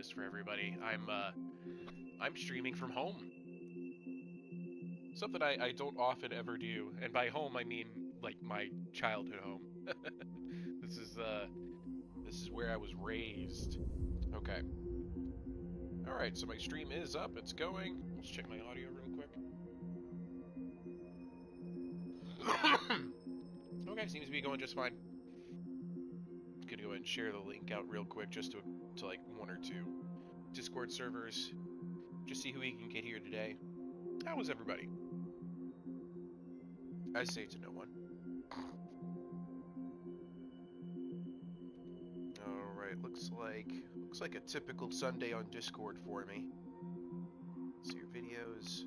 this for everybody. I'm streaming from home. Something I don't often ever do, and by home I mean like my childhood home. This is where I was raised. Okay. All right, so my stream is up. It's going. Let's check my audio real quick. Okay, seems to be going just fine. Gonna go ahead and share the link out real quick just to like one or two Discord servers. Just see who we can get here today. How was everybody? I say to no one. Alright, looks like a typical Sunday on Discord for me. Let's see your videos,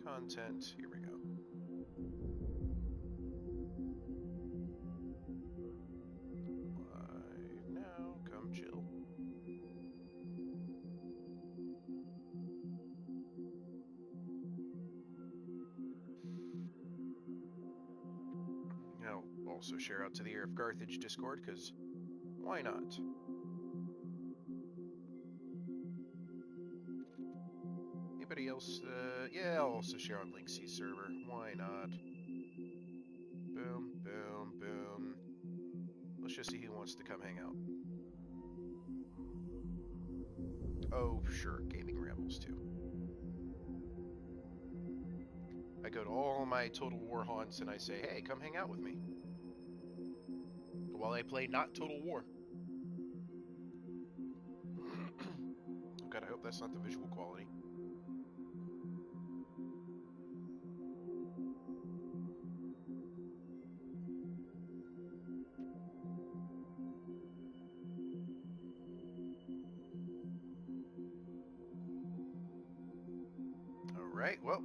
content, here we go. Live now, come chill. I'll also share out to the Heir of Carthage Discord, because why not? Anybody else? Yeah, I'll also share on Linksy server. Why not? Boom, boom, boom. Let's just see who wants to come hang out. Oh, sure, Gaming Rambles too. I go to all my Total War haunts and I say, hey, come hang out with me. While I play not Total War. Oh god, I hope that's not the visual quality. Alright, well,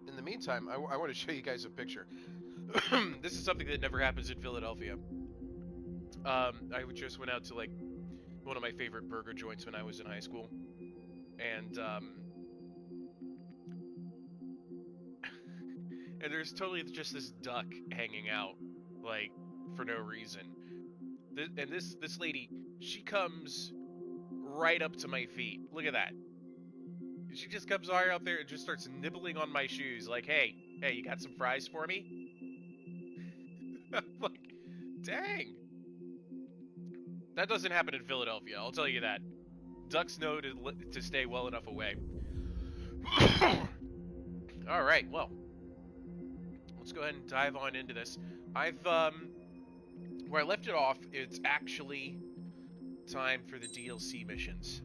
in the meantime, I want to show you guys a picture. This is something that never happens in Philadelphia. I just went out to like one of my favorite burger joints when I was in high school, and and there's totally just this duck hanging out, like for no reason. And this lady, she comes right up to my feet. Look at that. She just comes right up there and just starts nibbling on my shoes, like, hey, you got some fries for me? I'm like, dang. That doesn't happen in Philadelphia, I'll tell you that. Ducks know to stay well enough away. Alright, well. Let's go ahead and dive on into this. Where I left it off, it's actually time for the DLC missions.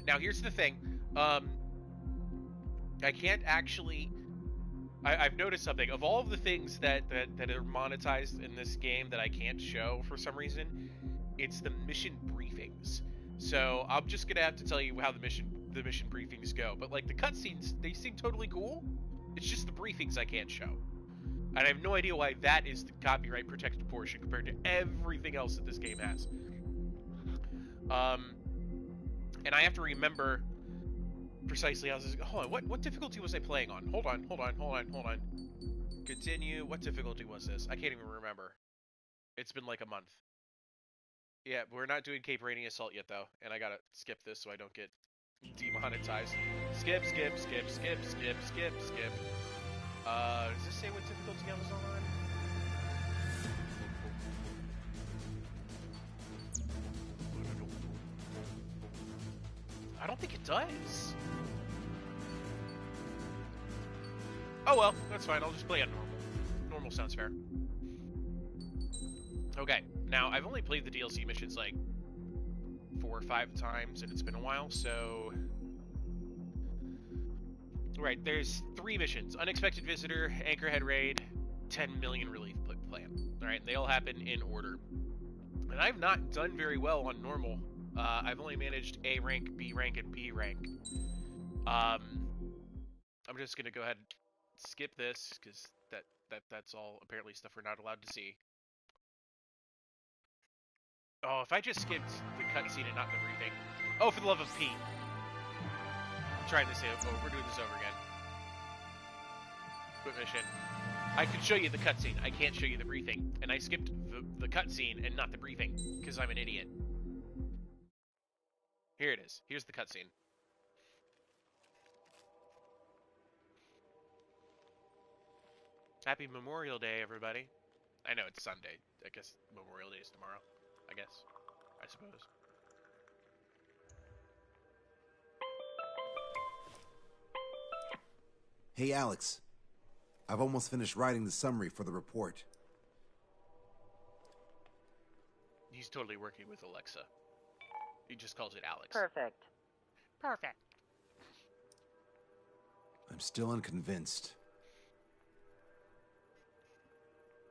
Now, here's the thing. I can't actually... I've noticed something. Of all of the things that are monetized in this game that I can't show for some reason, it's the mission briefings. So I'm just gonna have to tell you how the mission briefings go. But like the cutscenes, they seem totally cool. It's just the briefings I can't show. And I have no idea why that is the copyright protected portion compared to everything else that this game has. And I have to remember precisely how this is. Hold on, what difficulty was I playing on? Hold on. Continue. What difficulty was this? I can't even remember. It's been like a month. Yeah, we're not doing Cape Rainy Assault yet though, and I gotta skip this so I don't get demonetized. Skip. Does this say what difficulty I was on? I don't think it does. Oh well, that's fine. I'll just play on normal. Normal sounds fair. Okay, now I've only played the DLC missions like 4 or 5 times, and it's been a while, so... Right, there's 3 missions. Unexpected Visitor, Anchorhead Raid, 10 million relief plan. Alright, and they all happen in order. And I've not done very well on normal. I've only managed A rank, B rank, and B rank. I'm just gonna go ahead and skip this, because that's all apparently stuff we're not allowed to see. Oh, if I just skipped the cutscene and not the briefing. Oh, for the love of Pete. I'm trying this out. Oh, we're doing this over again. Quit mission. I could show you the cutscene. I can't show you the briefing. And I skipped the cutscene and not the briefing, because I'm an idiot. Here it is. Here's the cutscene. Happy Memorial Day, everybody. I know it's Sunday. I guess Memorial Day is tomorrow. I guess. I suppose. Hey, Alex. I've almost finished writing the summary for the report. He's totally working with Alexa. He just calls it Alex. Perfect. Perfect. I'm still unconvinced.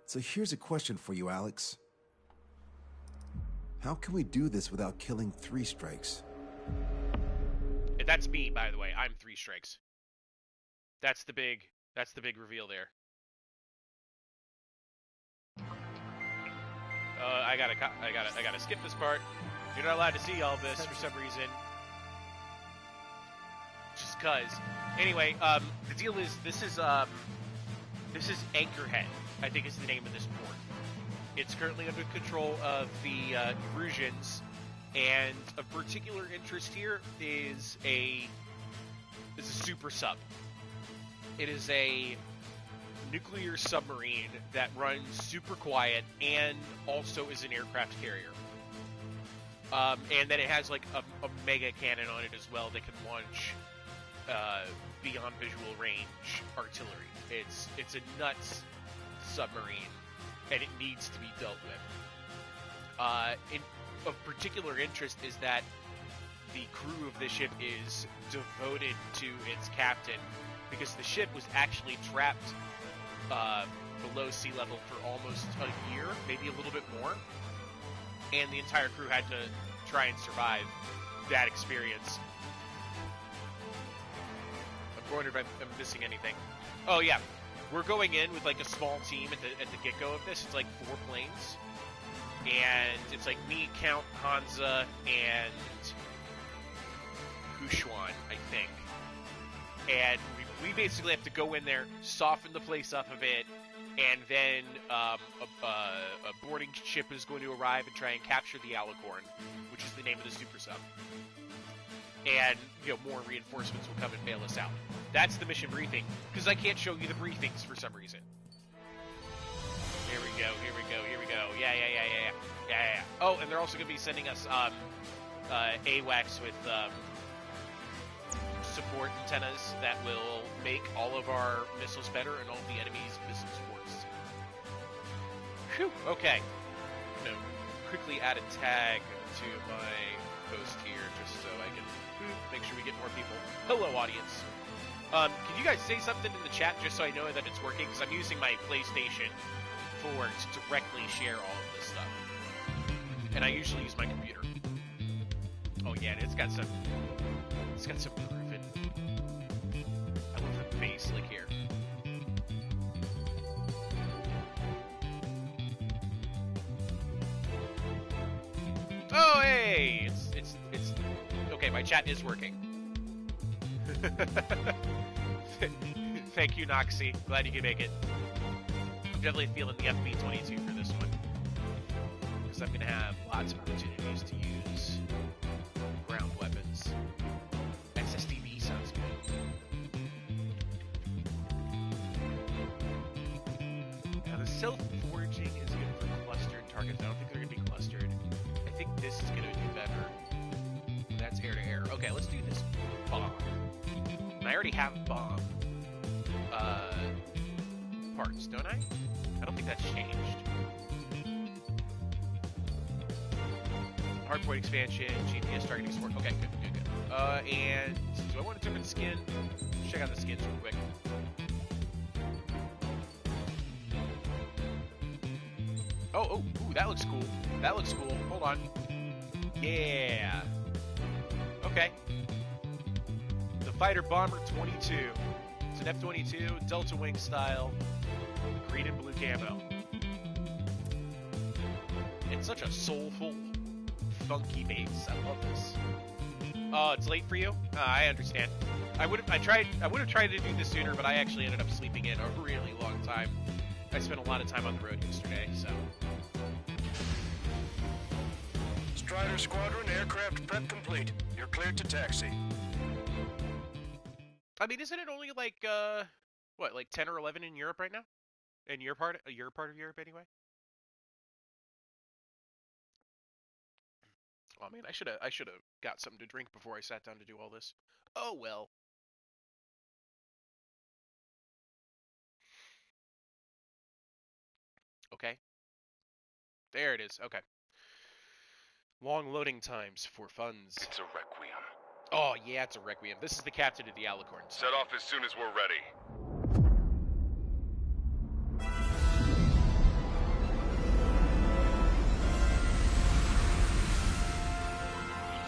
So here's a question for you, Alex. How can we do this without killing 3 strikes? And that's me, by the way. I'm 3 strikes. That's the big reveal there. I gotta skip this part. You're not allowed to see all this for some reason. Just cause. Anyway, the deal is this is Anchorhead, I think is the name of this port. It's currently under control of the Erusians, and of particular interest here is a super sub. It is a nuclear submarine that runs super quiet and also is an aircraft carrier. And then it has like a mega cannon on it as well that can launch beyond visual range artillery. It's a nuts submarine, and it needs to be dealt with. Of particular interest is that the crew of the ship is devoted to its captain, because the ship was actually trapped below sea level for almost a year, maybe a little bit more, and the entire crew had to try and survive that experience. I'm wondering if I'm missing anything. Oh yeah, we're going in with like a small team at the get-go of this. It's like 4 planes, and it's like me, Count, Hansa, and Huchuan, I think. And we basically have to go in there, soften the place up a bit, and then a boarding ship is going to arrive and try and capture the Alicorn, which is the name of the super sub. And, more reinforcements will come and bail us out. That's the mission briefing, because I can't show you the briefings for some reason. Here we go. Yeah. Oh, and they're also going to be sending us AWACS with support antennas that will make all of our missiles better and all the enemy's missiles worse. Whew, okay. I'm going to quickly add a tag to my post here just so I can make sure we get more people. Hello, audience. Can you guys say something in the chat just so I know that it's working? Because I'm using my PlayStation 4 to directly share all of this stuff. And I usually use my computer. Oh yeah, it's got some grooving. I love the bass like here. Oh hey, it's okay. My chat is working. Thank you, Noxie. Glad you could make it. I'm definitely feeling the FB22 for this one, because I'm going to have lots of opportunities to use ground weapons. SSDV sounds good. Now, the self-forging is good for clustered targets. I don't think they're going to be clustered. I think this is going to do better. That's air-to-air. Okay, let's do this bomb. And I already have bomb parts, don't I? I don't think that's changed. Hardpoint expansion, GPS targeting support. Okay, good. And do I want to jump in skin? Let's check out the skins real quick. Ooh, that looks cool. Hold on. Yeah. Okay. The Fighter Bomber 22. It's an F-22, Delta Wing style, green and blue camo. It's such a soulful, funky base. I love this. Oh, it's late for you? I understand. I would have tried to do this sooner, but I actually ended up sleeping in a really long time. I spent a lot of time on the road yesterday, so. Strider Squadron, aircraft prep complete. You're cleared to taxi. I mean, isn't it only like what, like 10 or 11 in Europe right now? In your part of Europe anyway? Oh man, I should have got something to drink before I sat down to do all this. Oh well. Okay. There it is. Okay. Long loading times for funds. It's a Requiem. Oh yeah, it's a Requiem. This is the captain of the Alicorns. Set off as soon as we're ready.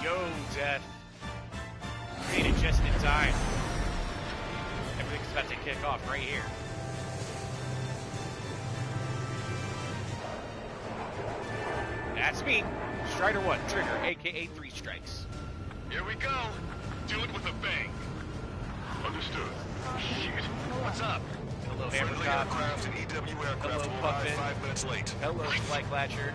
Yo, Death. Made it just in time. Everything's about to kick off right here. That's me, Strider 1, Trigger, aka 3 Strikes. Here we go. Do it with a bang. Understood. Shit. What's up? Hello, Friendly Hammerstop. aircraft and EW aircraft Hello, will Puffin. arrive 5 minutes late. Hello, Flyclatcher.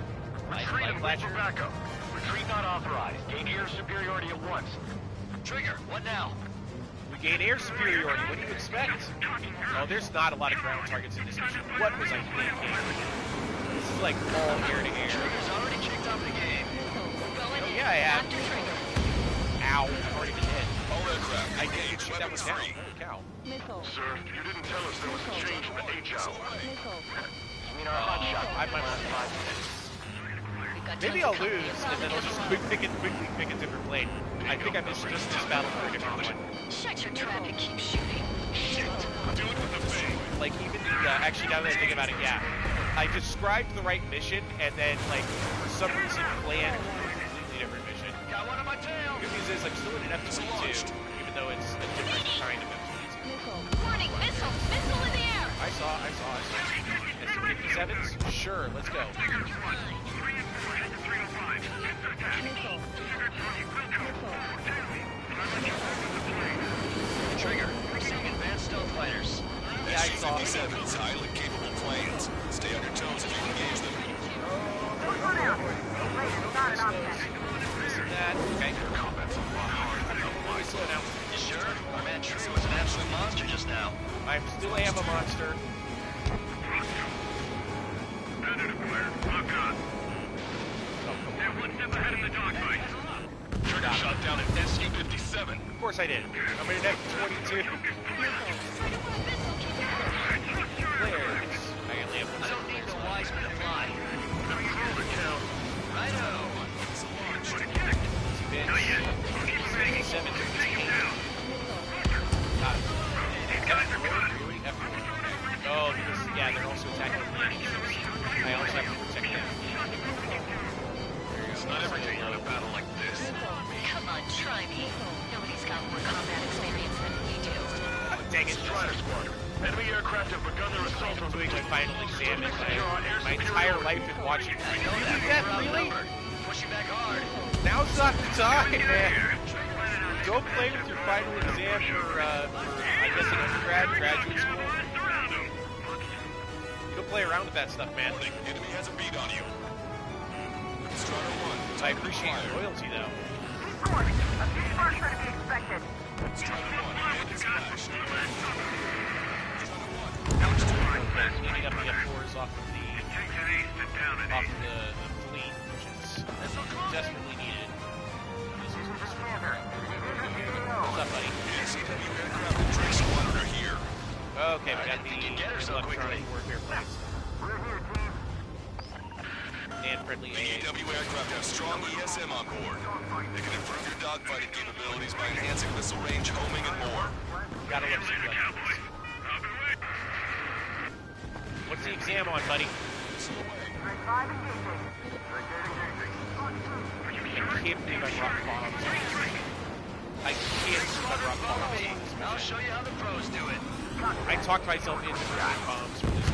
Retreat and wait for Flyclatcher. backup. Retreat not authorized. Gain air superiority at once. Trigger, what now? We gain air superiority. What do you expect? Oh, there's not a lot of ground targets in this mission. What was I thinking? This is like all air to air. Trigger's already kicked off the game. Oh yeah, I have. Ow, I've already been hit. All aircraft, I didn't engage, shoot that weapons one down. free. Holy cow. Sir, you didn't tell us there was a change in the H-hour. You mean our hot shot? I might want 5 minutes. Maybe I'll lose, and then I'll just quickly pick a different plane. I think I missed just this battle for a different one. Shut your trap and keep shooting. Shit. Do it with a bang. Like, even the, actually, now that I think about it, yeah. I described the right mission, and then, like, for some reason, planned a completely different mission. Got one on my tail. The good news is I'm still in an F-22, even though it's a different kind of F-22. Warning, missile! Missile in the air! I saw. S-57s? Sure, let's go. Trigger, we're seeing advanced stealth fighters. Yeah, I saw. S-57's highly capable planes. Stay on your toes if you engage them. This and that. Okay. Combat's a lot harder than Let me slow down. You sure? Our man True was an absolute monster just now. I still am a monster. Trigger shot down an SU-57. Of course I did. I'm in an F-22. Flares. I only have one. I don't need the wise men to fly. Righto. Oh, because, yeah, they're also attacking the ships. I also have to protect them. It's not every day in a battle like this. Come on, try me. Nobody's got more combat experience than we do. Dang it, Strider Squadron. Enemy aircraft have begun their assault on the doing my final exam in my entire life and watching. I know that. That We're really? outnumbered. Pushing back hard. Now's not the time, man. Don't play with your final exam for I guess, an undergrad, graduate school. You don't play around with that stuff, man. Enemy has a beat on you. Strider 1. I appreciate your loyalty, though. Strider 1. Hand is smashed. Cleaning up the F4s off of the fleet, which is desperately needed. What's up, buddy? NCW aircraft and Drake Squadron are here. Okay, we got the electronic warfare planes. And friendly AA. EW aircraft have strong ESM on board. They can improve your dogfighting capabilities by enhancing missile range, homing, and more. Gotta love some weapons. What's the exam on, buddy? I can't believe I rock bombs. I can't believe I rock bombs. I'll show you how the pros do it. I talked myself into rock bombs for this.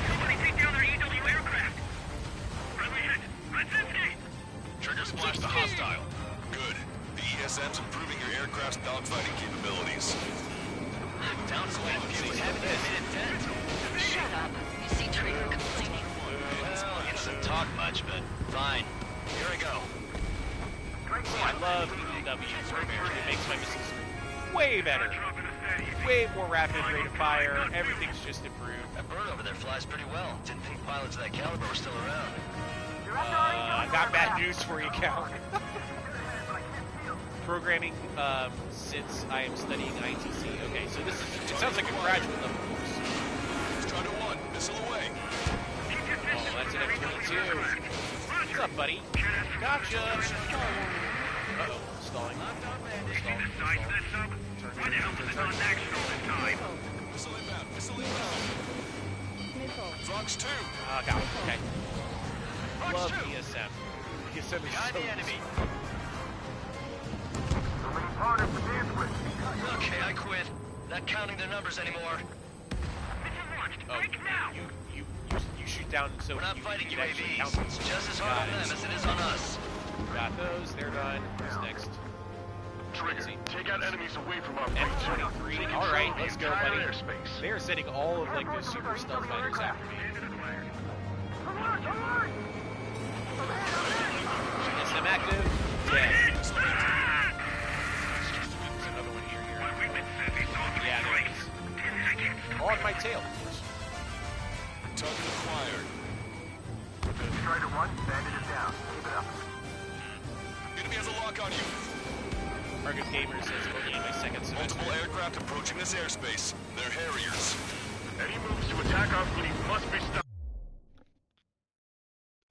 Trigger splash to hostile. Good. The ESM's improving your aircraft's dogfighting capabilities. Down quite a few with having admitted dead. Shut up. You see Trigger complaining? Well, he doesn't talk much, but fine. Here I go. I love EW Forbear. It makes my missiles way better. Way more rapid rate of fire. Everything's just improved. That bird over there flies pretty well. Didn't think pilots of that caliber were still around. I got bad news for you, Cal. Programming, since I am studying ITC. Okay, so this is, it sounds like a graduate level course. Strider 1, missile away. Oh, that's an F-22. What's up, buddy? Gotcha. Uh-oh, stalling. Stalling. Missile inbound, missile inbound. Fox 2. Got it, okay. Love ESM. ESM is Behind so the enemy. useful. Okay, I quit. Not counting their numbers anymore. Oh, you shoot down so We're not you fighting can actually count UAVs. them. It's just as hard on them as it is on us. Got those, they're done. Who's next? Trigger, take out enemies away from our F-23. Alright, let's go, buddy. They are sending all of, like, the super stealth fighters after me. SM active. Dead. There's another one here. Yeah, there is. On my tail, of course. Target acquired. Strider 1, bandit is down. Keep it up. Enemy has a lock on you. Target Gamer says, okay, my second semester. Multiple aircraft approaching this airspace. They're Harriers. Any moves to attack our fleet must be stopped.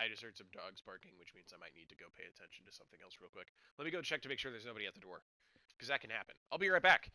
I just heard some dogs barking, which means I might need to go pay attention to something else real quick. Let me go check to make sure there's nobody at the door, because that can happen. I'll be right back.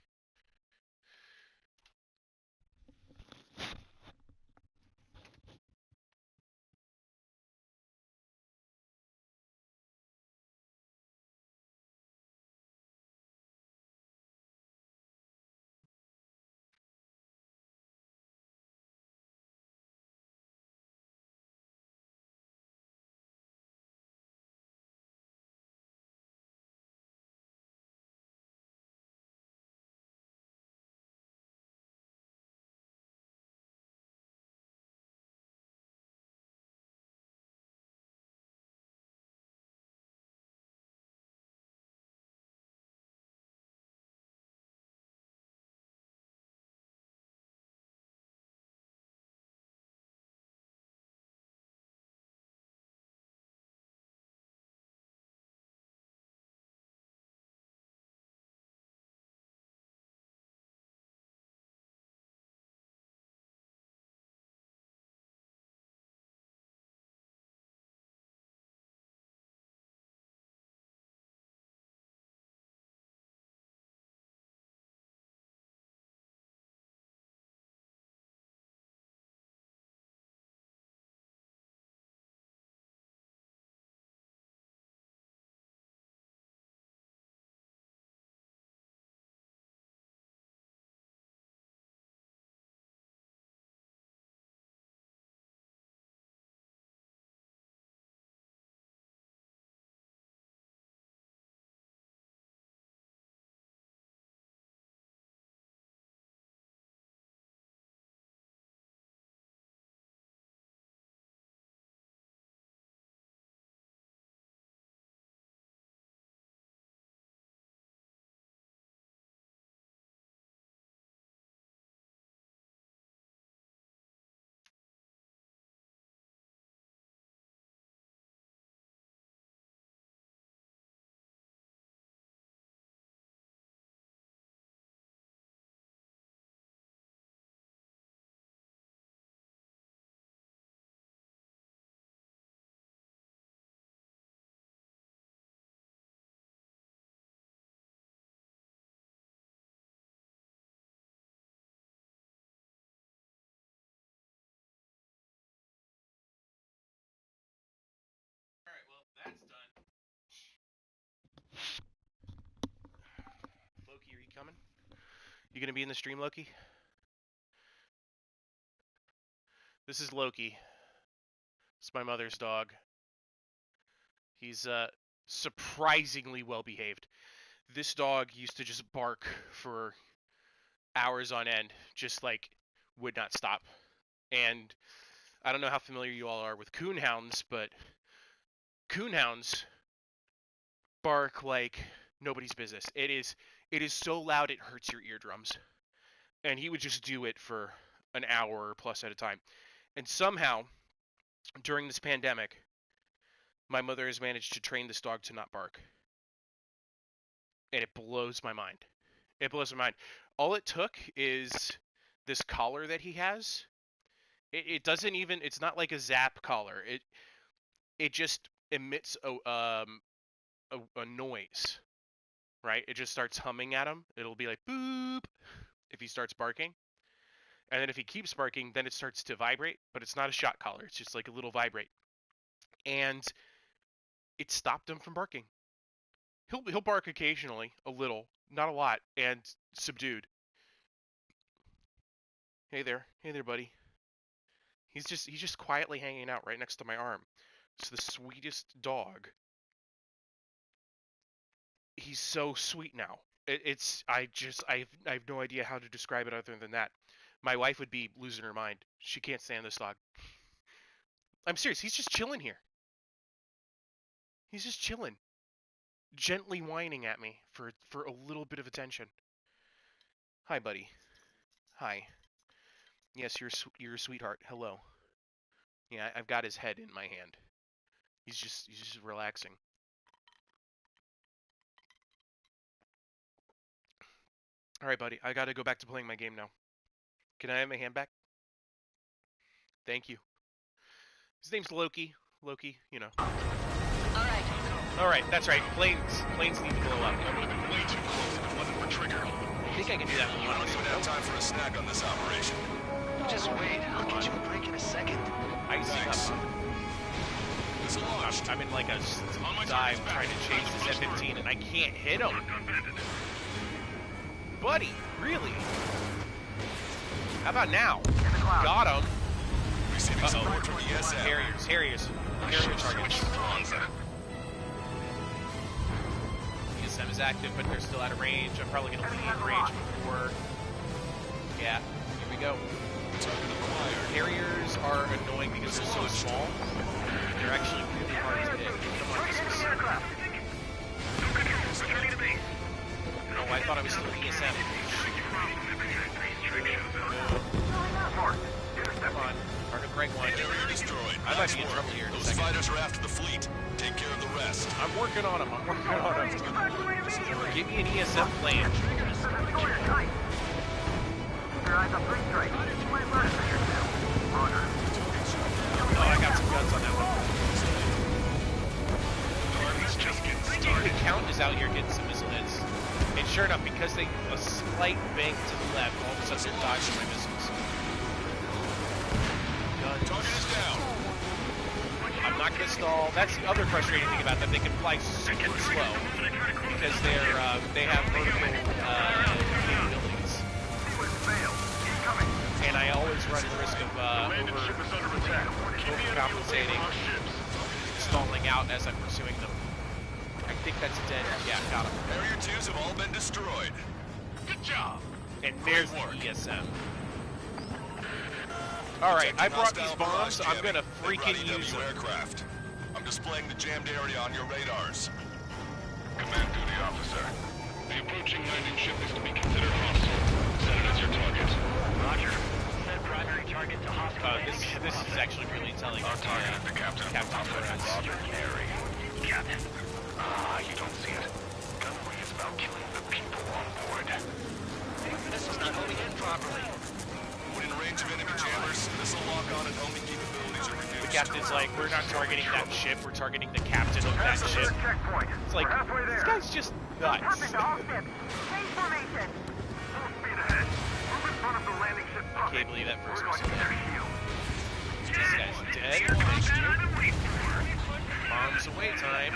That's done. Loki, are you coming? You gonna be in the stream, Loki? This is Loki. It's my mother's dog. He's surprisingly well behaved. This dog used to just bark for hours on end, just like would not stop. And I don't know how familiar you all are with coonhounds, but coonhounds bark like nobody's business. It is so loud it hurts your eardrums. And he would just do it for an hour plus at a time. And somehow, during this pandemic, my mother has managed to train this dog to not bark. And it blows my mind. It blows my mind. All it took is this collar that he has. It doesn't even, it's not like a Zap collar. It just emits a noise, right? It just starts humming at him. It'll be like boop if he starts barking. And then if he keeps barking, then it starts to vibrate, but it's not a shot collar. It's just like a little vibrate. And it stopped him from barking. He'll bark occasionally, a little, not a lot, and subdued. Hey there, buddy. He's just quietly hanging out right next to my arm. It's the sweetest dog. He's so sweet now. I have no idea how to describe it other than that. My wife would be losing her mind. She can't stand this dog. I'm serious. He's just chilling here. He's just chilling, gently whining at me for a little bit of attention. Hi, buddy. Hi. Yes, you're a sweetheart. Hello. Yeah, I've got his head in my hand. He's just relaxing. All right, buddy. I got to go back to playing my game now. Can I have my hand back? Thank you. His name's Loki. Loki, you know. All right, that's right. Planes need to blow up. That would have been way too close if it wasn't for Trigger. I think I can do that with I one. don't even have time for a snack on this operation. Just wait, I'll get you a break in a second. Icing Thanks. up. It's launched. I'm in like a dive trying to chase this F-15 and I can't hit him. Buddy, really? How about now? Got him. Receiving support from the ESM. Harriers. Harrier targets. ESM is active, but they're still out of range. I'm probably going to leave range before. Yeah, here we go. Harriers are annoying because they're so small. They're actually really hard to hit. Come on, oh, I thought I was still ESM. Come on, target rank 1. Area destroyed. I might be in trouble here in a Those second. fighters are after the fleet. Take care of the rest. I'm working on him. Give me an ESM plan. Oh, I got some guns on that one. The Count is out here getting some missile hits. And sure enough, because they a slight bank to the left, all of a sudden they're dodging my missiles. Guns. Target is down. I'm not going to stall. That's the other frustrating thing about them. They can fly super slow because they have vertical capabilities. And I always run the risk of overcompensating, stalling out as I'm pursuing them. I think that's a dead. Yeah, got him. Area 2s have all been destroyed. Good job. And there's the ESM. Alright, I brought these bombs. I'm gonna freaking use them. Aircraft. I'm displaying the jammed area on your radars. Command duty officer. The approaching landing ship is to be considered hostile. Set it as your target. Roger. Set primary target to hostile. This is actually really telling us Target is the captain. Captain Torres. Robert Carey. Captain. You don't see it. Gunnery is about killing the people on board. This is not homing in properly. When in range of enemy jammers, missile lock-on and homing capabilities are reduced. The captain's like, we're not targeting that ship, we're targeting the captain of that ship. It's like, this guy's just nuts. I can't believe that first missile hit. This guy's dead. Thanks, dude. Bombs away time.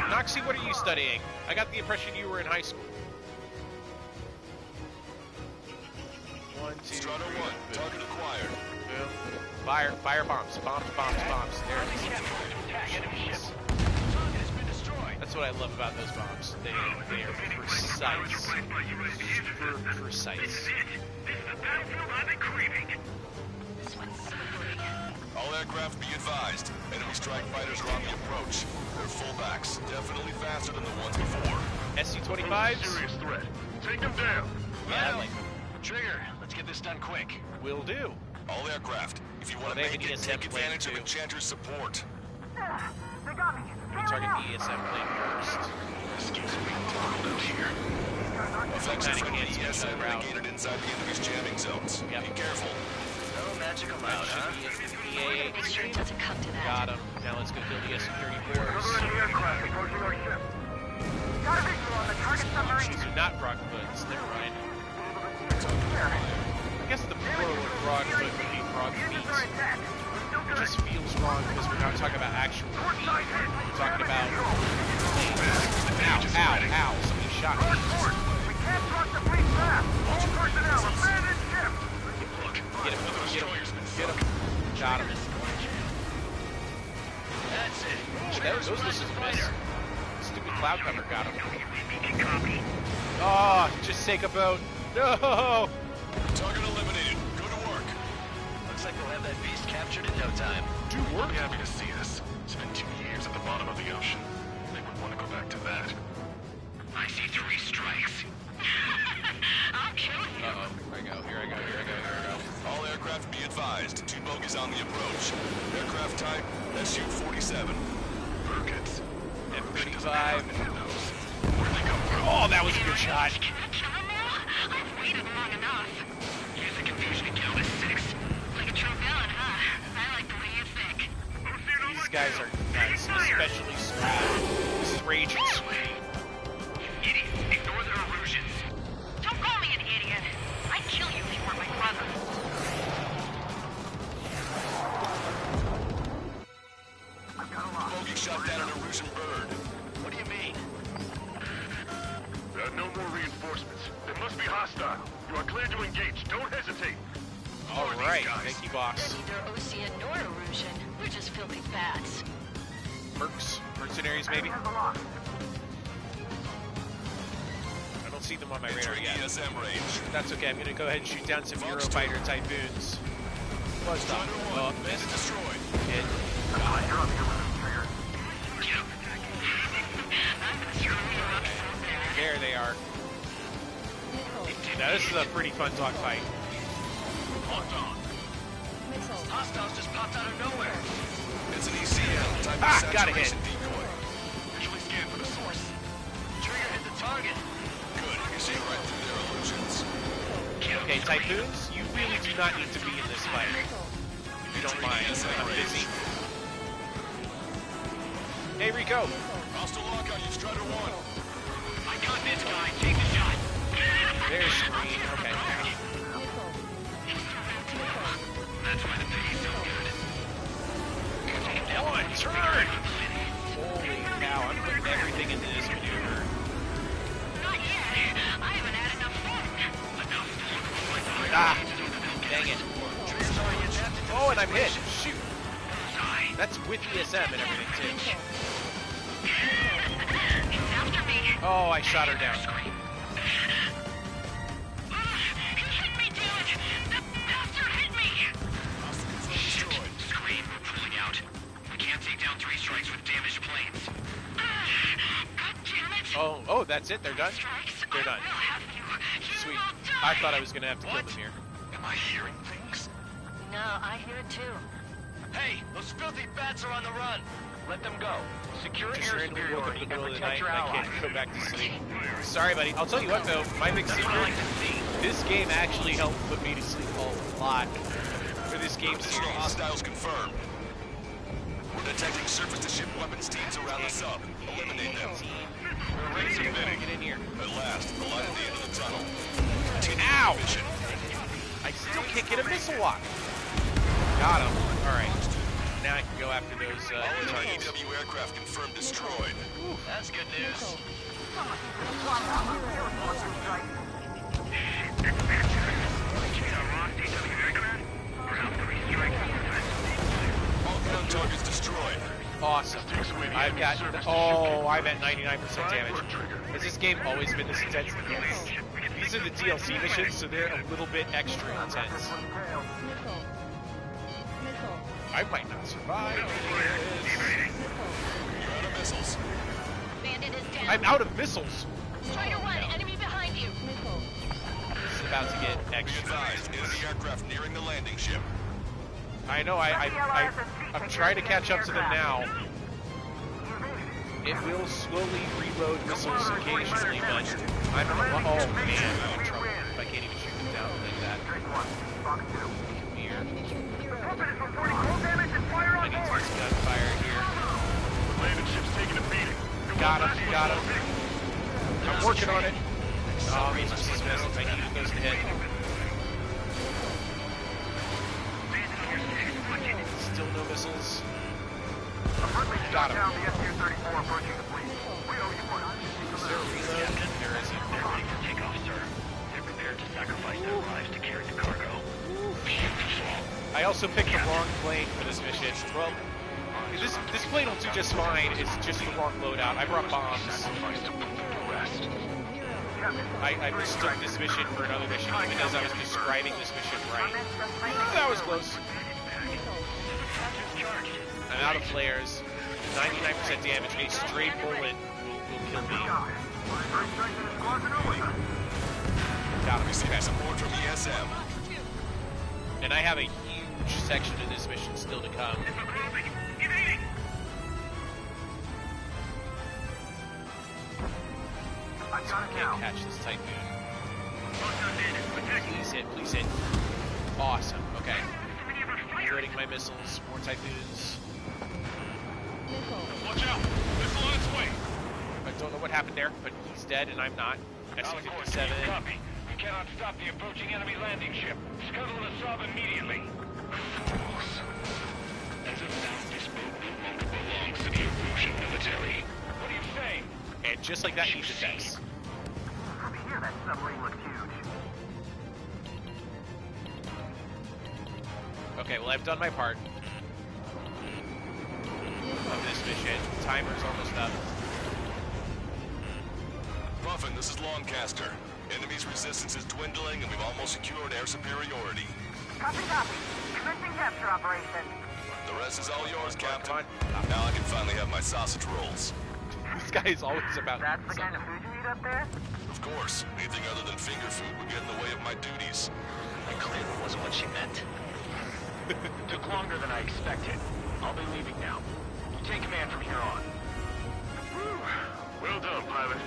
Noxie, what are you studying? I got the impression you were in high school. 1, 2, Strata 1, target acquired. boom. Fire bombs. Bombs. There it is. That's what I love about those bombs. They are precise. Super precise. This one's so pretty. All aircraft be advised. Enemy strike fighters are on the approach. They're fullbacks, definitely faster than the ones before. SU-25s? Serious threat. Take them down. Yeah, I like them. Trigger, let's get this done quick. Will do. All aircraft, if you want Well, to they have make an it, ESM take plane, advantage of too. Enchanter's support. They got me. We'll target the ESM plane first. This keeps being toggled out here. Effects Kinda from the can't see ESM the route. negated inside the enemy's jamming zones. Yep. Be careful. No magical loud, huh? It sure doesn't come to that. Got him. Now let's go kill the Another SU-34s. enemy aircraft approaching our ship. Got a visual on the target submarine. These are not Brockfoots. Never mind. Here. I guess the plural of Brockfoot would be Engines are Brockfeet. intact. We're still It good. just feels wrong because we're not talking about actual Port feet. side hit. We're talking about planes. Ow, ow, ow. Somebody shot me. Hard port. We can't cross the fleet fast. All personnel, abandon ship. Get him, get him, get him. Got him. That's it. Those missiles miss. Stupid cloud cover got him. Oh, just take a boat. No! Target eliminated. Go to work. Looks like we'll have that beast captured in no time. Do work. Happy to see this. Spent 2 years at the bottom of the ocean. They would want to go back to that. I see 3 strikes. I'll kill you. Uh-oh. Here I go, here I go, here I go, here I go. All aircraft be advised. 2 bogies on the approach. Aircraft type Su-47. Burkitts. F-35. Oh, that was a good shot. Can I kill him now? I've waited long enough. Use the confusion to kill the 6. Like a true villain, huh? I like the way you think. These guys are nuts, especially Scrap. This is Raging Sweet. Idiots, ignore their illusions. Don't call me an idiot. I'd kill you if you weren't my brother. Bogey shot down an Erusian bird. What do you mean? There are no more reinforcements. They must be hostile. You are clear to engage. Don't hesitate. All right, thank you, boss. Neither Ocean nor Erusian. We're just filthy bats. Mercs, mercenaries, maybe. I don't see them on my radar Entering yet. ESM range. That's okay. I'm gonna go ahead and shoot down some Eurofighter Typhoons. Buzzed off. Oh, Bandit missed. destroyed. Hit. There they are. Now this is a pretty fun dogfight. Hostiles just popped out of nowhere. It's an ECM type Ah, of got a hit. saturation decoy. Visually scan for the source. Trigger hit the target. Good. You see right through their illusions. Okay, Typhoons, you really do not need to be in this fight. If you don't mind, I'm busy. Hey, Rico. Hostile lockout. You've Strider 1. I got this guy. Take the shot. There's Scream. Okay. That's why the pay's so good. One turn! Holy cow, I'm putting everything into this maneuver. Not yet. I haven't had enough fun. Ah! Dang it. Trigger's already adapted to Oh, and the I'm hit. situation. Shoot. That's with ESM and everything, too. It's after me. Oh, I shot her down. He hit me, dude. The bastard hit me. Destroyed. Scream, we're pulling out. We can't take down 3 strikes with damaged planes. God damn it. Oh, that's it? They're done? Strikes. They're done. I will have you. You Sweet. will die. I thought I was gonna have to kill them here. Am I hearing things? No, I hear it too. Hey, those filthy bats are on the run. Let them go. Secure Just air randomly woke up superiority in the and middle of the protect night your and I allies. can't go back to sleep. Sorry, buddy. I'll tell you what, though. My big secret, this game actually helped put me to sleep a lot for this game Additional series. hostiles confirmed. We're detecting surface-to-ship weapons teams around the sub. Eliminate them. We're ready to get in here. At last, the light at the end of the tunnel. Ow! Mission. I still can't get a missile lock. Got him. All right. Now I can go after those All enemy targets. EW aircraft confirmed destroyed. That's good news. All ground targets destroyed. Awesome. I've got, I'm at 99% damage. Has this game always been this intense? Yes. These are the DLC missions, so they're a little bit extra intense. I might not survive. You're out of missiles. Bandit is down. I'm out of missiles. Strider 1, enemy behind you. This is about to get Be extra. advised, enemy aircraft nearing the landing ship. I know, I'm trying to catch up to them now. It will slowly reload missiles occasionally, but I'm in a oh man, I'm in trouble if I can't even shoot them down like that. Come here. I need some gunfire here. Landing ship's taking a beating. Got him, got him. I'm working on it. Oh, these missiles missed. I needed those to hit. Still no missiles. Got him. Is there a reload? There isn't. They're ready for takeoff, sir. They're prepared to sacrifice their lives to carry the cargo. Beautiful. I also picked the wrong plane for this mission. Well, this plane will do just fine. It's just the wrong loadout. I brought bombs. I mistook this mission for another mission even as I was describing this mission right. That was close. I'm out of flares. 99% damage. A stray bullet will kill me. Got him. Receiving support from ESM. And I have a huge section of this mission still to come. So I can't catch this Typhoon. Please hit, please hit. Awesome, okay. Loading my missiles, more Typhoons. Watch out! Missile on its way! I don't know what happened there, but he's dead and I'm not. SC-57. Copy. We cannot stop the approaching enemy landing ship. Scuttle the sub immediately. As of now, this boat no longer belongs to the Erusian military. What are you saying? And just like that, he defects. From here, that submarine looks huge. Okay, well I've done my part of this mission. Timer's almost up. Puffin, this is Longcaster. Enemy's resistance is dwindling and we've almost secured air superiority. Copy, copy. Commencing capture operation. The rest is all yours, Captain. Come on. Now I can finally have my sausage rolls. This guy is always about That's the kind of food you eat up there? Of course, anything other than finger food would get in the way of my duties. It clearly wasn't what she meant. Took longer than I expected. I'll be leaving now. You take command from here on. Well done, pilot.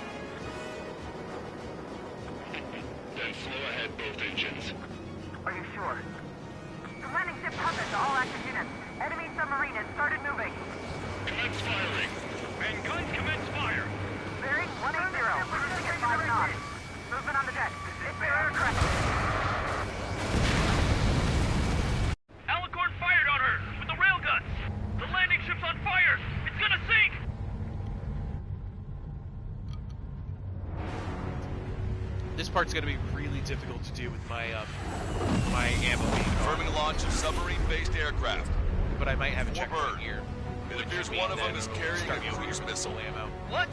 Then slow ahead both engines. Are you sure? The landing ship covered to all active units. Enemy submarine has started moving. Commence firing. And guns commence fire. Bearing 180. Cruising at 5 knots. Movement on the deck. It's their aircraft. Alicorn fired on her with the railgun. The landing ship's on fire. It's gonna sink. This part's gonna be really difficult to do with my my ammo being Confirming launch of submarine-based aircraft. but I might have a More checkpoint bird. here. It which appears would one mean of them that is it'll carrying start a me over cruise missile. ammo. What?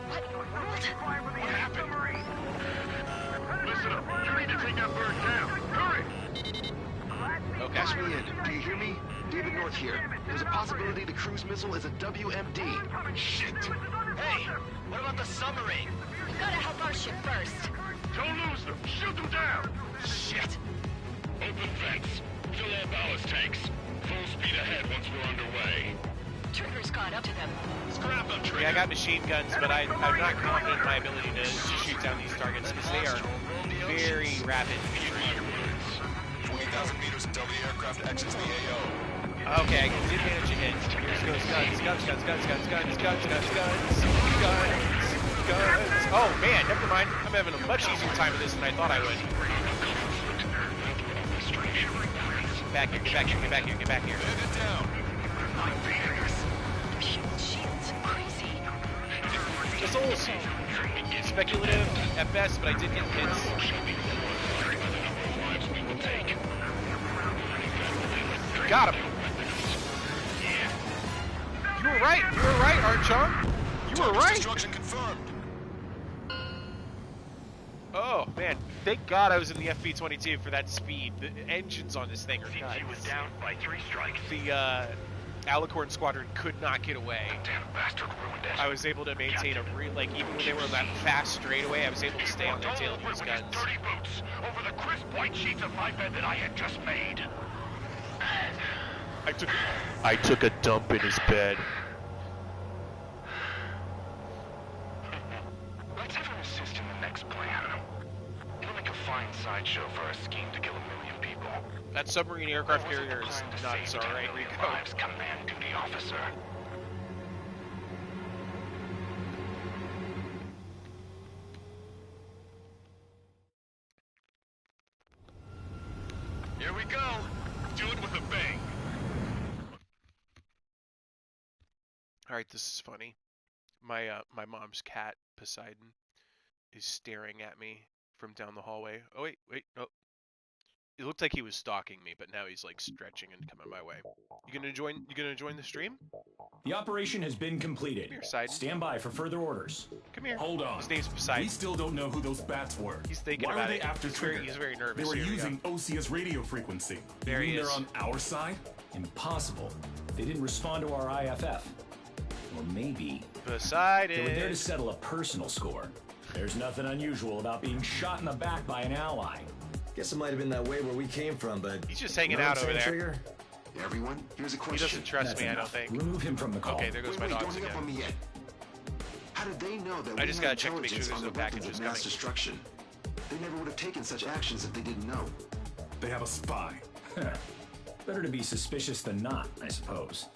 What happened? Listen up. You need to take that bird down. Hurry. Okay. Pass me in. Do you hear me? David North here. There's a possibility the cruise missile is a WMD. Shit. Hey, what about the submarine? We've got to help our ship first. Don't lose them. Shoot them down. Shit. Open vents. Fill all ballast tanks. Full speed ahead once we're underway. Trigger's caught up to them. Scrap them, Trigger. Yeah, I got machine guns, but I'm not confident in my ability to shoot down these targets because they are very rapid infantry. 20,000 meters until the aircraft exits the AO. Okay, I did manage a hit. Here goes guns, guns, guns, guns, guns, guns, guns, guns, guns, guns, guns. Oh man, never mind. I'm having a much easier time with this than I thought I would. Get back here, get back here, get back here, get back here. Bend it down. Shields, crazy. Missiles! Speculative at best, but I did get hits. Got him! You were right, Archon! You were right! Destruction confirmed. Oh man, thank God I was in the FB-22 for that speed. The engines on this thing are nuts. He was down by 3 strikes. The Alicorn squadron could not get away. Damn bastard ruined it. I was able to maintain a like even when they were on that fast straightaway, I was able to stay on their tail and use guns. Dirty boots over the crisp white sheets of my bed that I had just made. I took a dump in his bed. Let's have him assist in the next plan. It'll make a fine sideshow for our scheme to kill 1 million people. That submarine aircraft carrier is nuts, alright, Rico. Lives, command duty officer. Here we go. Do it with a bang. Alright, this is funny. My mom's cat, Poseidon, is staring at me from down the hallway. Oh wait, no. It looked like he was stalking me, but now he's like stretching and coming my way. You gonna join the stream? The operation has been completed. Come here, Poseidon. Stand by for further orders. Come here. Hold on. His name's Poseidon. We still don't know who those bats were. He's thinking Why about were they it. after Trigger? He's very nervous. They were Here we using OCS radio frequency. There he You mean is. They're on our side? Impossible. They didn't respond to our IFF. Or maybe Poseidon. they were there to settle a personal score. There's nothing unusual about being shot in the back by an ally. Guess it might have been that way where we came from, but... He's just hanging out over there. Trigger? Everyone, here's a He question. doesn't trust That's me, enough. I don't think. Remove him from the call. Okay, there goes my Wait, dogs don't hang again. up on me yet. How did they know that I we just had gotta check to make sure intelligence there's on no the weapons packages of mass coming. destruction? They never would have taken such actions if they didn't know. They have a spy. Better to be suspicious than not, I suppose.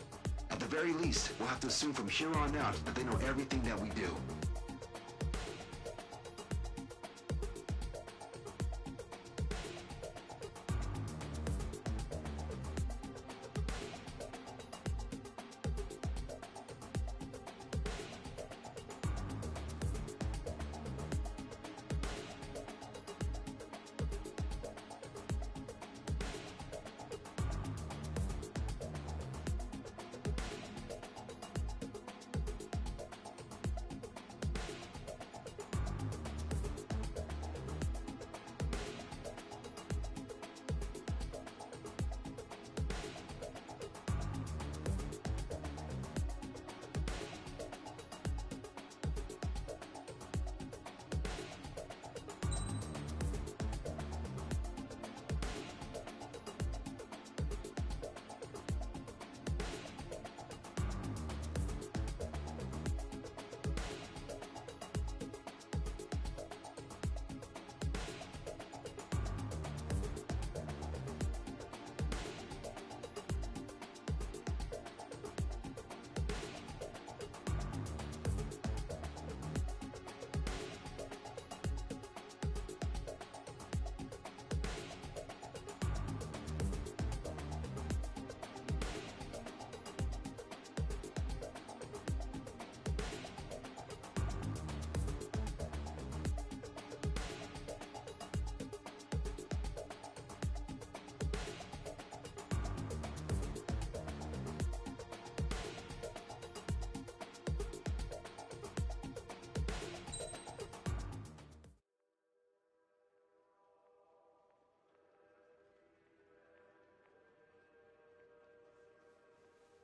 At the very least, we'll have to assume from here on out that they know everything that we do.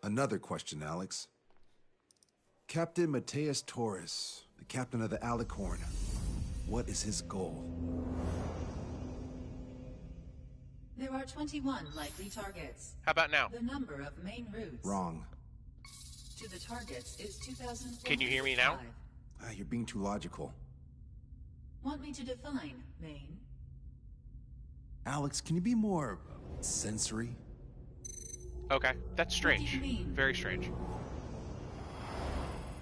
Another question, Alex. Captain Mateus Torres, the captain of the Alicorn. What is his goal? There are 21 likely targets. How about now? The number of main routes Wrong. to the targets is 2,000. Can you hear me now? You're being too logical. Want me to define main? Alex, can you be more sensory? Okay, that's strange. What do you mean? Very strange.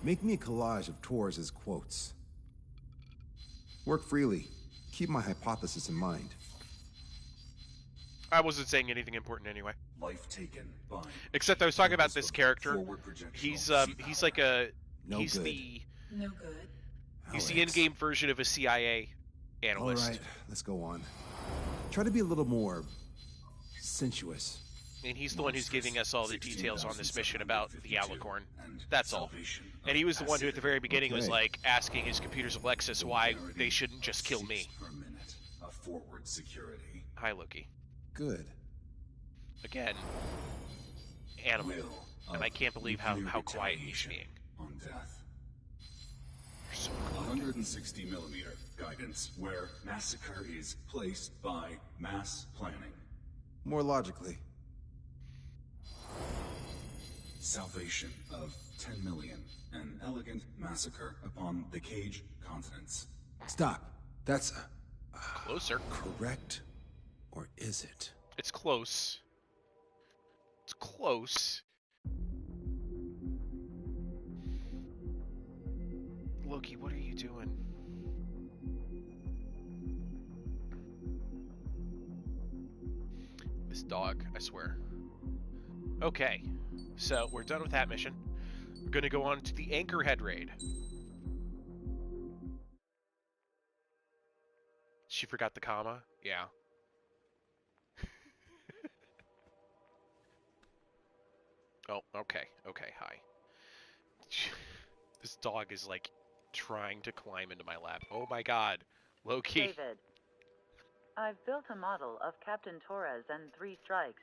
Make me a collage of Torres's quotes. Work freely. Keep my hypothesis in mind. I wasn't saying anything important anyway. Life taken by... Except I was talking about this character. He's like a No he's good. No good. He's the in-game version of a CIA analyst. All right, let's go on. Try to be a little more sensuous. And he's the one who's giving us all the details on this mission about the Alicorn. That's all. And he was the one who at the very beginning was Okay. like asking his computer's Alexis why they shouldn't just kill me. forward security. Hi, Loki. Good. Again, animal. Will And I can't believe how quiet he's retaliation being. on death. You're so 160 millimeter guidance, where massacre is placed by mass planning. More logically. Salvation of 10 million. An elegant massacre upon the Cage continents. Stop. That's closer. correct, or is it? It's close. It's close. Loki, what are you doing? This dog, I swear. Okay, so we're done with that mission. We're gonna go on to the Anchorhead raid. She forgot the comma? Yeah. Oh, okay. Okay, hi. This dog is, like, trying to climb into my lap. Oh my god. Loki. David, I've built a model of Captain Torres and 3 strikes.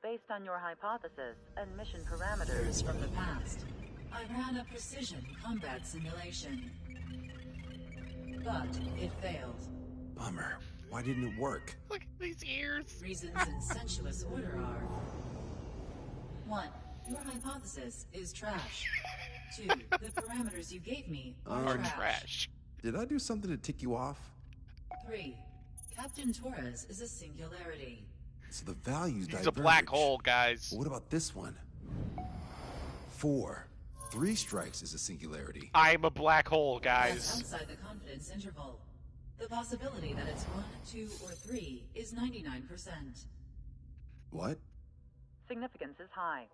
Based on your hypothesis and mission parameters from the past, I ran a precision combat simulation. But it failed. Bummer. Why didn't it work? Look at these ears. Reasons in sensuous order are: 1. Your hypothesis is trash. 2. The parameters you gave me are trash. Did I do something to tick you off? 3. Captain Torres is a singularity. So the values diverge. He's a black hole, guys. But what about this one? 4. 3 strikes is a singularity. I'm a black hole, guys. That's outside the confidence interval. The possibility that it's 1, 2, or 3 is 99%. What? Significance is high.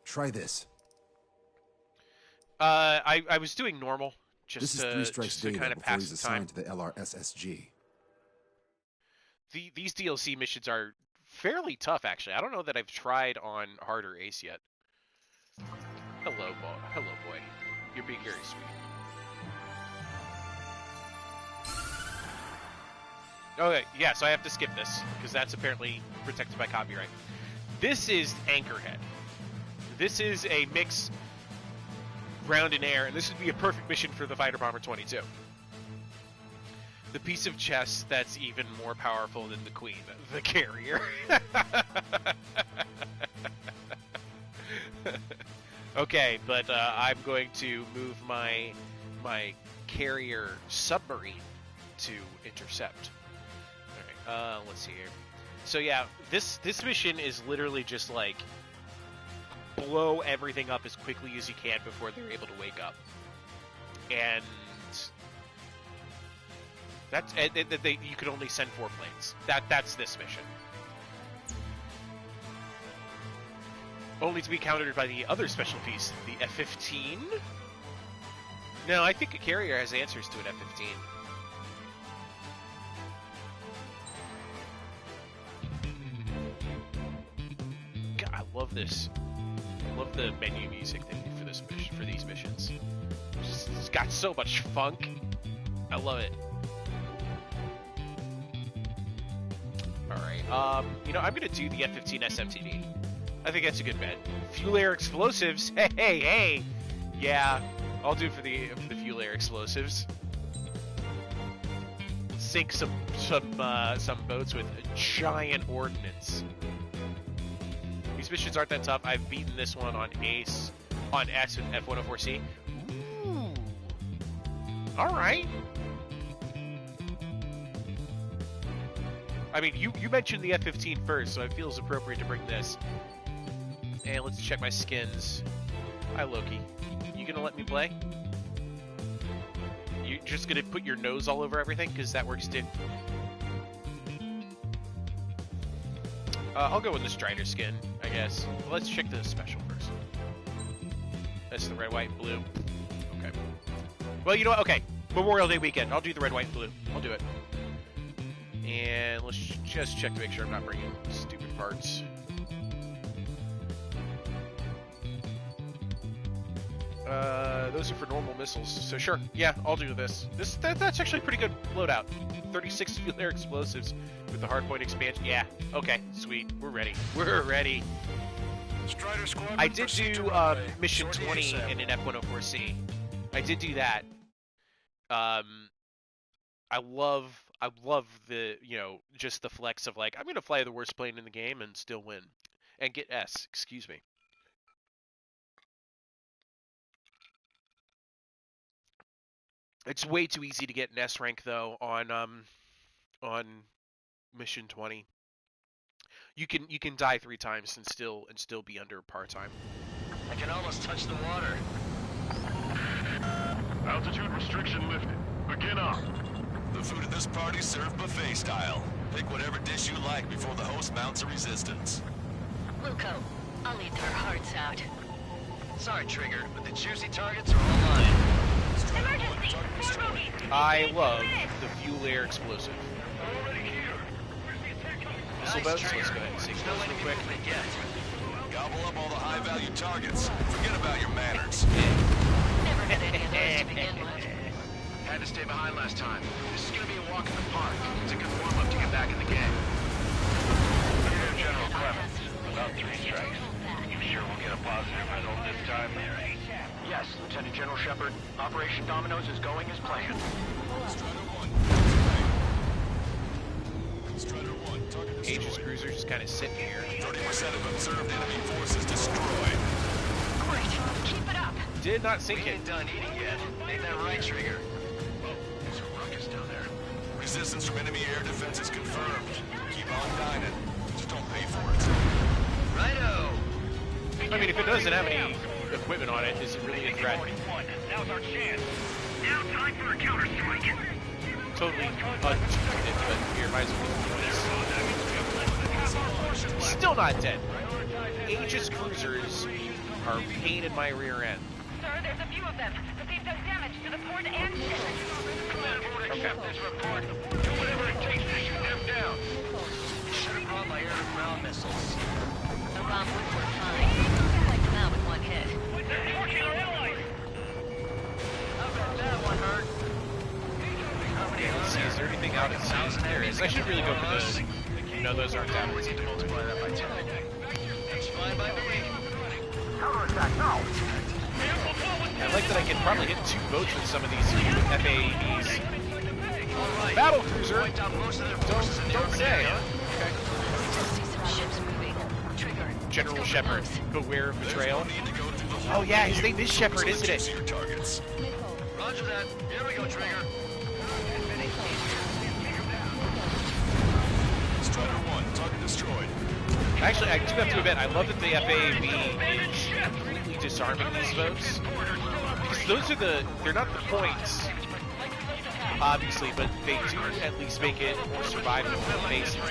Try this. I was doing normal. This is 3 strikes data kind of before pass he's the assigned time. to the LRSSG. These DLC missions are fairly tough, actually. I don't know that I've tried on harder Ace yet. Hello, boy. You're being very sweet. Okay, yeah, so I have to skip this, because that's apparently protected by copyright. This is Anchorhead. This is a mix ground and air, and this would be a perfect mission for the Fighter Bomber 22. The piece of chess that's even more powerful than the Queen, the carrier. Okay, but I'm going to move my carrier submarine to intercept. All right, let's see here. So yeah, this mission is literally just like blow everything up as quickly as you can before they're able to wake up, and that's you could only send 4 planes. That's this mission. Only to be countered by the other special piece, the F-15. No, I think a carrier has answers to an F-15. God, I love this. I love the menu music they do for this mission, for these missions. It's got so much funk. I love it. All right. You know, I'm gonna do the F-15 SMTD. I think that's a good bet. Fuel air explosives. Hey. Yeah, I'll do it for the fuel air explosives. Sink some boats with a giant ordnance. These missions aren't that tough. I've beaten this one on Ace, on S with F-104C. Ooh. All right. I mean, you mentioned the F-15 first, so it feels appropriate to bring this. And let's check my skins. Hi, Loki. You gonna let me play? You just gonna put your nose all over everything? Because that works too. I'll go with the Strider skin, I guess. Well, let's check the special first. That's the red, white, and blue. Okay. Well, you know what? Okay. Memorial Day weekend. I'll do the red, white, and blue. I'll do it. And let's just check to make sure I'm not bringing stupid parts. Those are for normal missiles, so sure, yeah, I'll do this. That's actually a pretty good loadout. 36 fuel air explosives with the hardpoint expansion. Yeah, okay, sweet, we're ready. We're ready. Strider Squadron, I did do Mission 20 in an F-104C. I did do that. I love the, you know, just the flex of like, I'm gonna fly the worst plane in the game and still win, and get S. Excuse me. It's way too easy to get an S rank though on Mission 20. You can die 3 times and still be under par time. I can almost touch the water. Altitude restriction lifted. Begin up. The food at this party served buffet style. Pick whatever dish you like before the host mounts a resistance. Wilco, I'll eat their hearts out. Sorry, Trigger, but the juicy targets are all mine. Emergency! More movies! I love the fuel air explosive. Missile boats, let's go ahead and sink those real quick. Gobble up all the high-value targets. Forget about your manners. Never had any of those to begin with. Had to stay behind last time. This is gonna be a walk in the park. It's a good warm-up to get back in the game. Here, General Clemens. About 3 strikes. You sure we'll get a positive result this time? Yes, Lieutenant General Shepard. Operation Dominoes is going as planned. Strider 1, target destroyed. Aegis cruiser just kind of sitting here. 30% of observed enemy forces destroyed. Great, keep it up. Did not sink We it. ain't done eating yet. Ain't that right, Trigger? Oh, there's a ruckus down there. Resistance from enemy air defenses confirmed. Keep on dining. Just don't pay for it. Righto! I mean, if it doesn't have any equipment on it, is it really a threat? Now's our chance. Now time for a counterstrike. Totally untreated, but here, might as well do this. Still not dead. Aegis cruisers are a pain in my rear end. Sir, there's a few of them, but they've done damage to the port and ship. Command Board accept this report. Do whatever it takes to shoot them down. Should have brought my air-to-ground missiles. The bomb would work fine. Take them out with one hit. They're torching our allies! How about that one, hurt? Okay, let's see, is there anything out at sea? There is. I should really go for those. No, those aren't down. We need to multiply that by 10. That's fine by me. Counterattack now! I like that I can probably hit 2 boats with some of these FAAs. Battle cruiser? Wiped out most of their forces in the Don't say, Armageddon. huh? Just see some ships moving. Trigger. General let's go Shepard, close. beware of betrayal. Need to go through the Oh yeah, his name is Shepard, isn't it? Your targets. Roger that. Here we go, Trigger. Strider 1, target destroyed. Actually, I do have to admit, I love that the FAAB is completely disarming these boats. Because those are they're not the points, obviously, but they do at least make it more survivable for basic.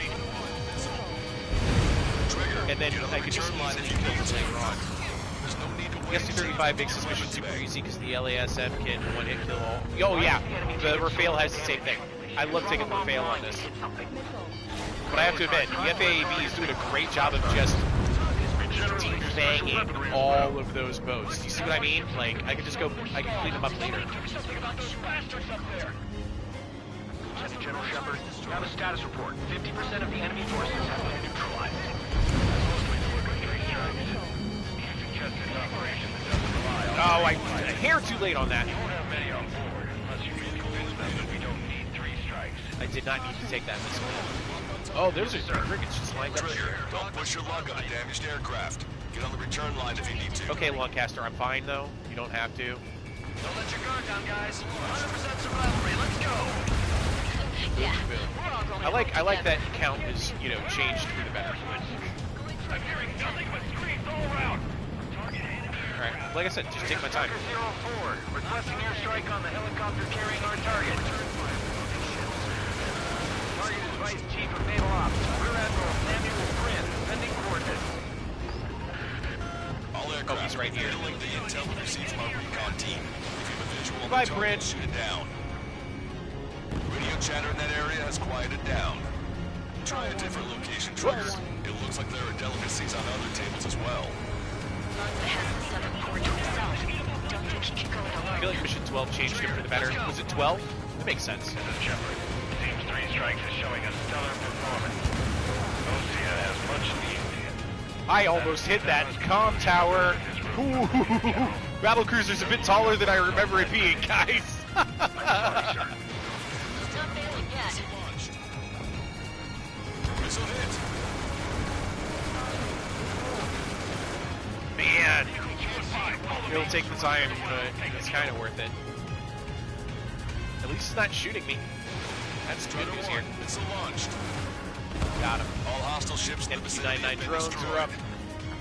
And then I could just easily kill them later on. The SU-35 makes this mission super easy because the LASM can one-hit kill all. Oh yeah, the Rafale has the same thing. I love taking the Rafale on this. But I have to admit, the FAAB is doing a great job of just defanging all of those boats. Do you see what I mean? Like, I can just go, I can clean them up later. Lieutenant General Shepard, we have a status report. 50% of the enemy forces have been neutralized. Oh, a hair too late on that. I did not need to take that missile. Oh, those are frigates just lined up here. Don't push your luck on a damaged aircraft. Get on the return line if you need to. Okay, Lancaster, I'm fine though. You don't have to. Don't let your guard down, guys. 100% survival. Let's go. Yeah. I like that count is, you know, changed for the better. I'm hearing nothing but screams all around. Alright, like I said, just take my time. 04, requesting airstrike on the helicopter carrying our target. Target is Vice Chief of Naval Ops, Rear Admiral Samuel Brin, pending coordinates. All aircraft, he's right here. handling the intel we received from our recon team. If you have a visual on Bye, the Brin. target, shoot it down. Radio chatter in that area has quieted down. Try a different location, Trigger. It looks like there are delicacies on other tables as well. Mazda has the southern port to itself. Don't I feel like Mission 12 changed it for the better. Was it 12? That makes sense. This is Shepard. Team 3 Strikes is showing a stellar performance. Osea has much needed. I almost hit that comm tower. Ooh, Battlecruiser's a bit taller than I remember it being, guys. Man, it'll take the time, but it's kind of worth it. At least it's not shooting me. That's good news here. Missile launched. Got him. All hostile ships in the vicinity have MQ-99 been drones destroyed. are up.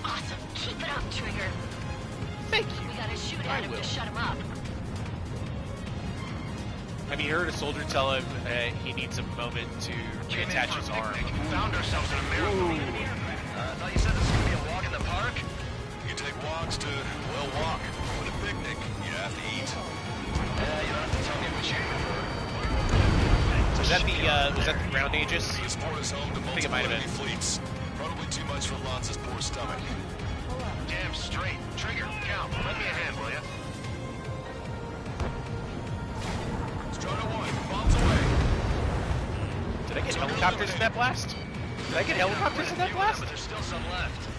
Awesome. Keep it up, Trigger. Thank you. We gotta shoot I at him will. to shut him up. I mean, you heard a soldier tell him he needs a moment to reattach his arm. Found ourselves in a miracle. Thought you said this was gonna be a walk in the park? You take walks to, well, walk. With a picnic, you have to eat. You don't have to tell me what you prefer. Was that the ground Aegis? This port is home to I think it might multiple have enemy been. fleets. Probably too much for Lanza's poor stomach. Damn straight. Trigger, count. Lend me a hand, will ya? Strider 1, bombs away. Did I get helicopters in that blast? Did I get helicopters in that blast? But there's still some left.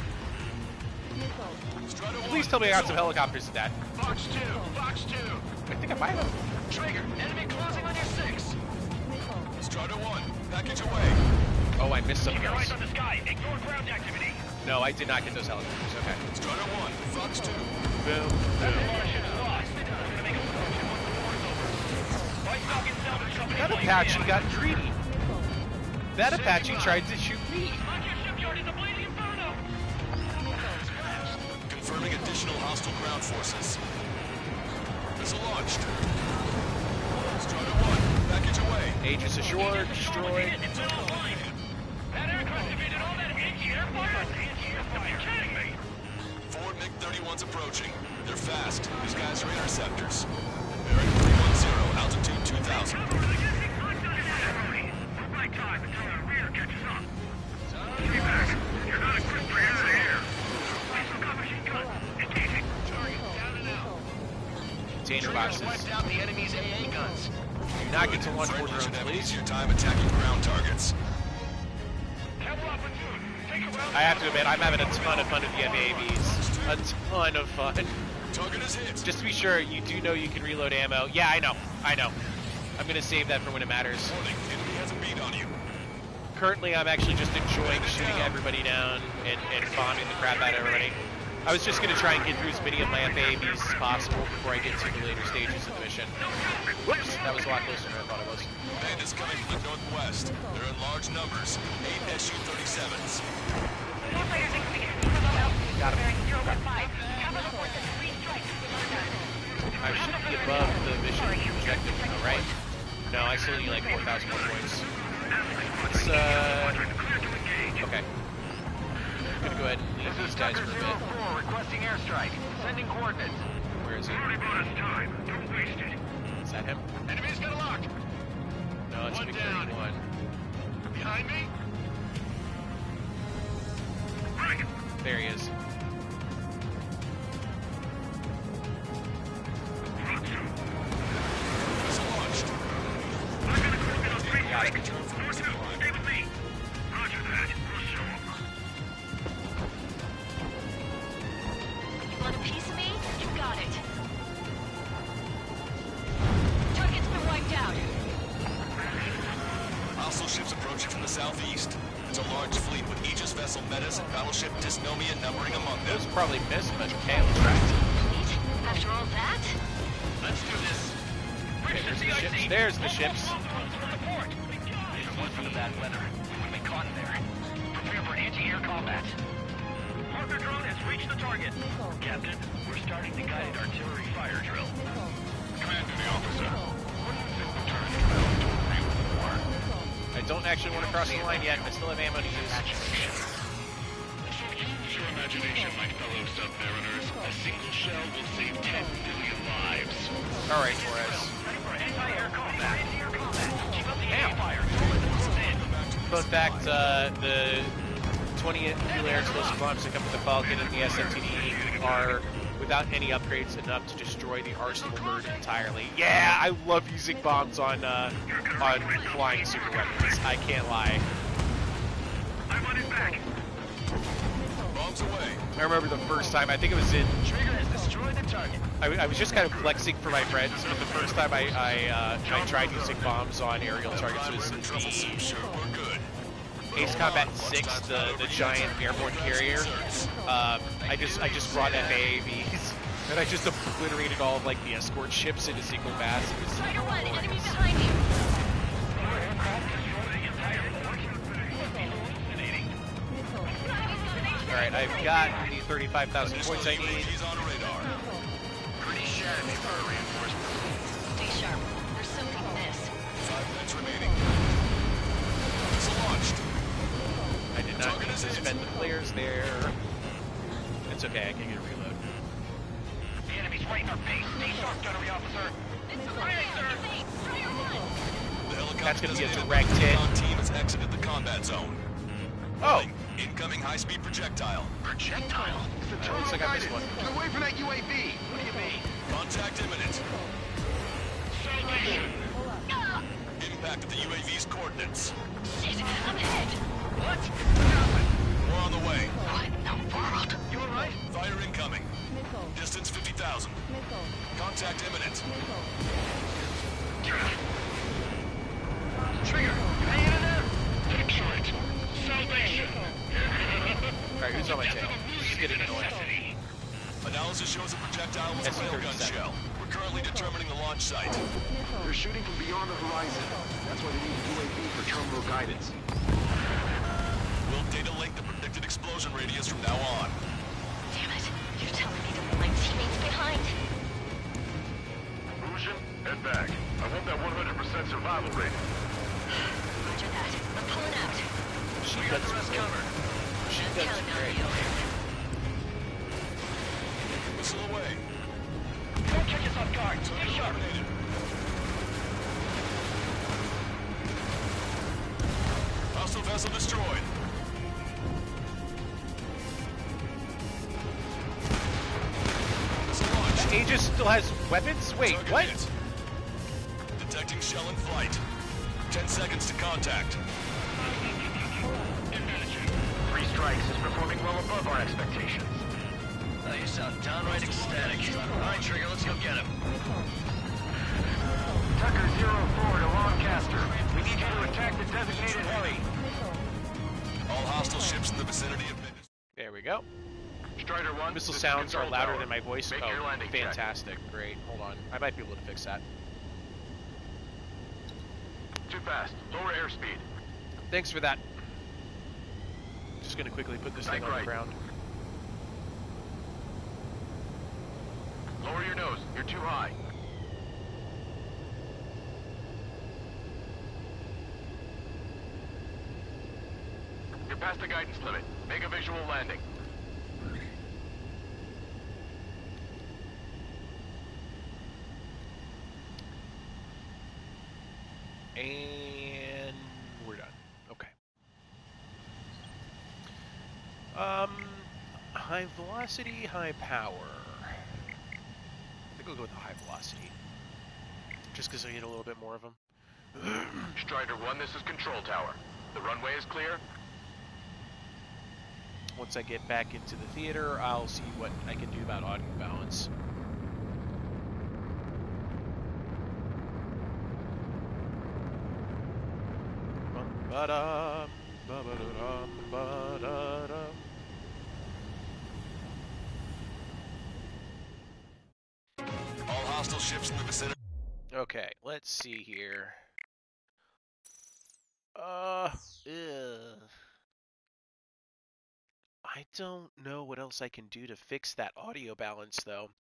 Strider 1, Please tell me I got some helicopters in that. Fox 2, Fox 2. I think I might have. Trigger, enemy closing on your 6. Strider 1, package away. Oh, I missed some of Keep your those. eyes on the sky. Ignore ground activity. No, I did not get those helicopters. Okay. Strider 1, Fox 2. Boom. That Apache got greedy. That Apache tried to shoot me. Confirming additional hostile ground forces. Missile launched. Strider 1, package away. Aegis ashore, destroyed. That aircraft evaded all that anti-air fire? Anti-air fire? You're kidding me. Forward MiG-31's approaching. They're fast. These guys are interceptors. Bearing 310, altitude 2000. Right time until our rear catches up. Feedback. You're not equipped for air-to-air. Lethal gun machine gun. Engaging. Target down and out. Container boxes. Wiped out the enemy's AA guns. Do not get to launch more Friendly should drones, have please. easier time attacking ground targets. I have to admit, I'm having a ton of fun with the FAVs. A ton of fun. Target is hit. Just to be sure, you do know you can reload ammo. Yeah, I know. I'm gonna save that for when it matters. Warning, enemy has a beat on you. Currently, I'm actually just enjoying shooting everybody down and bombing the crap out of everybody. I was just gonna try and get through as many of my FAVs as possible before I get to the later stages of the mission. Whoops, that was a lot closer than I thought it was. Bandits coming from the northwest. They're in large numbers. 8 Su-37s. Warfighters in command. Bravo altitude Got him. bearing 015. Capital forces 3 strikes. I should be above the mission objective, though, right? No, I still need like 4,000 more points. Let's, okay. I'm gonna go ahead and leave these guys for a bit. Requesting airstrike. Sending coordinates. Where is he? Already bought us time. Don't waste it. Is that him? Enemy's got a lock. No, it's One Big down. 31. Behind me. There he is. Missile launched. Got it. Stay with me. Roger that. We'll show 'em. You want a piece of me? You got it. Target's been wiped out. Hostile ships approaching from the southeast. It's a large fleet with Aegis vessel Metas and battleship Dysnomia numbering among them. Those probably missed, but chaos tracked. After all that? Let's do this. Okay, there's the ships. There's the ships. If it wasn't for the bad weather, we would have been caught in there. Prepare for anti-air combat. Parker drone has reached the target. Captain, we're starting the guided artillery fire drill. Command to the officer. I don't actually want to cross the line yet. I still have ammo to use. So use your imagination, my fellow submariners. A single shell will save 10 million lives. All right, Torres. Ready for anti-air combat. Anti-air combat. Keep up the air fire. Don't let them close in. Fun fact, the 20 nuclear explosive bombs that come with the Falcon and the SMTD are, without any upgrades, enough to destroy destroy the arsenal bird entirely. Yeah, I love using bombs on flying super weapons. I can't lie. I'm on it back. Bombs away. I remember the first time, I think it was in... Trigger has destroyed the target. I was just kind of flexing for my friends, but the first time I tried using bombs on aerial targets was in the Ace Combat 6, the giant airborne carrier. I just brought FAAVs, and I just obliterated all of like the escort ships into single mass. Strider 1, enemy behind you. Alright, I've got the 35,000 points I need. Pretty shabby for a reinforcement. Stay sharp. There's something amiss. 5 minutes remaining. It's launched. I did not need to suspend the flares there. It's okay, I can get a reload. The enemy's right in our face. Stay sharp, gunnery officer. That's going to be a direct hit. Team has exited the combat zone. Oh! Incoming high-speed projectile. Projectile? Looks like I missed one. Get away from that UAV! What do you mean? Contact imminent. Impact at the UAV's coordinates. Shit, I'm hit. What? What happened? More on the way. What in the world? You alright? Fire incoming. Distance 50,000. Contact imminent. Trigger, you hanging in there? Excellent. Salvation. Alright, who's on my tail? This is getting annoying. Analysis shows a projectile was a railgun shell. We're currently determining the launch site. They're shooting from beyond the horizon. That's why they need a UAV for terminal guidance. We'll data link the predicted explosion radius from now on. Damn it. You're telling me to leave my teammates behind. Illusion, head back. I want that 100% survival rate. Roger that. I'm pulling out. She got the rest covered. She got some great. Missile away. Don't catch us off guard. Stay sharp. Hostile vessel destroyed. Aegis still has weapons? Wait, Target what? hit. Detecting shell in flight. 10 seconds to contact. 3 strikes is performing well above our expectations. You sound downright ecstatic. Alright, Trigger, let's go get him. Tucker 04 to Lancaster. We need you to attack the designated heli. All hostile ships in the vicinity of... There we go. Strider 1. Missile sounds are louder than my voice. Make your Oh, landing check. fantastic. Great. Hold on. I might be able to fix that. Too fast. Lower airspeed. Thanks for that. Just gonna quickly put this thing on the ground. Lower your nose. You're too high. You're past the guidance limit. Make a visual landing. And we're done. Okay. High velocity, high power. I think I'll go with the high velocity. Just because I get a little bit more of them. Strider 1, this is Control Tower. The runway is clear. Once I get back into the theater, I'll see what I can do about audio balance. Ba-da, ba-ba-da-dum, ba-da-dum. All hostile ships in the vicinity. Okay, let's see here. I don't know what else I can do to fix that audio balance, though.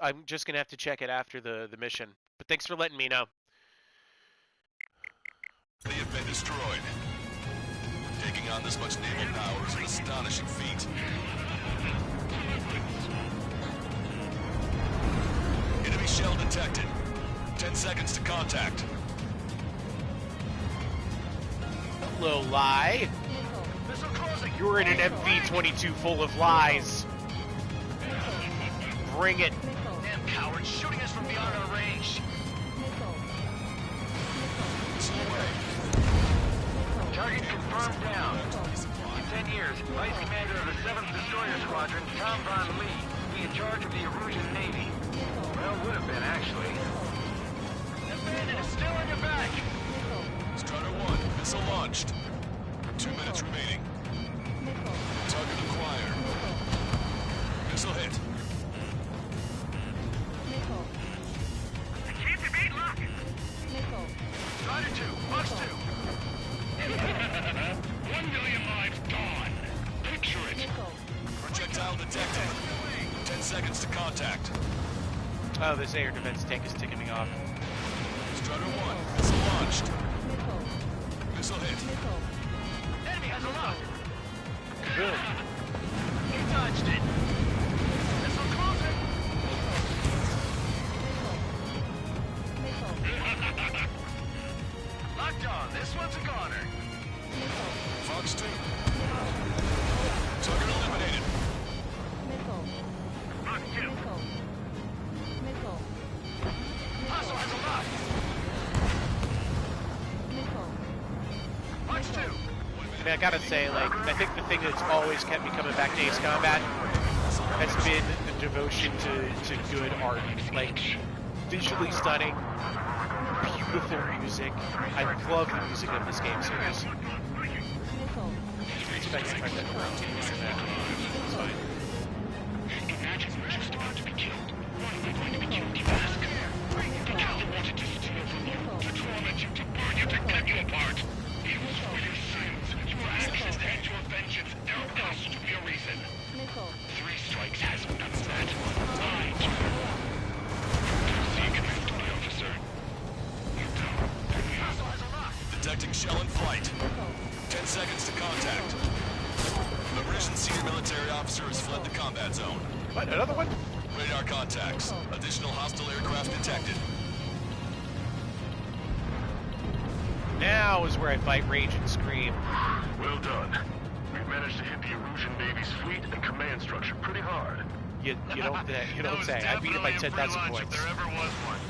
I'm just gonna have to check it after the mission. But thanks for letting me know. They have been destroyed. Taking on this much naval power is an astonishing feat. Enemy shell detected. 10 seconds to contact. Hello, lie. Missile You're in an MV-22 full of lies. Bring it. Damn cowards, shooting us from beyond our range. Target confirmed down. In 10 years, Vice Commander of the 7th Destroyer Squadron, Tom Von Lee, will be in charge of the Erusian Navy. Well, would have been, actually. That bandit is still in your back! Strider 1, missile launched. 2 minutes remaining. Target acquired. Missile hit. Keep the beat lock. Strider 2, Fox 2. 1 million lives gone. Picture it. Projectile detected. 10 seconds to contact. Oh, this air defense tank is ticking me off. Strider 1, missile launched. Missile hit. Enemy has a lock. Boom. He dodged it. Missile closing. Locked on. This one's a goner. Fox 2. Target eliminated. Fox 2. Hostile has a lock. Fox 2. I mean, I gotta say, like, I think the thing that's always kept me coming back to Ace Combat has been the devotion to good art. Like, visually stunning, beautiful music. I love the music of this game series. Imagine we're just about to be killed. Why am I going to be killed, you ask? The captain wanted to steal from you, to torment you, to burn you, to cut you apart. It was for your sins, your actions and your vengeance. There has to be a reason. 3 strikes has done that. I do. See, Command to my officer. You don't. Detecting shell in flight. 10 seconds to contact. A British senior military officer has fled the combat zone. What? Another one? Radar contacts. Additional hostile aircraft detected. Now is where I fight rage and scream. Well done. We've managed to hit the Erusian Navy's fleet and command structure pretty hard. You don't say. I beat it by 10,000 points. If there ever was one.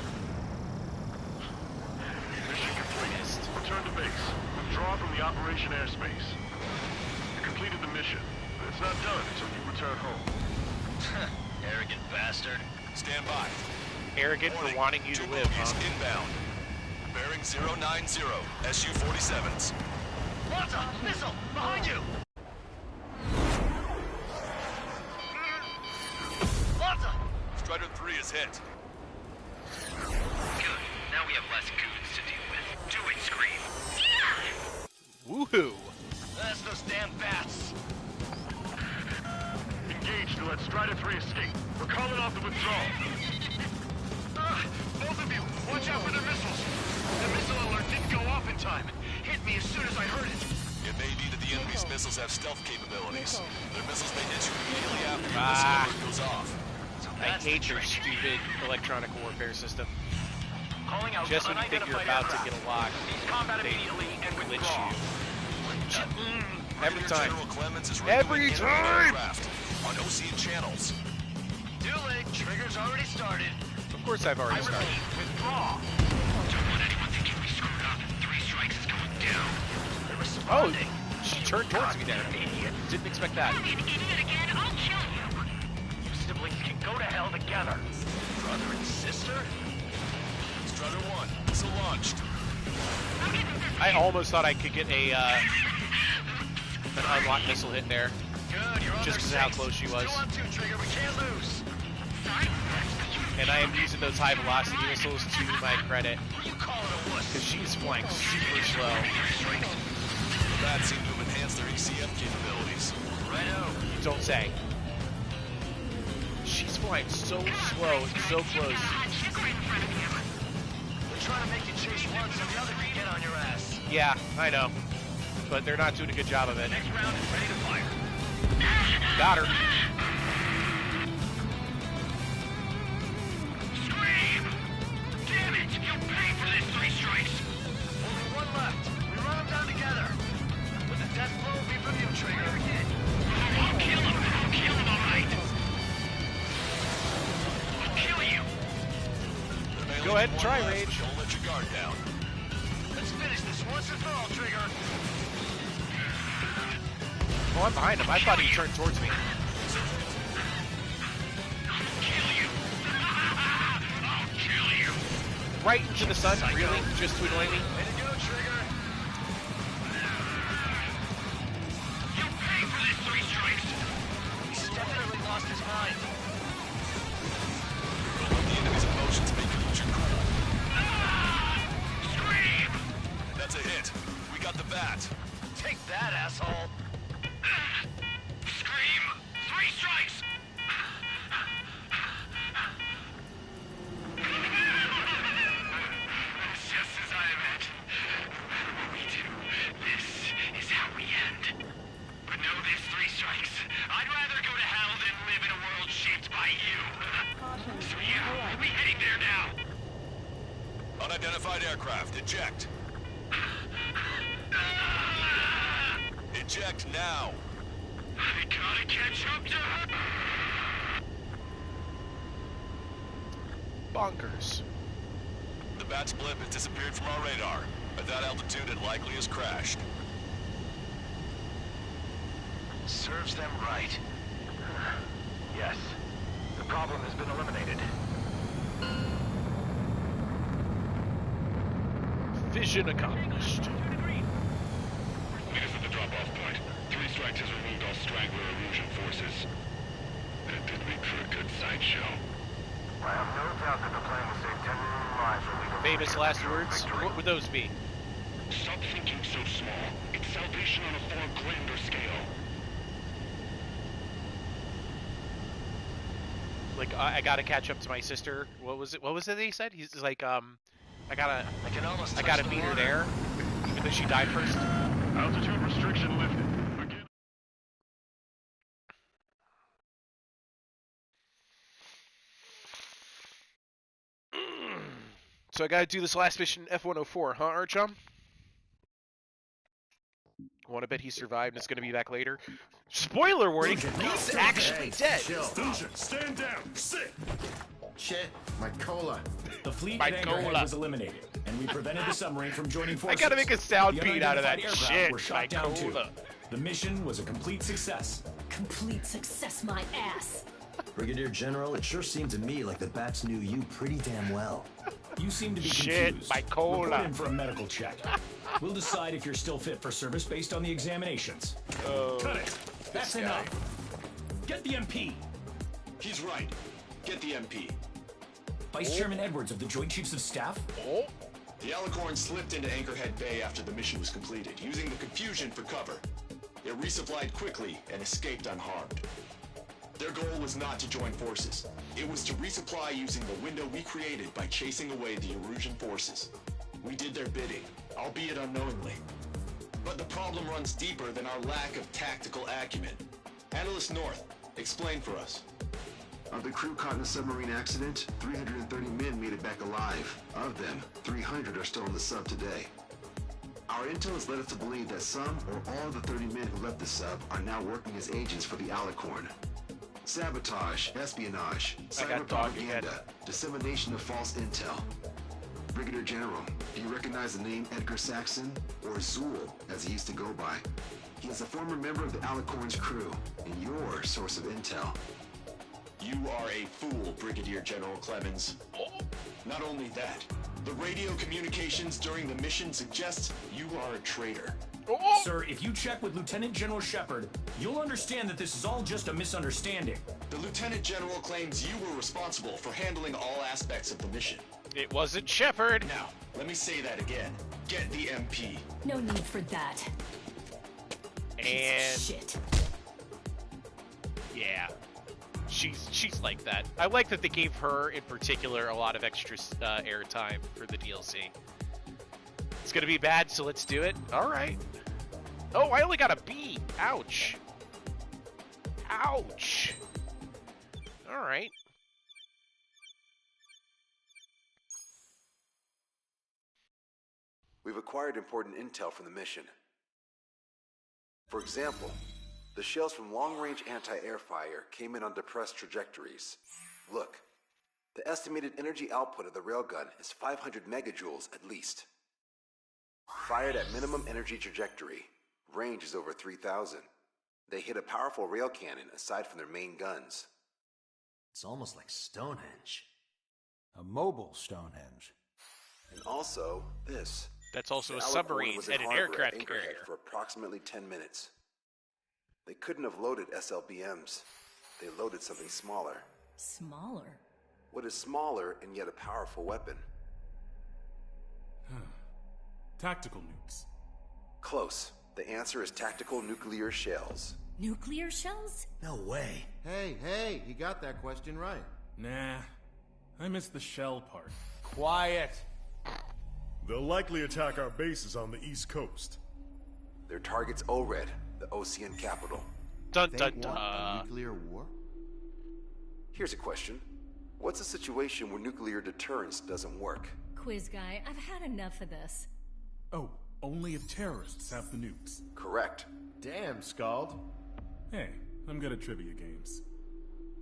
Mission complete. Return to base. Withdraw from the operation airspace. You completed the mission, but it's not done until you return home. Arrogant bastard. Stand by. Arrogant for wanting you to live, huh? Inbound. Bearing 090. SU-47s. Lanza! Missile! Behind you! Lanza! Strider 3 is hit. Good. Now we have less goons to deal with. Do it, Scream. Woohoo! That's those damn bats. Engage to let Strider 3 escape. We're calling off the withdrawal. Both of you, watch out for their missiles. The missile alert didn't go off in time. Hit me as soon as I heard it. It may be that the enemy's missiles have stealth capabilities. Their missiles may hit you immediately after your missile alert goes off. I hate your stupid electronic warfare system. Calling out Just when you think you're about to get a lock, combat they immediately and glitch withdraw. you. Every time. General Clemens is Every time! On Ocean channels. Too late. Trigger's already started. Of course I've already started. Withdraw. Don't want anyone thinking we screwed up. 3 strikes is going down. They're Oh, responding. she turned towards me there. Didn't expect that. You idiot again, I'll kill you. You siblings can go to hell together. Brother and sister? Strider 1, missile launched. I almost thought I could get a an unlocked missile hit there. Good, you're on Just their because of how six. close she was. Still on 2, Trigger. We can't lose. And I am using those high velocity missiles to my credit. You call it a wuss. Because she's flying super slow. The bats seem to have enhanced their ECF capabilities. Righto. You don't say. She's flying so slow and so close. They're trying to make you chase one so the other can get on your ass. Yeah, I know. But they're not doing a good job of it. Next round is ready to fire. Got her. Scream! Damn it! You'll pay for this 3 strikes! Only one left. We run them down together. With the death blow be from you, Trigger. Go ahead and try rage. Don't let your guard down. Let's finish this once and for all, Trigger. Oh, I'm behind him. I thought he turned towards me. I'll kill you. Right into the sun, really? Just to annoy me? Way to go, Trigger. You pay for this, Three Strikes. He's definitely lost his mind. Don't let the enemy's emotions make you lose your cool. Scream! That's a hit. We got the bat. Take that, asshole. Scream! 3 strikes! Just as I meant. Whatever we do, this is how we end. But know this, 3 strikes. I'd rather go to hell than live in a world shaped by you. So yeah, we'll be heading there now. Unidentified aircraft. Eject. Eject now. I gotta catch up to her. Bonkers. The bat's blip has disappeared from our radar. At that altitude, it likely has crashed. Serves them right. Yes. The problem has been eliminated. Vision accomplished. Meet us at the drop-off point. 3 strikes has removed all straggler illusion forces. That did make for a good sideshow. I have no doubt that the plan to save 10 million lives will lead to Famous last words? What would those be? Stop thinking so small. It's salvation on a far grander scale. Like, I gotta catch up to my sister. What was it that he said? He's like, I gotta beat her there, even though she died first. Altitude restriction lifted. Again. So I gotta do this last mission F-104, huh, Archum? Wanna bet he survived and is gonna be back later? Spoiler warning, he's actually dead! Stand down! Sit! Shit, my cola. The fleet My at Anchorhead cola. was eliminated, and we prevented the submarine from joining forces. I gotta make a sound The beat out of that unidentified aircraft shit. were shot My down too. cola. The mission was a complete success. Complete success, my ass. Brigadier General, it sure seemed to me like the bats knew you pretty damn well. You seem to be Shit, confused. my cola. Report in for a medical check. We'll decide if you're still fit for service based on the examinations. Cut it! That's enough. Get the MP. He's right. Get the MP. Vice Chairman Edwards of the Joint Chiefs of Staff? Oh. The Alicorn slipped into Anchorhead Bay after the mission was completed, using the confusion for cover. It resupplied quickly and escaped unharmed. Their goal was not to join forces. It was to resupply using the window we created by chasing away the Erusian forces. We did their bidding, albeit unknowingly. But the problem runs deeper than our lack of tactical acumen. Analyst North, explain for us. Of the crew caught in the submarine accident, 330 men made it back alive. Of them, 300 are still in the sub today. Our intel has led us to believe that some or all of the 30 men who left the sub are now working as agents for the Alicorn. Sabotage, espionage, cyber propaganda, dissemination of false intel. Brigadier General, do you recognize the name Edgar Saxon, or Zool, as he used to go by? He is a former member of the Alicorn's crew, and your source of intel. You are a fool, Brigadier General Clemens. Not only that, the radio communications during the mission suggests you are a traitor. Sir, if you check with Lieutenant General Shepard, you'll understand that this is all just a misunderstanding. The Lieutenant General claims you were responsible for handling all aspects of the mission. It wasn't Shepard. Now, let me say that again. Get the MP. No need for that. And Shit. yeah, she's like that. I like that they gave her in particular a lot of extra airtime for the DLC. It's gonna be bad, so let's do it. All right. Oh, I only got a B. Ouch. Ouch. All right. We've acquired important intel from the mission. For example, the shells from long-range anti-air fire came in on depressed trajectories. Look, The estimated energy output of the railgun is 500 megajoules at least. Fired at minimum energy trajectory, range is over 3,000. They hit a powerful rail cannon aside from their main guns. It's almost like Stonehenge. A mobile Stonehenge. And also, this. That's also The a Alicorn submarine was in and an harbor at aircraft Anchorhead carrier. for approximately 10 minutes. They couldn't have loaded SLBMs. They loaded something smaller. Smaller? What is smaller and yet a powerful weapon? Tactical nukes. Close. The answer is tactical nuclear shells. Nuclear shells? No way. Hey, he got that question right. Nah, I missed the shell part. Quiet. They'll likely attack our bases on the East Coast. Their target's ORED, the Ocean capital. Dun They dun want a dun. nuclear war? Here's a question. What's a situation where nuclear deterrence doesn't work? Quiz guy, I've had enough of this. Oh, only if terrorists have the nukes. Correct. Damn, Scald. Hey, I'm good at trivia games.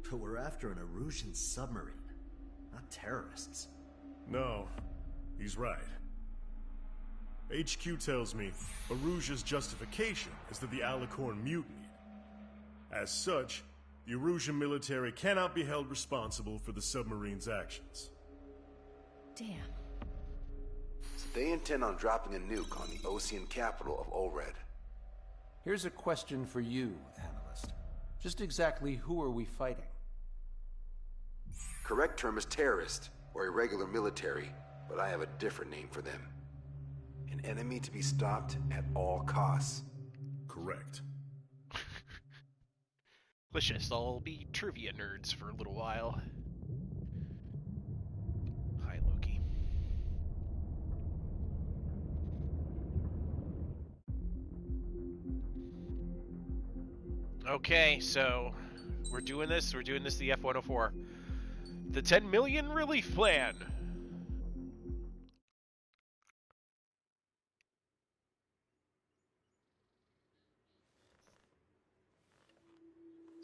But we're after an Erusian submarine, not terrorists. No, he's right. HQ tells me Erusia's justification is that the Alicorn mutinied. As such, the Erusian military cannot be held responsible for the submarine's actions. Damn. So they intend on dropping a nuke on the Ocean capital of ORED. Here's a question for you, analyst. Just exactly who are we fighting? Correct term is terrorist, or irregular military, but I have a different name for them. An enemy to be stopped at all costs. Correct. Let's just all be trivia nerds for a little while. Hi, Loki. Okay, so we're doing this the F-104. The 10 million relief plan.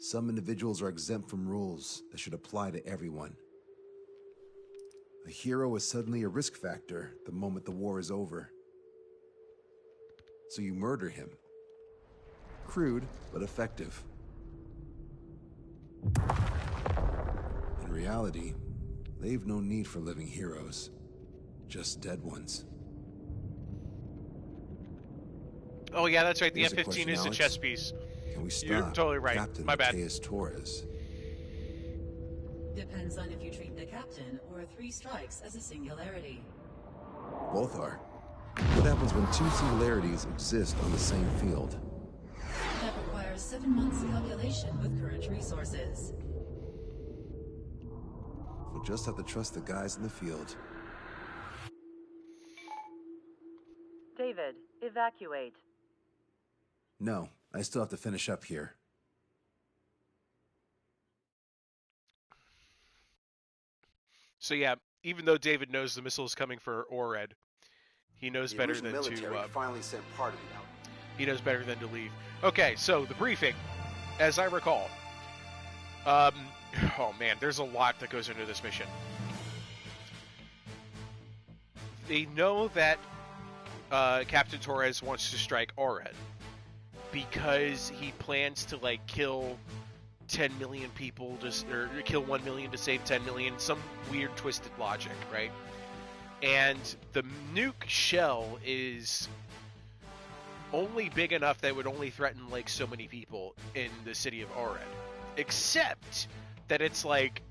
Some individuals are exempt from rules that should apply to everyone. A hero is suddenly a risk factor the moment the war is over. So you murder him. Crude, but effective. In reality, they've no need for living heroes, just dead ones. Oh yeah, that's right. The Here's a F-15 question, is a Alex. chess piece. Can we stop You're totally right. Captain My bad. Mateus Torres? Depends on if you treat the captain or 3 strikes as a singularity. Both are. What happens when 2 singularities exist on the same field? That requires 7 months calculation with current resources. We'll just have to trust the guys in the field. David, evacuate. No, I still have to finish up here. So yeah, even though David knows the missile is coming for ORED, he knows The better Erusian than military to. finally sent part of it out. He knows better than to leave. Okay, so the briefing, as I recall. Oh man, there's a lot that goes into this mission. They know that Captain Torres wants to strike ORED because he plans to like kill 10 million people, or kill 1 million to save 10 million. Some weird twisted logic, right? And the nuke shell is only big enough that it would only threaten like so many people in the city of ORED. Except that it's like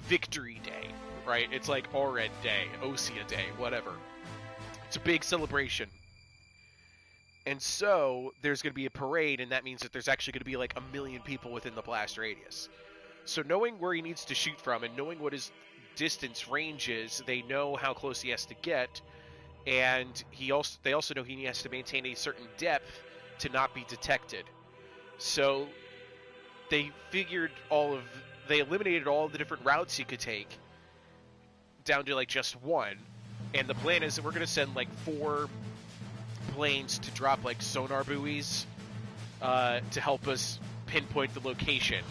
Victory Day, right? It's like ORED Day, Osea Day, whatever. It's a big celebration. And so there's going to be a parade, and that means that there's actually going to be like 1 million people within the blast radius. So knowing where he needs to shoot from and knowing what his distance range is, they know how close he has to get, and they also know he has to maintain a certain depth to not be detected. So they eliminated all of the different routes he could take down to like just one, and the plan is that we're going to send like 4 planes to drop like sonar buoys to help us pinpoint the location,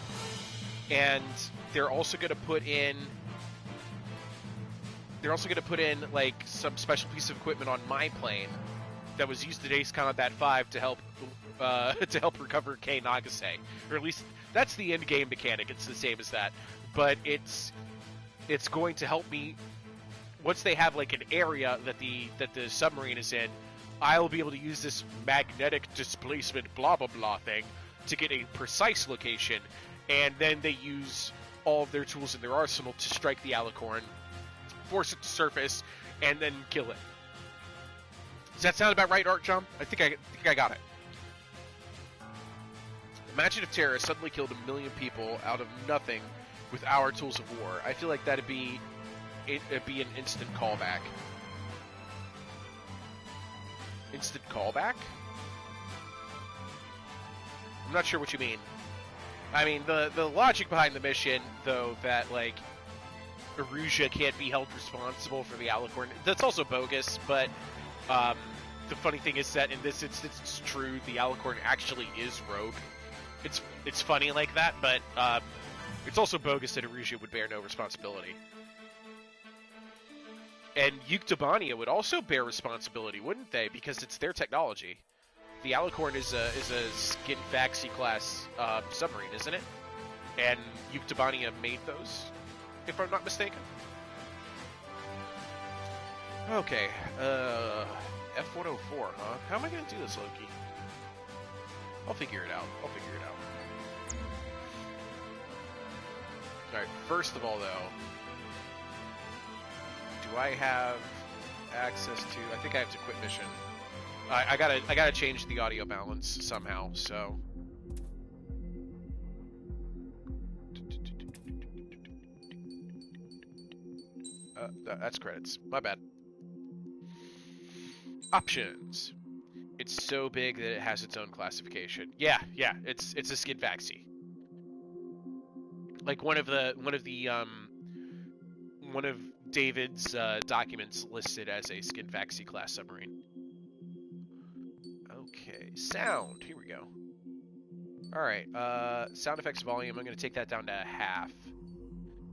and they're also going to put in they're also going to put in like some special piece of equipment on my plane that was used in Ace Combat 5 to help recover Kei Nagase, or at least that's the end game mechanic. It's the same as that, but it's going to help me once they have like an area that the submarine is in. I'll be able to use this magnetic displacement blah blah blah thing to get a precise location, and then they use all of their tools in their arsenal to strike the Alicorn, force it to surface, and then kill it. Does that sound about right, Artjom? I think I got it. Imagine if terrorists suddenly killed 1 million people out of nothing with our tools of war. I feel like it'd be an instant callback. Instant callback? I'm not sure what you mean. I mean, the logic behind the mission, though, that, like, Erusea can't be held responsible for the Alicorn, that's also bogus, but the funny thing is that in this instance, it's true, the Alicorn actually is rogue. It's funny like that, but it's also bogus that Erusea would bear no responsibility. And Yuktobania would also bear responsibility, wouldn't they? Because it's their technology. The Alicorn is a Skin Faxi class submarine, isn't it? And Yuktobania made those, if I'm not mistaken. Okay, F-104, huh? How am I gonna do this, Loki? I'll figure it out. Alright, first of all, though, do I have access to... I think I have to quit mission. I gotta change the audio balance somehow, so... that's credits. My bad. Options. It's so big that it has its own classification. Yeah, it's a Skin Faxi. Like one of David's documents listed as a Skin Faxi class submarine. Okay, sound. Here we go. All right, sound effects volume. I'm gonna take that down to half.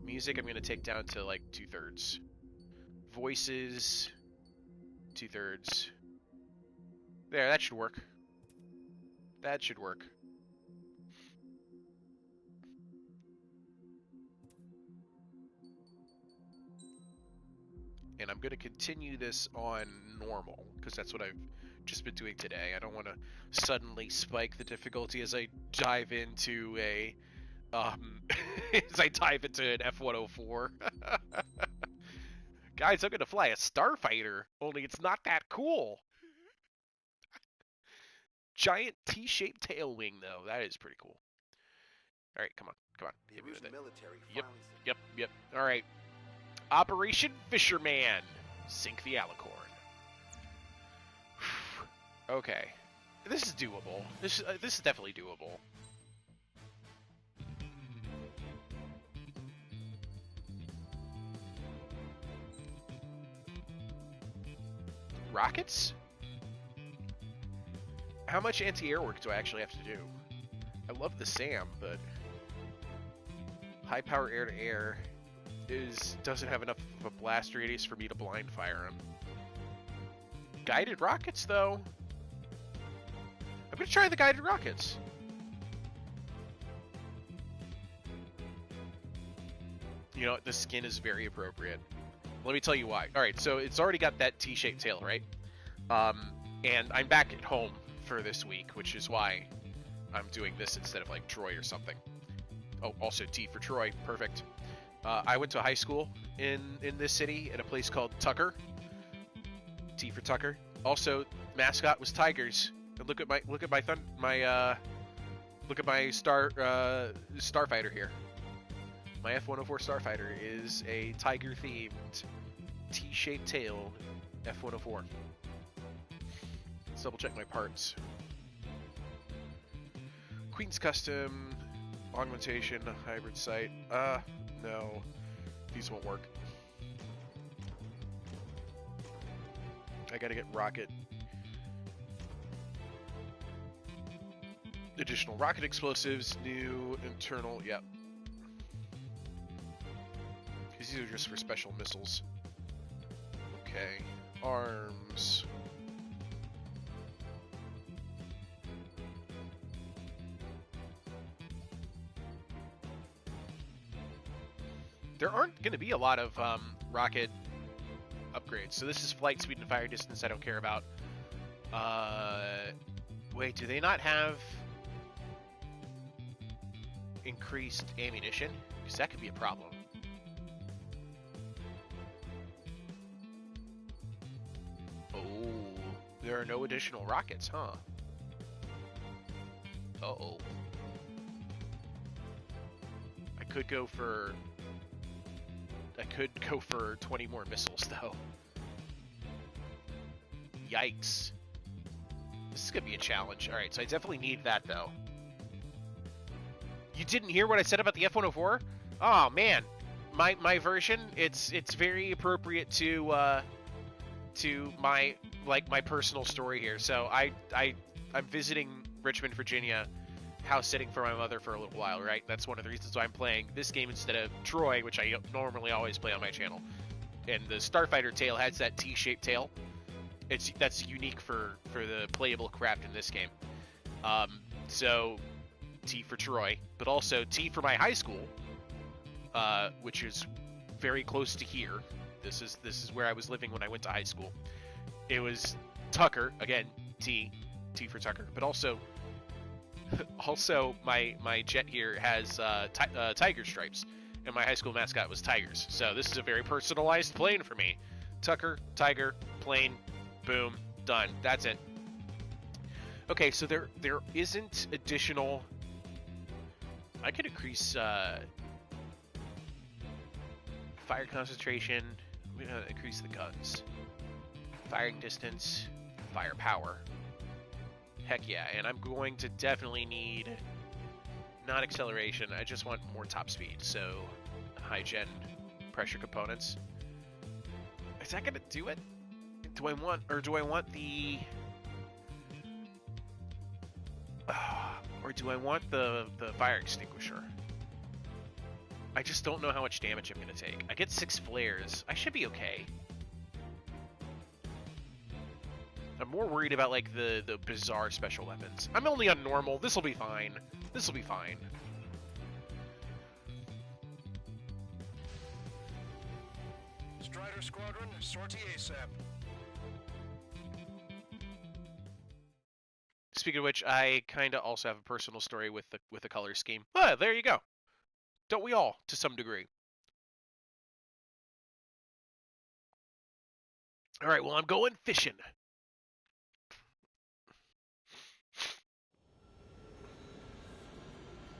Music, I'm gonna take down to like 2/3. Voices, 2/3. There, that should work. That should work. And I'm going to continue this on normal, because that's what I've just been doing today. I don't want to suddenly spike the difficulty as I dive into an F-104. Guys, I'm going to fly a starfighter, only it's not that cool. Giant T-shaped tail wing, though. That is pretty cool. All right, come on. The Erusea military Yep. All right. Operation Fisherman. Sink the Alicorn. Okay. This is doable. This is definitely doable. Rockets? How much anti-air work do I actually have to do? I love the SAM, but high power air-to-air doesn't have enough of a blast radius for me to blind fire him. Guided rockets, though. I'm gonna try the guided rockets. You know, the skin is very appropriate. Let me tell you why. Alright, so it's already got that T-shaped tail, right? And I'm back at home for this week, which is why I'm doing this instead of like Troy or something. Oh, also T for Troy, perfect. I went to high school in this city at a place called Tucker. T for Tucker. Also, mascot was tigers. And look at my starfighter here. My F-104 starfighter is a tiger-themed, T-shaped tail F-104. Let's double check my parts. Queen's Custom, augmentation, hybrid sight. No, these won't work. I gotta get rocket. Additional rocket explosives, new internal, yep. Because these are just for special missiles. Okay, arms. There aren't going to be a lot of rocket upgrades. So this is flight speed and fire distance I don't care about. Wait, do they not have increased ammunition? Because that could be a problem. Oh, there are no additional rockets, huh? Uh-oh. I could go for 20 more missiles, though. Yikes. This is gonna be a challenge. Alright, so I definitely need that, though. You didn't hear what I said about the F-104? Oh, man. My version, it's very appropriate to my personal story here. So I'm visiting Richmond, Virginia, house sitting for my mother for a little while, right? That's one of the reasons why I'm playing this game instead of Troy, which I normally always play on my channel. And the Starfighter tail has that T-shaped tail. That's unique for the playable craft in this game. So T for Troy, but also T for my high school, which is very close to here. This is where I was living when I went to high school. It was Tucker, again, T for Tucker, but also my jet here has tiger stripes, and my high school mascot was tigers. So this is a very personalized plane for me. Tucker, tiger, plane, boom, done. That's it. Okay, so there isn't additional. I could increase fire concentration. I'm gonna increase the guns, firing distance, firepower. Heck yeah, and I'm going to definitely need not acceleration. I just want more top speed. So high gen pressure components. Is that gonna do it? Do I want the or do I want the fire extinguisher? I just don't know how much damage I'm gonna take. I get 6 flares. I should be okay. I'm more worried about like the bizarre special weapons. I'm only on normal. This'll be fine. This'll be fine. Strider Squadron, sortie ASAP. Speaking of which, I kind of also have a personal story with the color scheme. Ah, there you go. Don't we all, to some degree? All right, well, I'm going fishing.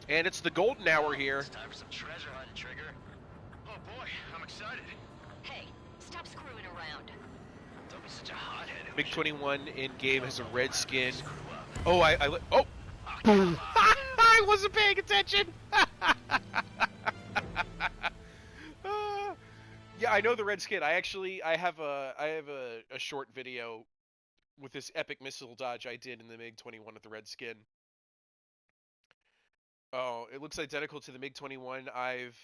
And it's the golden hour here. It's time for some treasure hunting, Trigger. Oh boy, I'm excited. Hey, stop screwing around. Don't be such a hothead. MiG-21 in-game has a red skin. Oh, oh! I wasn't paying attention! Yeah, I know the red skin. I have a short video with this epic missile dodge I did in the MiG-21 with the red skin. Oh, it looks identical to the MiG-21 I've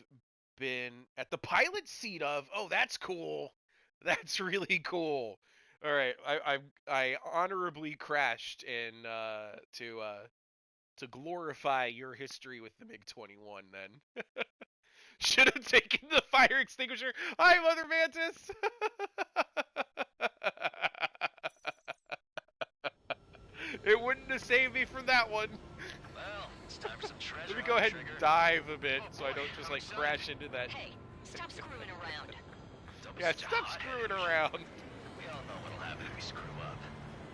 been at the pilot seat of. Oh, that's cool. That's really cool. All right, I honorably crashed in to glorify your history with the MiG-21 then. Should have taken the fire extinguisher. Hi, Mother Mantis. It wouldn't have saved me from that one. Well, it's time for some treasure. Let me go ahead and dive a bit so I don't just like crash into that. Hey, stop screwing around. Yeah, stop screwing around. We all know what'll happen if we screw up.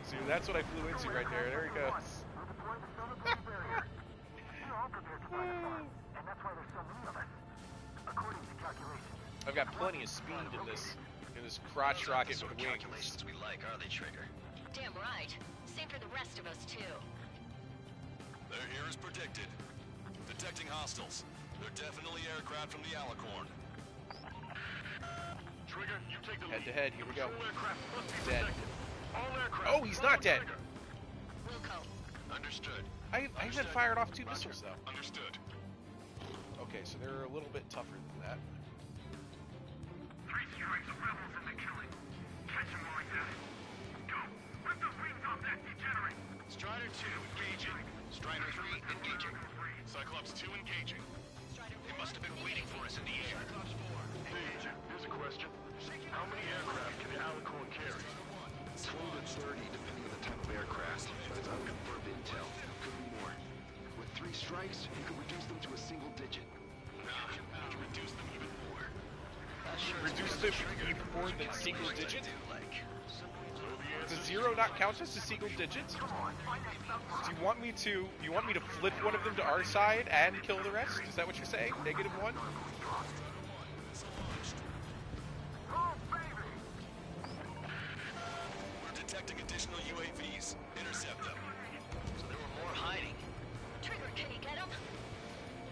See, that's what I flew into right there. There he goes. I've got plenty of speed in this crotch rocket with wings. Calculations we like, are they, Trigger? Damn right. Same for the rest of us, too. They're here as predicted. Detecting hostiles. They're definitely aircraft from the Alicorn. Trigger, you take the Head to head, here we go. All aircraft must be Dead. protected. All aircraft. Oh, he's not dead. Wilco. Understood. I even fired off 2 missiles though. Understood. Okay, so they're a little bit tougher than that. 3 strikes, rebels in the killing. attention like that. Go. Rip the wings off that degenerate. Strider 2 engaging. Strider 3 engaging. Cyclops 2 engaging. They must have been waiting for us in the air. Cyclops 4. Hey, Agent, here's a question. How many aircraft can the Alicorn carry? 20 to 30, depending on the type of aircraft. But it's unconfirmed intel. Could be more. With 3 strikes, you could reduce them to a single digit. Nah, you can reduce them even more. Reduce them even more than single digit? Does 0 not count as a single digit? Do you want me to flip one of them to our side and kill the rest? Is that what you're saying? -1? We're detecting additional UAVs. Intercept them. So there were more hiding. Trigger, can you get him?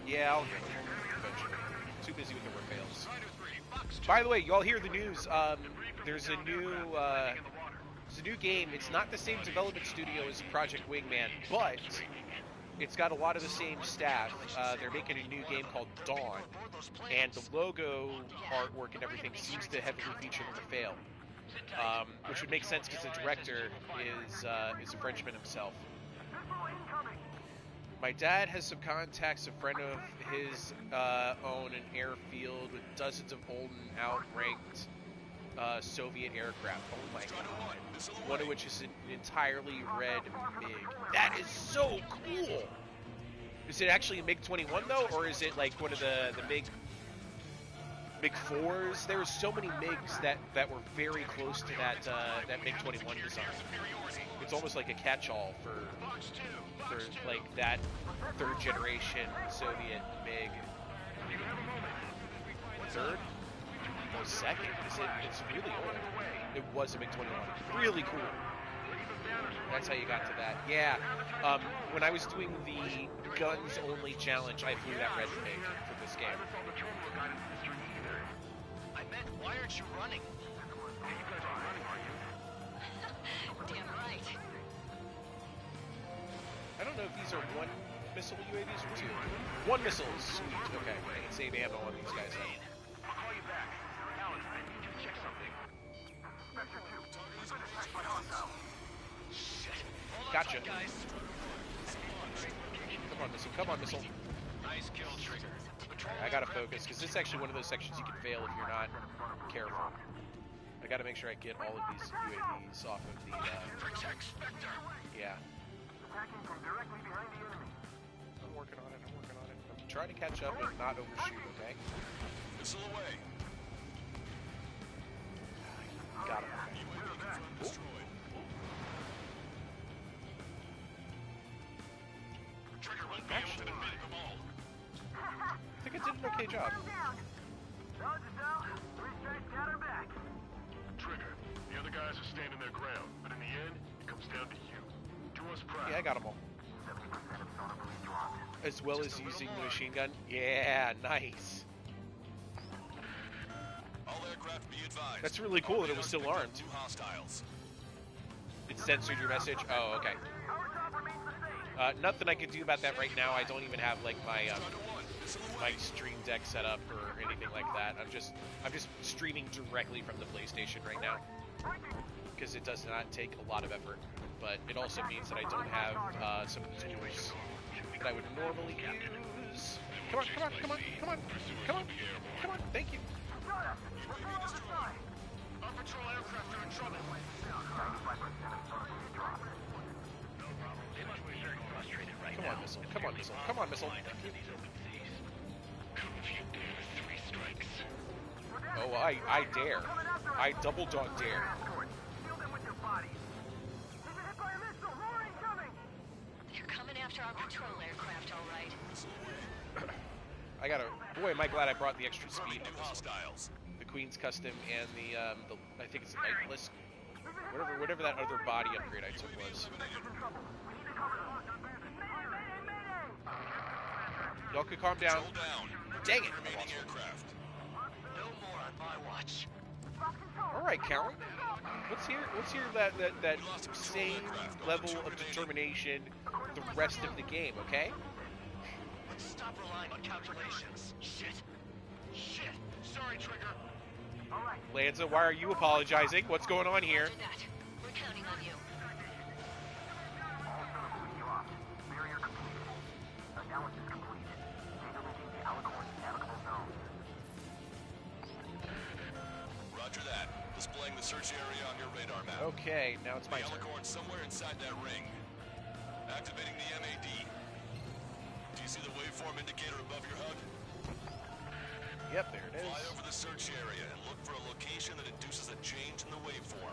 Yeah, I'll get them eventually. Too busy with the fails. By the way, y'all hear the news. There's a new game. It's not the same development studio as Project Wingman, but it's got a lot of the same staff. They're making a new game called Dawn, and the logo, artwork, and everything seems to heavily feature Fail, which would make sense because the director is a Frenchman himself. My dad has some contacts. A friend of his own an airfield with dozens of old and outranked Soviet aircraft. Oh my god. One of which is an entirely red MiG. That is so cool! Is it actually a MiG-21 though, or is it like one of the MiG-4s? There were so many MiGs that were very close to that MiG-21 design. It's almost like a catch-all for like that third generation Soviet MiG. Third? No, second. It's really old. It was a MiG-21. Really cool. That's how you got to that. Yeah. When I was doing the guns only challenge, I flew that red MiG for this game. I meant, why aren't you running? Damn right. I don't know if these are one missile UAVs or 2. One missile is sweet. Okay, I can save ammo on these guys though. I'll call you back. Alex, I need you to check something. Spectre 2, we've been attacked by hostiles. Shit. Hold on Gotcha. tight, guys. Come on, missile. Come on, missile. Nice kill, Trigger. Alright, I gotta focus, because this is actually one of those sections you can fail if you're not careful. I gotta make sure I get all of these UAVs off of the, Protect Spectre. yeah. Attacking from directly behind the enemy. I'm working on it, I'm trying to catch up and not overshoot, okay? Missile away. Got him, okay. Cool. Trigger won't be able to defend them all. I think I did an okay job. Dodge us out. 3 strikes got her back. Trigger, the other guys are standing their ground, but in the end, it comes down to you. Do us proud. Yeah, I got them all. 70% of Sonobly dropped. As well as using the machine gun. Yeah, nice. All aircraft be advised. That's really cool that it was still armed. 2 hostiles. It censored your message? Oh, okay. Nothing I can do about that right now. I don't even have like my Stream Deck set up or anything like that. I'm just streaming directly from the PlayStation right now because it does not take a lot of effort. But it also means that I don't have some of the tools that I would normally use. Come on, come on, come on, come on, come on, come on. Thank you. Our patrol aircraft are in trouble. 95% of Sonobly dropped. They must be very frustrated right Come now. on, missile. Come on, missile. Come on, missile. These open seas. Come if you dare, 3 strikes. Oh, I dare. I double dog dare. Shield them with your bodies. He's been hit by a missile. More incoming. They're coming after our patrol aircraft, all right. I gotta. Boy, am I glad I brought the extra speed on this one. Hostiles. The Queen's Custom and the I think it's Nightless. Whatever that other body upgrade I took was. Y'all could calm down. Control down. Dang it! Remaining aircraft. No more on my watch. All right, Count. Let's hear that same level of determination the rest of the game, okay? Let's stop relying on calculations. Shit. Sorry, Trigger. All right, Lanza, why are you apologizing? What's going on here? We're counting on you. Barrier completed. Analysis complete. Data linking the Alicorn navigable zone. Roger that. Displaying the search area on your radar map. Okay, now it's my The turn. Alicorn somewhere inside that ring. Activating the MAD. Do you see the waveform indicator above your HUD? Yep, there it is. Fly over the search area and look for a location that induces a change in the waveform.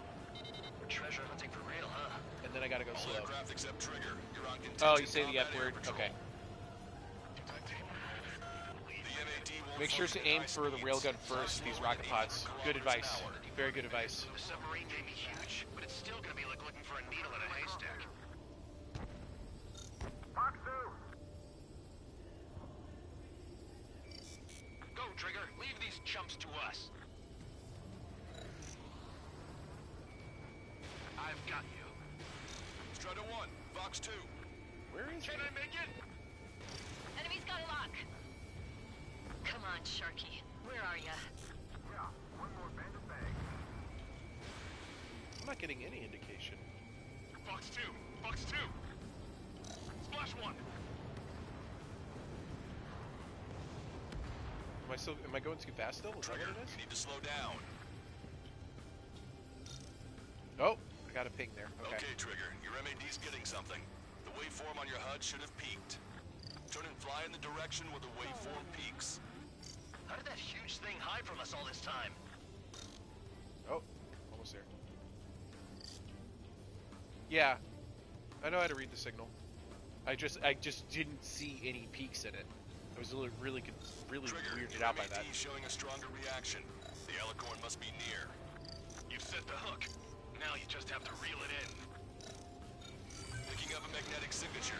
We're treasure hunting for real, huh? And then I gotta go All slow. aircraft except Trigger. You're on Oh, you say the contingent F word? combat air Okay. patrol. The MAD won't Make sure to function aim at for the high railgun speeds. first, these rocket pods. Good advice. Very good advice. The submarine may be huge, but it's still gonna be like looking for a needle in a haystack. Fox 2! Go, Trigger. Leave these chumps to us. I've got you. Strider 1, Fox 2. Where is Can I make it? Enemy's got a lock. Come on, Sharky. Where are ya? Yeah, one more bandit bag. I'm not getting any indication. Fox 2, Fox 2. Splash 1. Am I going too fast still? Is that Trigger, what it is? you need to slow down. Oh, I got a ping there. Okay. Okay, Trigger, your MAD's getting something. The waveform on your HUD should have peaked. Turn and fly in the direction where the waveform peaks. How did that huge thing hide from us all this time? Oh, almost there. Yeah, I know how to read the signal. I just didn't see any peaks in it. I was really Trigger, weirded your out by that. MAD showing a stronger reaction. The Alicorn must be near. You've set the hook. Now you just have to reel it in. Picking up a magnetic signature.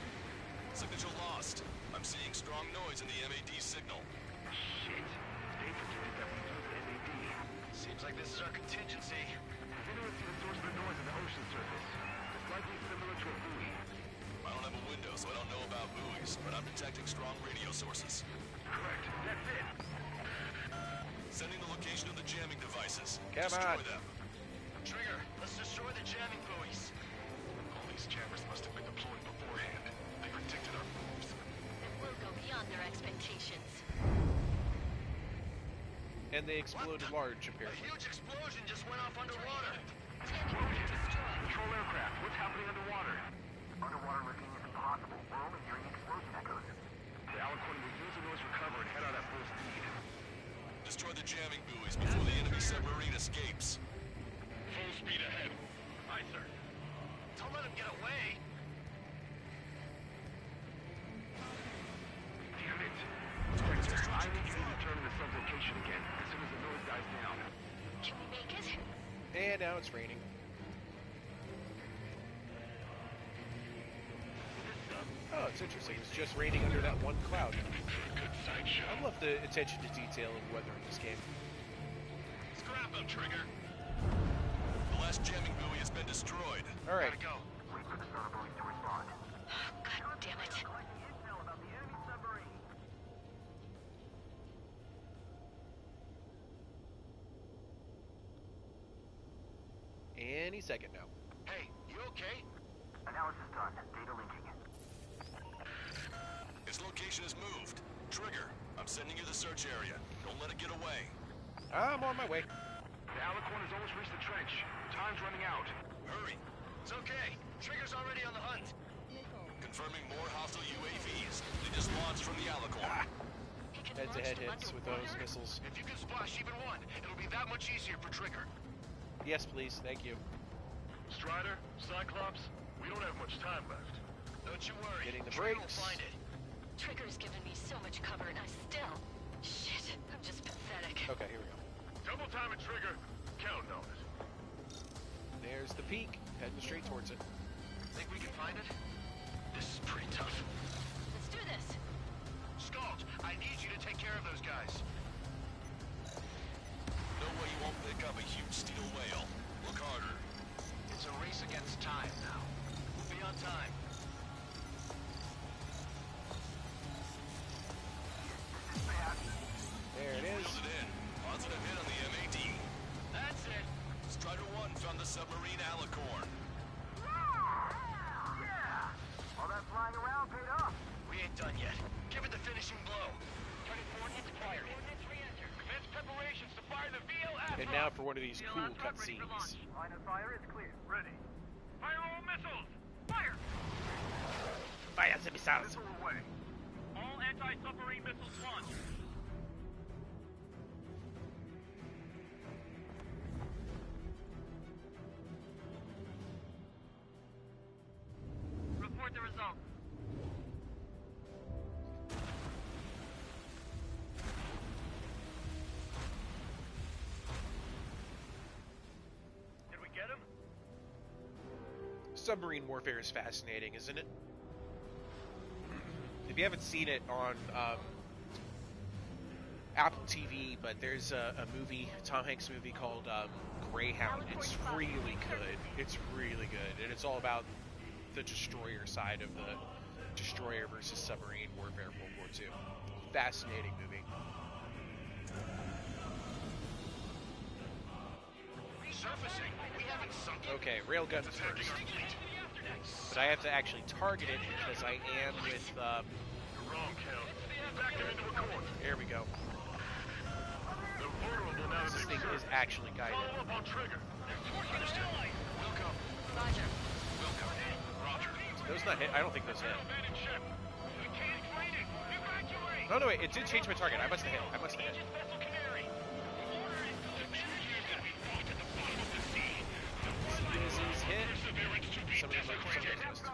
Signature lost. I'm seeing strong noise in the MAD signal. Shit. They predicted that we use the MAD. Seems like this is our contingency. Does anyone see the source of the noise in the ocean surface? It's likely similar to a buoy. I don't have a window, so I don't know about buoys, but I'm detecting strong radio sources. Correct. That's it. Sending the location of the jamming devices. Come Destroy on. them. Trigger, let's destroy the jamming buoys. All these jammers must have been deployed beforehand. They predicted our moves. And we'll go beyond their expectations. And they exploded large, A apparently. huge explosion just went off underwater. Jamming destroyed. Control aircraft. What's happening underwater? Underwater looking is impossible. We're only hearing explosion echoes. The Alicorn will use the noise recover and head out at full speed. Destroy the jamming buoys before the enemy submarine escapes. Full speed ahead. Aye, sir. Don't let him get away. Damn it. Spectre, I need you to determine the sub's location again as soon as the noise dies down. Can we make it? And now it's raining. Oh, it's interesting. It's just raining under that one cloud. I love the attention to detail of weather in this game. Scrap them, Trigger. The last jamming buoy has been destroyed. All right. Gotta go. Wait for the sonar buoys to respond. God damn it. Collecting intel about the enemy submarine. Any second now. Hey, you okay? Analysis done. Data linking. Its location is moved. Trigger, I'm sending you the search area. Don't let it get away. I'm on my way. The Alicorn has almost reached the trench. Time's running out. Hurry. It's okay. Trigger's already on the hunt. Confirming more hostile UAVs. They just launched from the Alicorn. Head-to-head hits with those missiles. If you can splash even one, it'll be that much easier for Trigger. Yes, please. Thank you. Strider, Cyclops, we don't have much time left. Don't you worry. Getting the Trigger will brakes. find it. Trigger's given me so much cover and I still... Shit, I'm just pathetic. Okay, here we go. Double time it, Trigger. Counting on it. There's the peak. Heading straight towards it. Think we can find it? This is pretty tough. Let's do this. Scald, I need you to take care of those guys. No way you won't pick up a huge steel whale. Look harder. It's a race against time now. We'll be on time. There it is. Reeled it in. Positive hit on the MAD. Strider 1 found the submarine Alicorn. Yeah! All that flying around paid off. We ain't done yet. Give it the finishing blow. Target coordinates acquired. Commence preparations to fire the VLF. And now for one of these cool cutscenes. Line of fire is clear. Ready. Fire all missiles. Fire. Fire the missiles. Missile away. All anti-submarine missiles launched. Report the results. Did we get him? Submarine warfare is fascinating, isn't it? If you haven't seen it on Apple TV, but there's a movie, Tom Hanks movie called Greyhound. It's really good. It's really good, and it's all about the destroyer side of the destroyer versus submarine warfare of World War II. Fascinating movie. Resurfacing. We haven't sunk it. Okay, railgun first. But I have to actually target it because I am with. You're wrong, Cal. Back them into a court. There we go. They're vulnerable now that This they've thing is surfaced. actually guided. Follow up on trigger. Understood. Welcome. Roger. Welcome. Roger. Those not hit. I don't think those hit. Abandoned ship. Mechanics rated. Evacuate. Oh no, wait, it did change my target. I must have hit. I must have hit. Aegis Vessel Canary. Order is to the years that we fought at the bottom of the sea. This is hit. Some of them missed.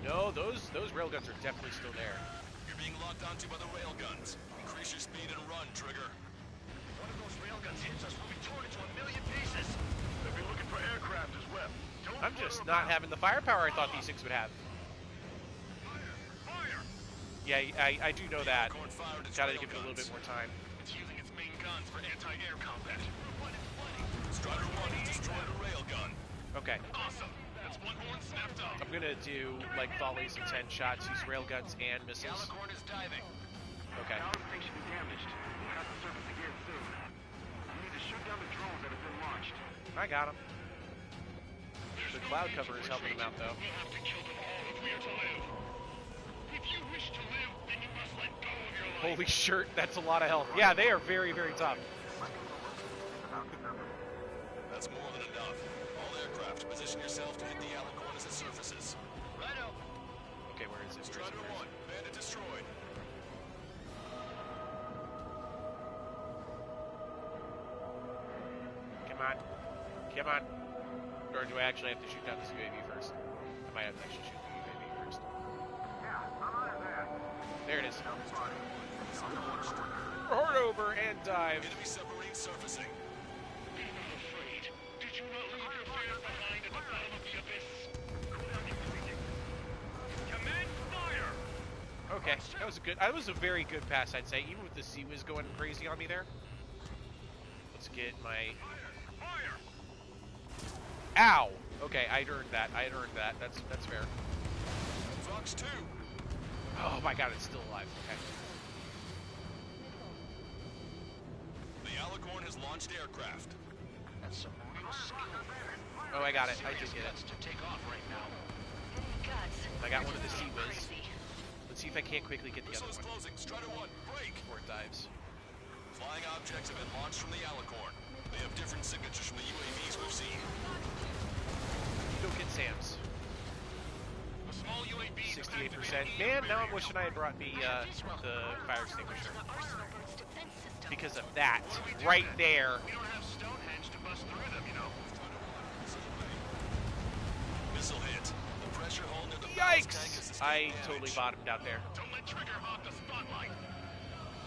No, those railguns are definitely still there. You're being locked onto by the railguns. Increase your speed and run, Trigger. One of those railguns hits us, we'll be torn into a million pieces. They'll be looking for aircraft as well. Don't I'm flutter just not around. having the firepower I thought these things would have. Fire! Yeah, I do know that. Alicorn fired its Gotta give it a little railguns. bit more time. It's using its main guns for anti-air combat. Strider 1 has destroyed a railgun. Okay. Awesome. That's one horn snapped up. I'm gonna do like volleys and 10 shots, use railguns and missiles. Alicorn is diving. Okay. Power station is damaged. We'll have to surface again soon. We need to shoot down the drones that have been launched. I got him. The cloud cover is helping him out though. We'll have to kill them all if we are to live. If you wish to live, then you must let go of your life. Holy shirt, that's a lot of health. Yeah, they are very, very tough. That's more than enough. All aircraft, position yourself to hit the Alicorn as it surfaces. Righto. Okay, where is it? Where is it? Strider Where is 1, bandit destroyed. it? Come on. Come on. Or do I actually have to shoot down this UAV first? I might have to actually shoot the UAV first. Yeah, I'm on it there. There it is. Hard over and dive. Enemy submarine surfacing. Be not afraid. Did you not leave your fears behind at the bottom of the abyss? Command fire. Okay, that was a good. That was a very good pass, I'd say. Even with the Sea Whiz going crazy on me there. Let's get my. Fire! Ow. Okay, I'd earned that. I'd earned that. That's fair. Fox 2. Oh my God, it's still alive. Okay. The Alicorn has launched aircraft. That's some real skill. Oh, I got it. I did Serious get guts it. to take off right now. Guts. I got one of the Sea Whiz. Let's see if I can't quickly get the other Missiles one closing. Strider 1, break. before it dives. Flying objects have been launched from the Alicorn. They have different signatures from the UAVs we've seen. Go get Sam's. A small UAV 68%. Man, now I'm wishing I had brought me the fire extinguisher. Because of that, right there. We don't have Stonehenge to bust through them, you know. Missile hit. The pressure hole near the ballast tank is Yikes! escaping I damage. totally bottomed out there. Don't let Trigger hog the spotlight.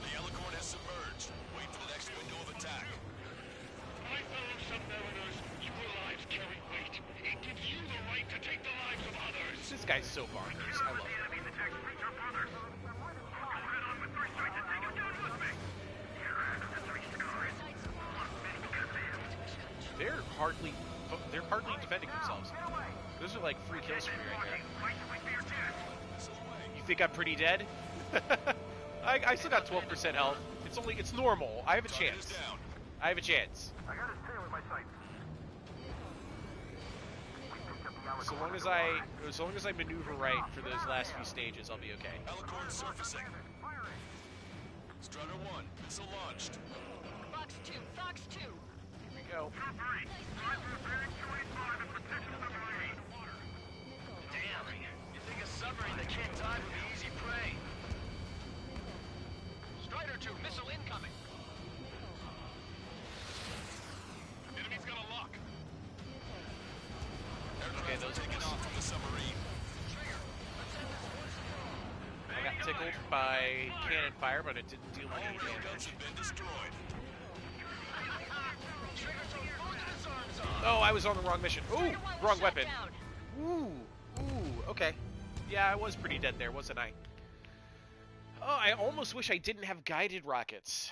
The Alicorn has submerged. Wait for the next window of attack. My fellow submariners, your lives carry weight. It gives you the right to take the lives of others. This guy's so bonkers. I love it. Enemies attack streets or brothers. Go head on with three strikes and take him down with me. You're after the three scars. They're hardly defending themselves. Those are like free kills for me right there. You think I'm pretty dead? I still got 12% health. It's normal. I have a chance. I have a chance. I got his tail in my sights. As long as I maneuver right for those last few stages, I'll be okay. Alicorn surfacing. Strutter 1, missile launched. Fox 2, Fox 2. Here we go. Damn. You think a submarine that can't dive would be easy prey? Strider 2, missile incoming. Enemy's got a lock. Okay, those taken off from the submarine. I got tickled by cannon fire, but it didn't do any All rail guns damage. have been destroyed. Oh, I was on the wrong mission. Ooh, wrong weapon. Ooh, okay. Yeah, I was pretty dead there, wasn't I? Oh, I almost wish I didn't have guided rockets.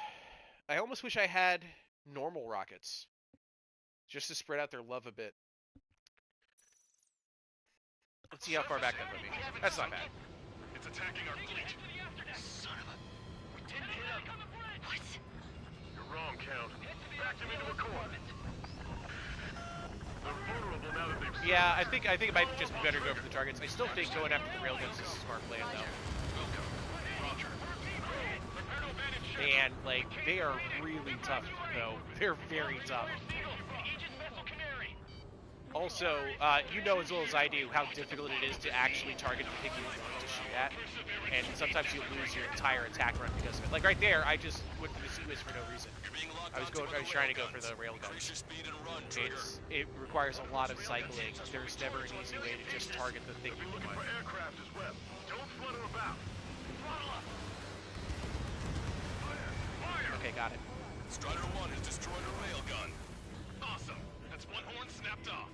I almost wish I had normal rockets. Just to spread out their love a bit. Let's see how far back that put me. That's not bad. It's attacking our fleet. Son of a... We didn't hit him. What? You're wrong, Count. Back them into a core. They're vulnerable now that they've... Yeah, I think it might just be better to go for the targets. I still think going after the railguns is a smart plan, though. And, like, they are really tough, though. They're very tough. Also, you know as well as I do how difficult it is to actually target the thing you want to shoot at. And sometimes you lose your entire attack run because of it. Like right there, I just went for the CWIS for no reason. I was trying to go for the railguns. It requires a lot of cycling. There's never an easy way to just target the thing you want. Aircraft as well. Don't flutter about. Okay, got it. Strider 1 has destroyed a railgun. Awesome. That's one horn snapped off.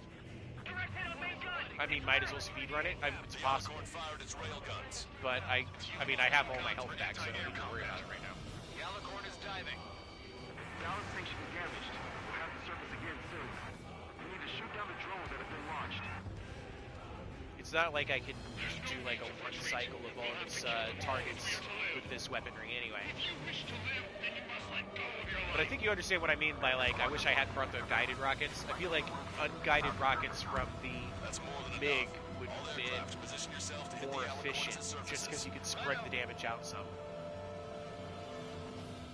I mean, might as well speed run it. It's possible. Fired its railguns. But I mean, I have all my health back, so I don't need to worry about it right now. The Alicorn is diving. Balance station is damaged. We'll have to surface again soon. We need to shoot down the drones that have been launched. It's not like I can do like a one cycle of all these targets with this weaponry anyway. But I think you understand what I mean by like, I wish I hadn't brought the guided rockets. I feel like unguided rockets from the MiG would have been more efficient, just because you could spread the damage out some.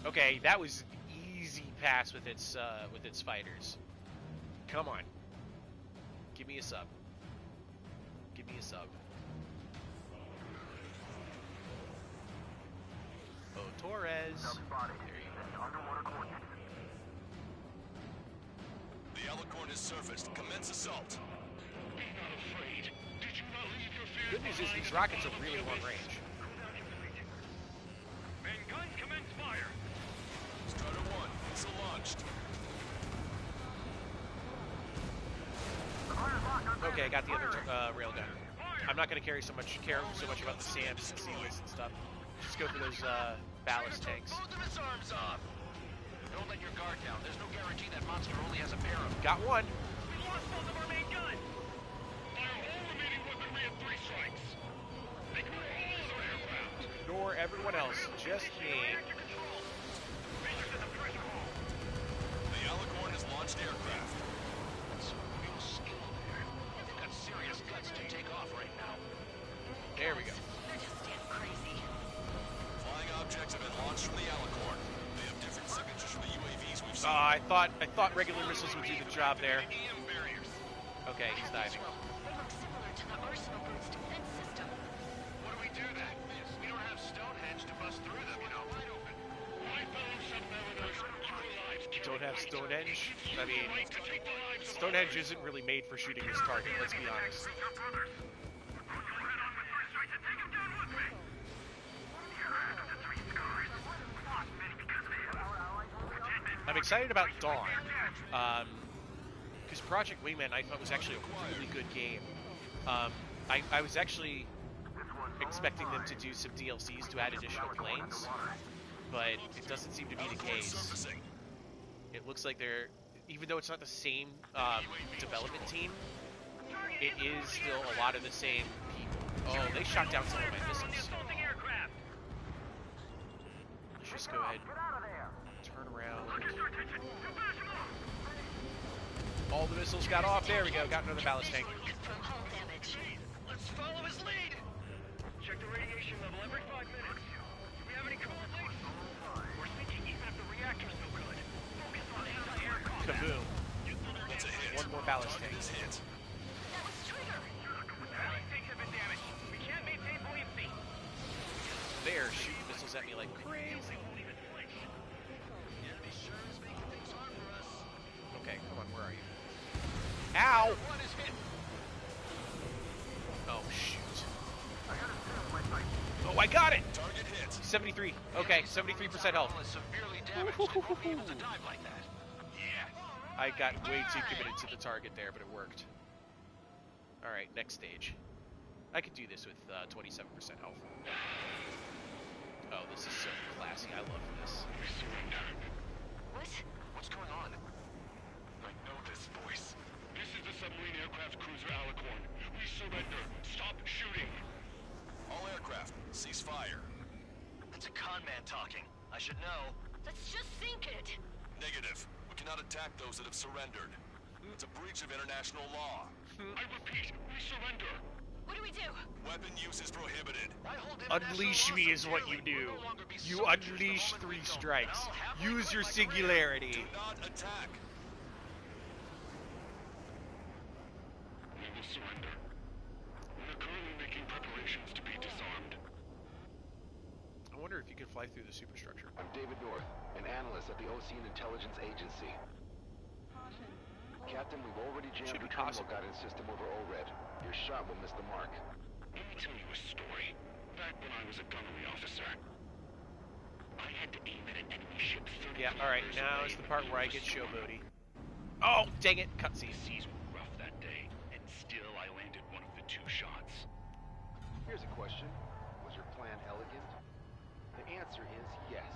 Okay, that was easy pass with its fighters. Come on, give me a sub. Give me a sub. Oh, Torres. There you go. The Alicorn is surfaced. Commence assault. Be not afraid. Did you not leave your fear? Good news is these rockets are really long range. Main guns commence fire. Strider 1, missile launched. Okay, I got the other railgun. I'm not going to care so much about the SAMs and CWIS and stuff. Just go for those ballast tanks. Both of its arms off. Don't let your guard down. There's no guarantee that monster only has a pair of them. Got one. We lost both of our main guns. Fire all remaining weaponry at 3 strikes. Ignore all other aircraft. Ignore everyone else. Just me. The Alicorn has launched aircraft. Some real skill there. They've got serious guts to take off right now. There we go. They're just damn crazy. Flying objects have been launched from the Alicorn. They have different signatures from the UAVs we've seen. I thought regular missiles would do the job there. Okay, he's diving. They look similar to the Arsenal Group's defense system. What do we do then? We don't have Stonehenge to bust through them, you know. My fellow submariners, your lives Don't have Stonehenge? I mean, Stonehenge isn't really made for shooting this target, let's be honest. I'm excited about Dawn, because Project Wingman I thought was actually a really good game. I was actually expecting them to do some DLCs to add additional planes, but it doesn't seem to be the case. It looks like they're, even though it's not the same development team, it is still a lot of the same people. Oh, they shot down some of my missiles. Let's just go ahead and turn around. All the missiles got off. There we go. Got another ballast tank. follow his lead. Check the radiation level every 5 minutes. Do we have any coolant leaks? We're thinking even if the reactor's no good. Focus on anti-air combat. Kaboom. That's a hit. One more ballast tank. Target is hit. That was Trigger. Ballast tanks have been damaged. We can't maintain buoyancy. They're shooting missiles at me like crazy. Okay, come on, where are you? Ow! One is hit. Oh, shoot. Oh, I got it! Target hit. 73. Okay, 73% health. Severely damaged. It won't be able to dive like that. Yeah. I got way too committed to the target there, but it worked. Alright, next stage. I could do this with 27% health. Oh, this is so classy. I love this. What? What's going on? I know this voice. This is the submarine aircraft cruiser Alicorn. We surrender. Stop shooting. All aircraft, cease fire. That's a con man talking. I should know. Let's just sink it. Negative. We cannot attack those that have surrendered. It's a breach of international law. I repeat, we surrender. What do we do? Weapon use is prohibited. Unleash me is what you do. You unleash 3 strikes. Use your singularity. Do not attack. We will surrender. We are currently making preparations to be disarmed. I wonder if you can fly through the superstructure. I'm David North, an analyst at the Ocean Intelligence Agency. Captain, we've already jammed the terminal guidance system over ORED. Your shot will miss the mark. Let me tell you a story. Back when I was a gunnery officer, I had to aim at an enemy ship 30 Yeah, alright, now is the part where I get showboaty. Oh, dang it, cutscene. The seas were rough that day, and still I landed one of the 2 shots. Here's a question. Was your plan elegant? The answer is yes.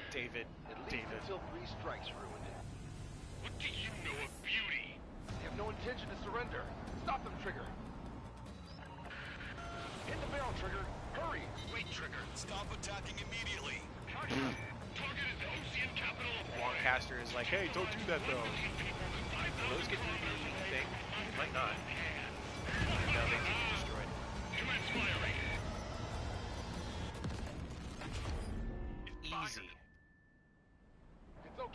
David, At least David. until 3 strikes ruined it. What do you know of beauty? They have no intention to surrender. Stop them, Trigger. Hit the barrel, Trigger. Hurry. Wait, Trigger. Stop attacking immediately. Target is the Ocean capital of Longcaster is like, hey, don't do that though. Will those get through the thing? It might not. No, they can be destroyed. Commence firing. Easy.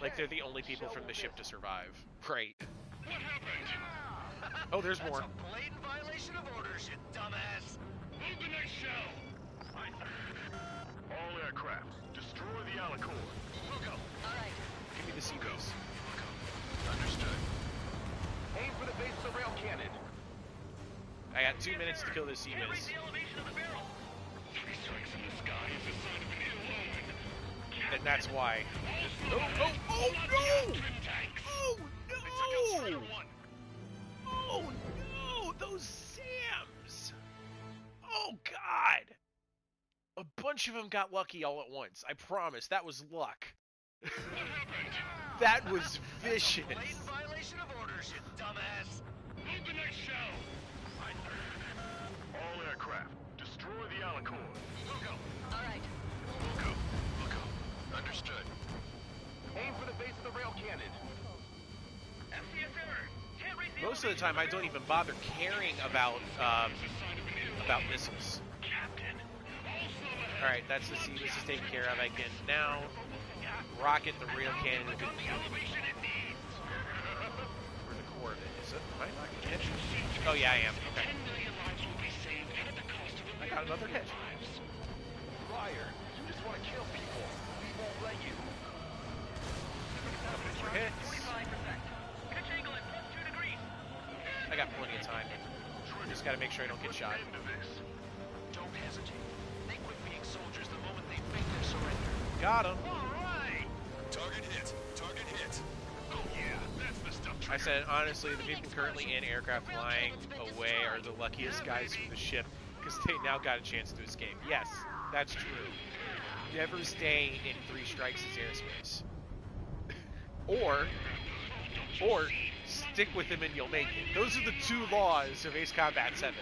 Like they're the only people from the ship to survive. Right. What happened? Oh, there's more. That's a blatant violation of orders, you dumbass. Move the next shell. All aircraft, destroy the Alicorn. We'll go. All right. Give me the Seabass. Understood. Aim for the base of the rail cannon. I got 2 minutes to kill this Can't reach Seabass. the elevation of the barrel. 3 strikes in the sky is a sign of an ill omen. And that's why. Oh, oh, oh, no! Oh, no! Oh, no! Those SAMs! Oh, God! A bunch of them got lucky all at once. I promise. That was luck. That was vicious. Blatant violation of orders, you dumbass. Move the next shell. All aircraft, destroy the Alicorn. We'll go. All right. We'll go. We'll go. Understood. Aim for the base of the rail cannon. FCS error. Can't reach the Most of the time, I don't even bother caring about missiles. Captain. All right, that's the Seabass is taken care of. I can now rocket the rail cannon into the core of it. Is it? Am I not gonna hit? Oh yeah, I am. Okay. 10 million lives will be saved at the cost of I got another hit. Liar. You just want to kill people. We won't let you. More hits. 45%. Pitch angle at +2 degrees. I got plenty of time. Just gotta make sure I don't get shot. Don't hesitate. They quit being soldiers the moment they make their surrender. Got him. All right. Target hit. Target hit. Oh yeah, that's the stuff. I said, honestly, the people currently in aircraft flying away are the luckiest guys from the ship because they now got a chance to escape. Yes, that's true. Never stay in 3 strikes as airspace. Or stick with them and you'll make it. Those are the 2 laws of Ace Combat 7.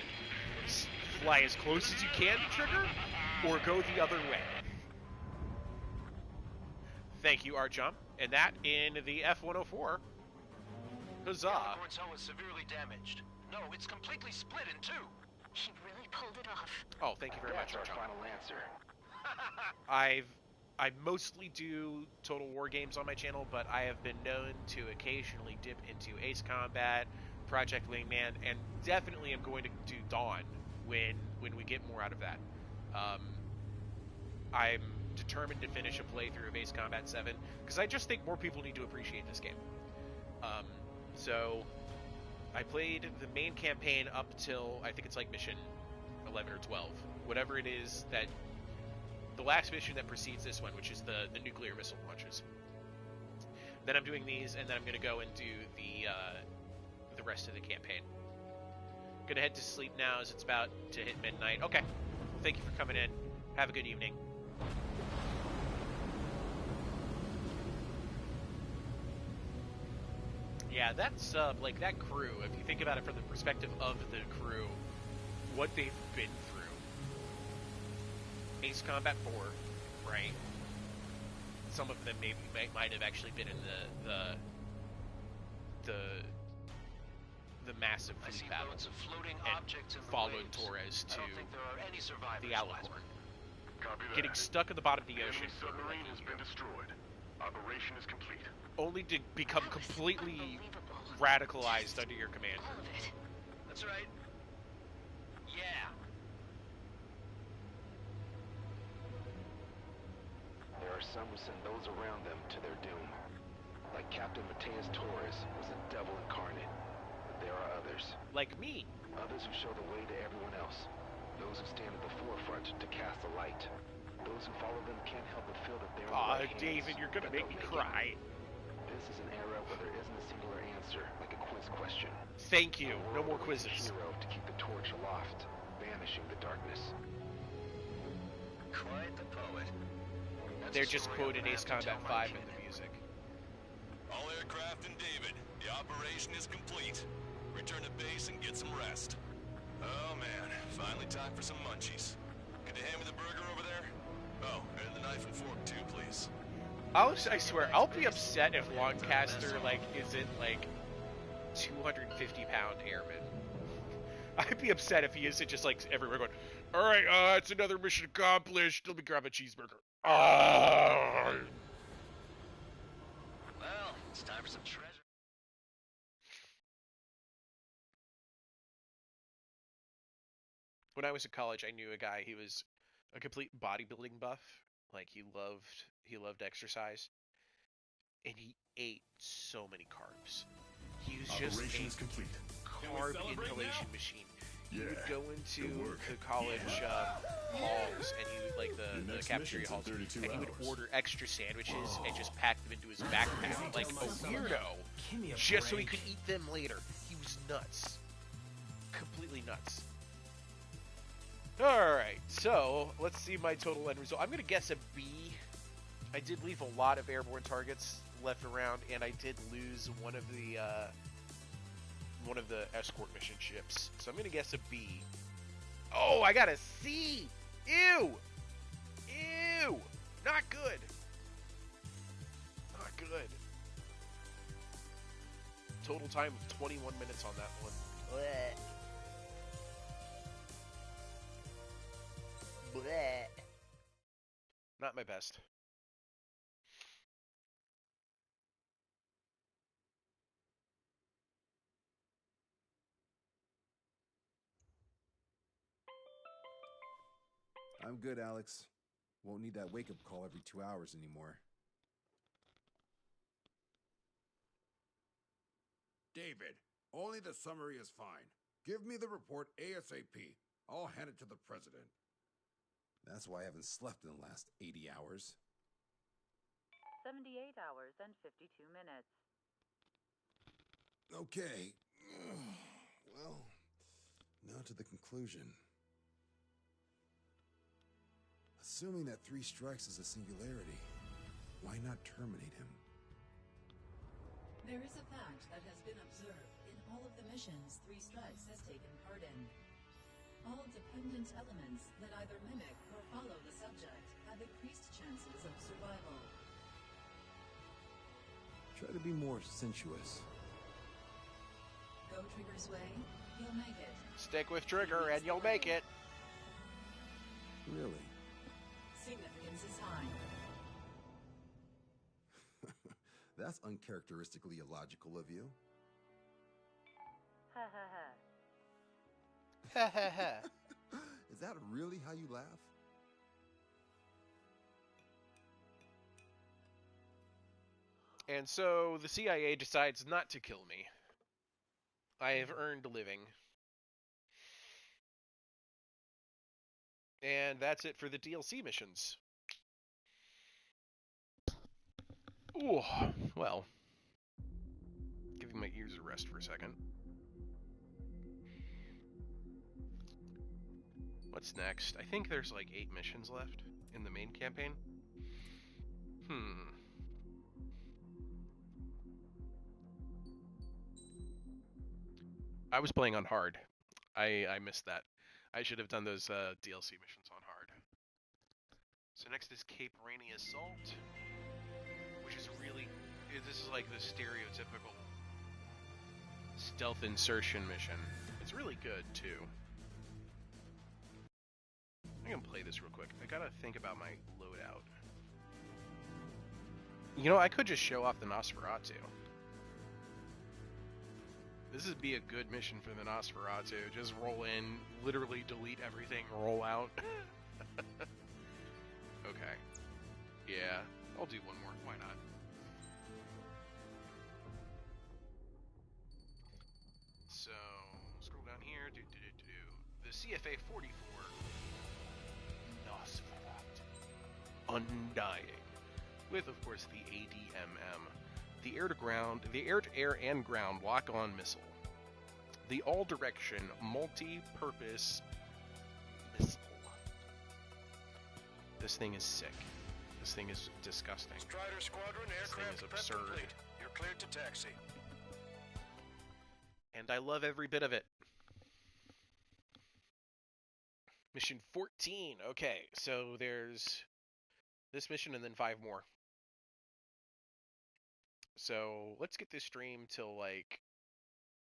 Fly as close as you can to Trigger, or go the other way. Thank you, R-Jump. And that in the F-104. Huzzah. Alicorn's hull is severely damaged. No, it's completely split in 2. He really pulled it off. Oh, thank you very much, That's our Archon. final answer. I mostly do Total War games on my channel, but I have been known to occasionally dip into Ace Combat, Project Wingman, and definitely am going to do Dawn when we get more out of that. I'm determined to finish a playthrough of Ace Combat 7 because I just think more people need to appreciate this game. So I played the main campaign up till I think it's like mission 11 or 12, whatever it is, that the last mission that precedes this one, which is the nuclear missile launches. Then I'm doing these, and then I'm going to go and do the rest of the campaign. Gonna head to sleep now as it's about to hit midnight. Okay, thank you for coming in. Have a good evening. Yeah, that's like that crew. If you think about it from the perspective of the crew, what they've been through. Ace Combat 4, right? Some of them might have actually been in the massive fleet battle and followed Torres to the Alacor. Getting stuck at the bottom of the ocean. Submarine has been destroyed. Operation is complete. Only to become completely radicalized under your command. That's right. Yeah. There are some who send those around them to their doom. Like Captain Mateus Torres was a devil incarnate. But there are others. Like me. Others who show the way to everyone else. Those who stand at the forefront to cast a light. Those who follow them can't help but feel that they're in the right hands, David, you're gonna make me cry. This is an era where there isn't a singular answer, like a quiz question. Thank you. No more quizzes. Hero to keep the torch aloft, banishing the darkness. Quite the poet. They're just quoted Ace Combat 5 in the music. All aircraft and David, the operation is complete. Return to base and get some rest. Oh man, finally time for some munchies. Could you hand me the burger over there? Oh, and the knife and fork too, please. I swear, I'll be upset if Longcaster, like, isn't, like, 250-pound airman. I'd be upset if he isn't just, like, everywhere going, alright, it's another mission accomplished. Let me grab a cheeseburger. Well, it's time for some treasure. When I was in college, I knew a guy, he was a complete bodybuilding buff. Like, he loved exercise. And he ate so many carbs. He was just a carb inhalation machine. He would go into the college halls, and he would, like, the cafeteria halls, and he would order extra sandwiches and just pack them into his backpack like a weirdo, just so he could eat them later. He was nuts. Completely nuts. Alright, so let's see my total end result. I'm going to guess a B. I did leave a lot of airborne targets left around, and I did lose one of the escort mission ships. So I'm going to guess a B. Oh, I got a C! Ew! Ew! Not good! Not good. Total time of 21 minutes on that one. Blech. Blech. Not my best. I'm good, Alex. Won't need that wake-up call every 2 hours anymore. David, only the summary is fine. Give me the report ASAP. I'll hand it to the president. That's why I haven't slept in the last 80 hours. 78 hours and 52 minutes. Okay. Well, now to the conclusion. Assuming that 3 strikes is a singularity, why not terminate him? There is a fact that has been observed in all of the missions 3 Strikes has taken part in. All dependent elements that either mimic or follow the subject have increased chances of survival. Try to be more sensuous. Go Trigger's way, you'll make it. Stick with Trigger and you'll make it. Really? Significance is high. That's uncharacteristically illogical of you. Ha ha ha. Ha ha ha. Is that really how you laugh? And so the CIA decides not to kill me. I have earned a living. And that's it for the DLC missions. Ooh, well. Giving my ears a rest for a second. What's next? I think there's like 8 missions left in the main campaign. I was playing on hard. I missed that. I should have done those DLC missions on hard. So next is Cape Rainy Assault, which is really, this is like the stereotypical stealth insertion mission. It's really good too. I'm gonna play this real quick. I gotta think about my loadout. You know, I could just show off the Nosferatu. This would be a good mission for the Nosferatu. Just roll in, literally delete everything, roll out. Okay. Yeah, I'll do one more. Why not? So, scroll down here. The CFA 44. Nosferatu. Undying. With, of course, the ADMM. The air-to-ground, the air-to-air and ground lock-on missile. The all-direction multi-purpose missile. This thing is sick. This thing is disgusting. Strider Squadron, aircraft prep complete. You're cleared to taxi. And I love every bit of it. Mission 14. Okay, so there's this mission and then 5 more. So let's get this stream till like,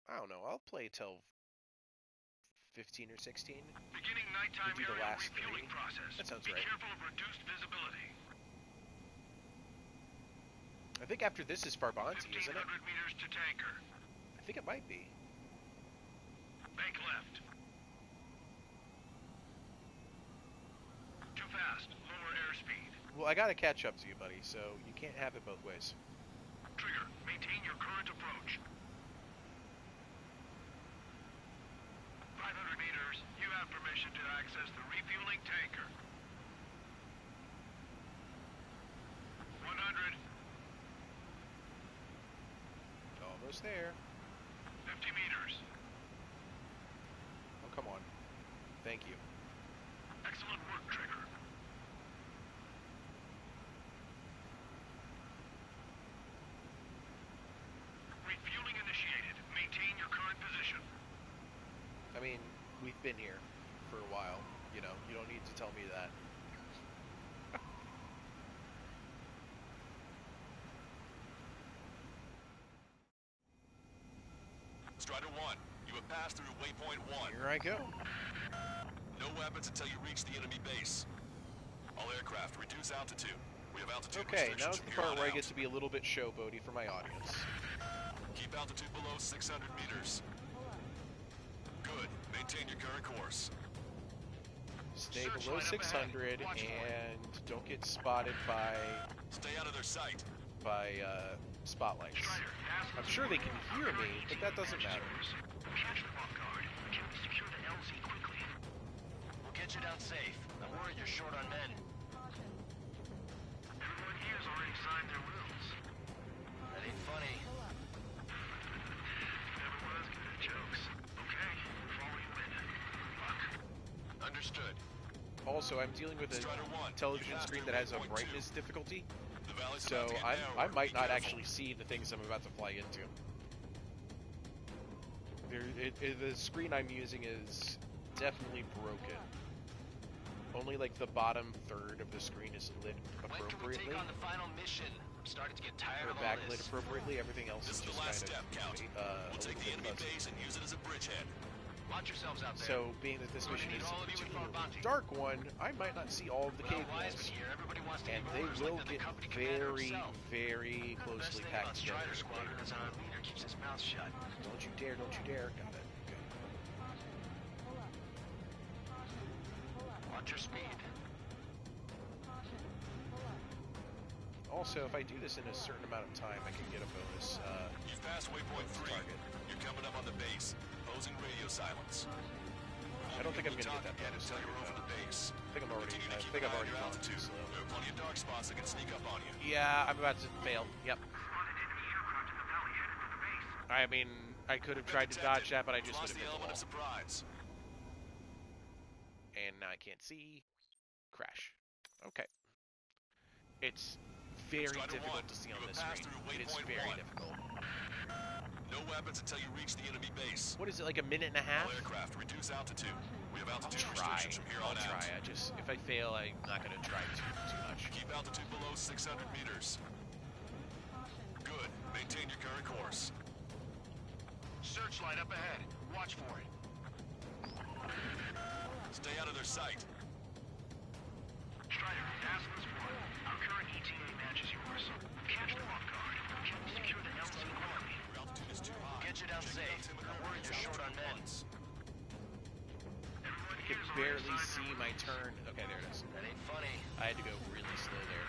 I don't know, I'll play till 15 or 16. Beginning nighttime do the area last refueling 3. process. That sounds Be right. careful of reduced visibility. I think after this is Farbanti, isn't it? 1,500 meters to tanker. I think it might be. Bank left. Too fast. Lower airspeed. Well, I gotta catch up to you, buddy, so you can't have it both ways. Trigger, maintain your current approach. 500 meters. You have permission to access the refueling tanker. 100. Almost there. 50 meters. Oh, come on. Thank you. Excellent work, Trigger. Refueling initiated. Maintain your current position. I mean, we've been here for a while. You know, you don't need to tell me that. Strider 1, you have passed through waypoint 1. Here I go. No weapons until you reach the enemy base. All aircraft, reduce altitude. We have altitude Okay, restrictions now's from the here part on where I out. get to be a little bit showboaty for my audience. Keep altitude below 600 meters. Good. Maintain your current course. Stay below 600 and don't get spotted by Stay out of their sight. Spotlights. I'm sure they can hear me, but that doesn't matter. Catch them off guard. Can we secure the LZ quickly? We'll get you down safe. I'm worried you're short on men. Everyone here's already signed their wills. That ain't funny. Never was good at jokes. Okay, follow you in. Fuck. Understood. Also, I'm dealing with a television screen that has a brightness difficulty, so I might not actually see the things I'm about to fly into. The screen I'm using is definitely broken. Only like the bottom third of the screen is lit appropriately. Take on the final mission. I'm starting to get tired Or of all backlit this. appropriately. Everything else This is is just the last kind step, of Count. We'll take the enemy base and use it as a bridgehead. Watch yourselves out there. So, being that this mission is a particularly dark one, I might not see all of the cave walls. And they will get very, very closely packed together. Strider Squadron is on leader, keeps his mouth shut. Don't you dare, don't you dare. Got it. Okay. Watch your speed. Also, if I do this in a certain amount of time, I can get a bonus. You've passed waypoint 3. Target. You're coming up on the base. Posing radio silence. I don't think I'm gonna get that bonus until target, you're over though. the base. I think I've already gone too slow. There are plenty of dark spots that can sneak up on you. Yeah, I'm about to fail. Yep. I mean, I could have tried to dodge that, but I just would have hit the wall. Surprise. And now I can't see. Crash. Okay. It's very difficult to see on this screen. It is very difficult. No weapons until you reach the enemy base. What is it, like a minute and a half? All aircraft, reduce altitude. We have altitude I'll try. restrictions from here on out. I just, if I fail, I'm not going to try too much. Keep altitude below 600 meters. Good. Maintain your current course. Searchlight up ahead. Watch for it. Stay out of their sight. Strider, task was 1. Our current ETA matches yours. Catch them off guard. Secure the LZ quality. Your altitude is too high. Get you down safe. I'm worried you're short on men. I can barely see my turn. Okay, there it is. That ain't funny. I had to go really slow there.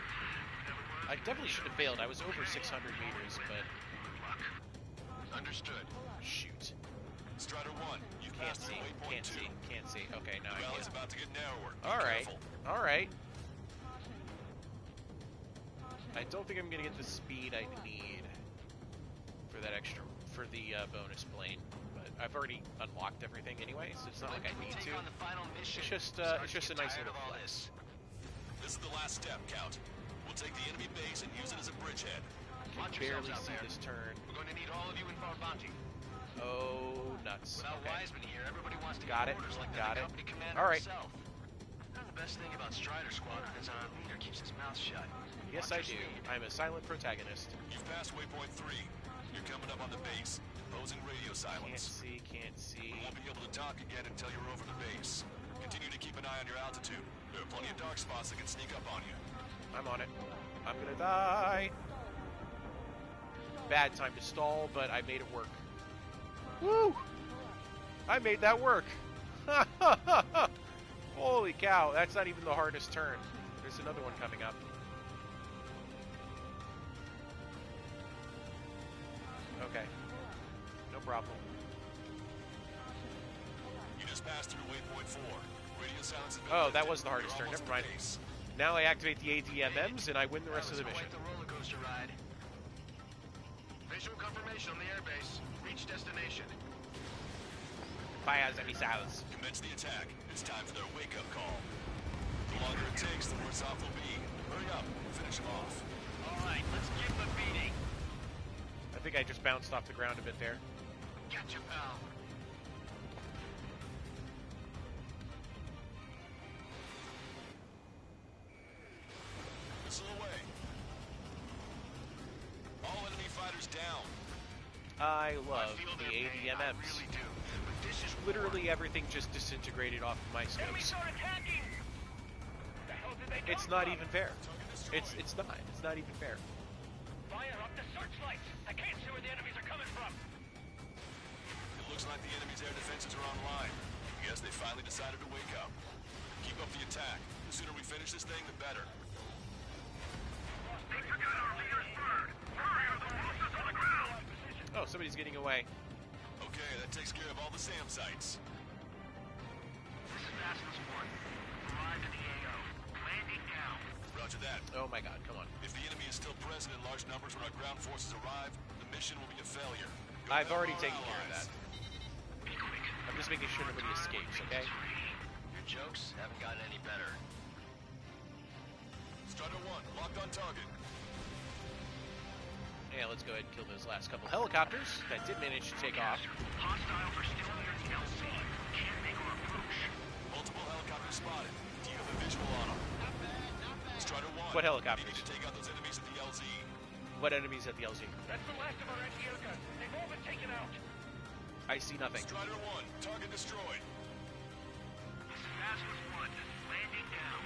I definitely should have failed. I was over 600 meters, but... Understood. Shoot. Strider 1, you Can't passed see. through waypoint 2. Can't see. Okay, now The I valley's can. about to get narrower. Be Alright. careful. Alright. I don't think I'm going to get the speed I need for that extra, for the bonus plane. But I've already unlocked everything anyway, so it's not like I need to. It's just a nice little flex. This is the last step, Count. We'll take the enemy base and use it as a bridgehead. I can barely see this turn. We're going to need all of you in Farbanti. Oh, nuts. Without Okay. Wiseman here, everybody wants to Got get it. orders like Got the it. company commander All right. himself. The best thing about Strider Squadron is our leader keeps his mouth shut. Yes, I do. I'm a silent protagonist. You've passed waypoint 3. You're coming up on the base. Posing radio silence. Can't see. We won't be able to talk again until you're over the base. Continue to keep an eye on your altitude. There are plenty of dark spots that can sneak up on you. I'm on it. I'm gonna die. Bad time to stall, but I made it work. Woo! I made that work. Holy cow, that's not even the hardest turn. There's another one coming up. Okay. No problem. You just passed through waypoint 4. Radio silence has been Oh, that lifted. was the hardest You're turn. almost Never at the mind. base. Now I activate the ADMMs and I win the rest of the mission. Quite the roller coaster ride. Visual confirmation on the airbase. Reach destination. Fires and missiles. Commence the attack. It's time for their wake-up call. The longer it takes, the worse off we'll be. Hurry up. Finish them off. All right, let's give them a beating. I think I just bounced off the ground a bit there. Gotcha, pal. Missile away. All enemy fighters down. I love I feel the their pain, I ADMMs. really do. But this is Literally everything just disintegrated off of my scopes. are attacking. The hell did they It's not even fair. It's not. It's not even fair. Fire up the searchlights. I can't see where the enemies are coming from. It looks like the enemy's air defenses are online. Guess they finally decided to wake up. Keep up the attack. The sooner we finish this thing, the better. They took out our leader's bird. Hurry or the monster's on the ground. Oh, somebody's getting away. Okay, that takes care of all the SAM sites. This is Bastion's 1. Arrived at the AO. Landing now. Roger that. Oh my god, come on. If the enemy is still present in large numbers when our ground forces arrive, the mission will be a failure. Go I've help already our taken care of that. allies. Be quick. I'm just making sure nobody escapes, okay? Your jokes haven't gotten any better. Strider 1, locked on target. Yeah, let's go ahead and kill those last couple helicopters that did manage to take off. Hostiles are still near the LZ. Can't make our approach. Multiple helicopters spotted. Do you have a visual on them? Strider 1. What helicopters? We need to take out those enemies at the LZ. What enemies at the LZ? That's the last of our anti-air guns. They've all been taken out. I see nothing. Strider 1, target destroyed. Basilisk 1, landing down.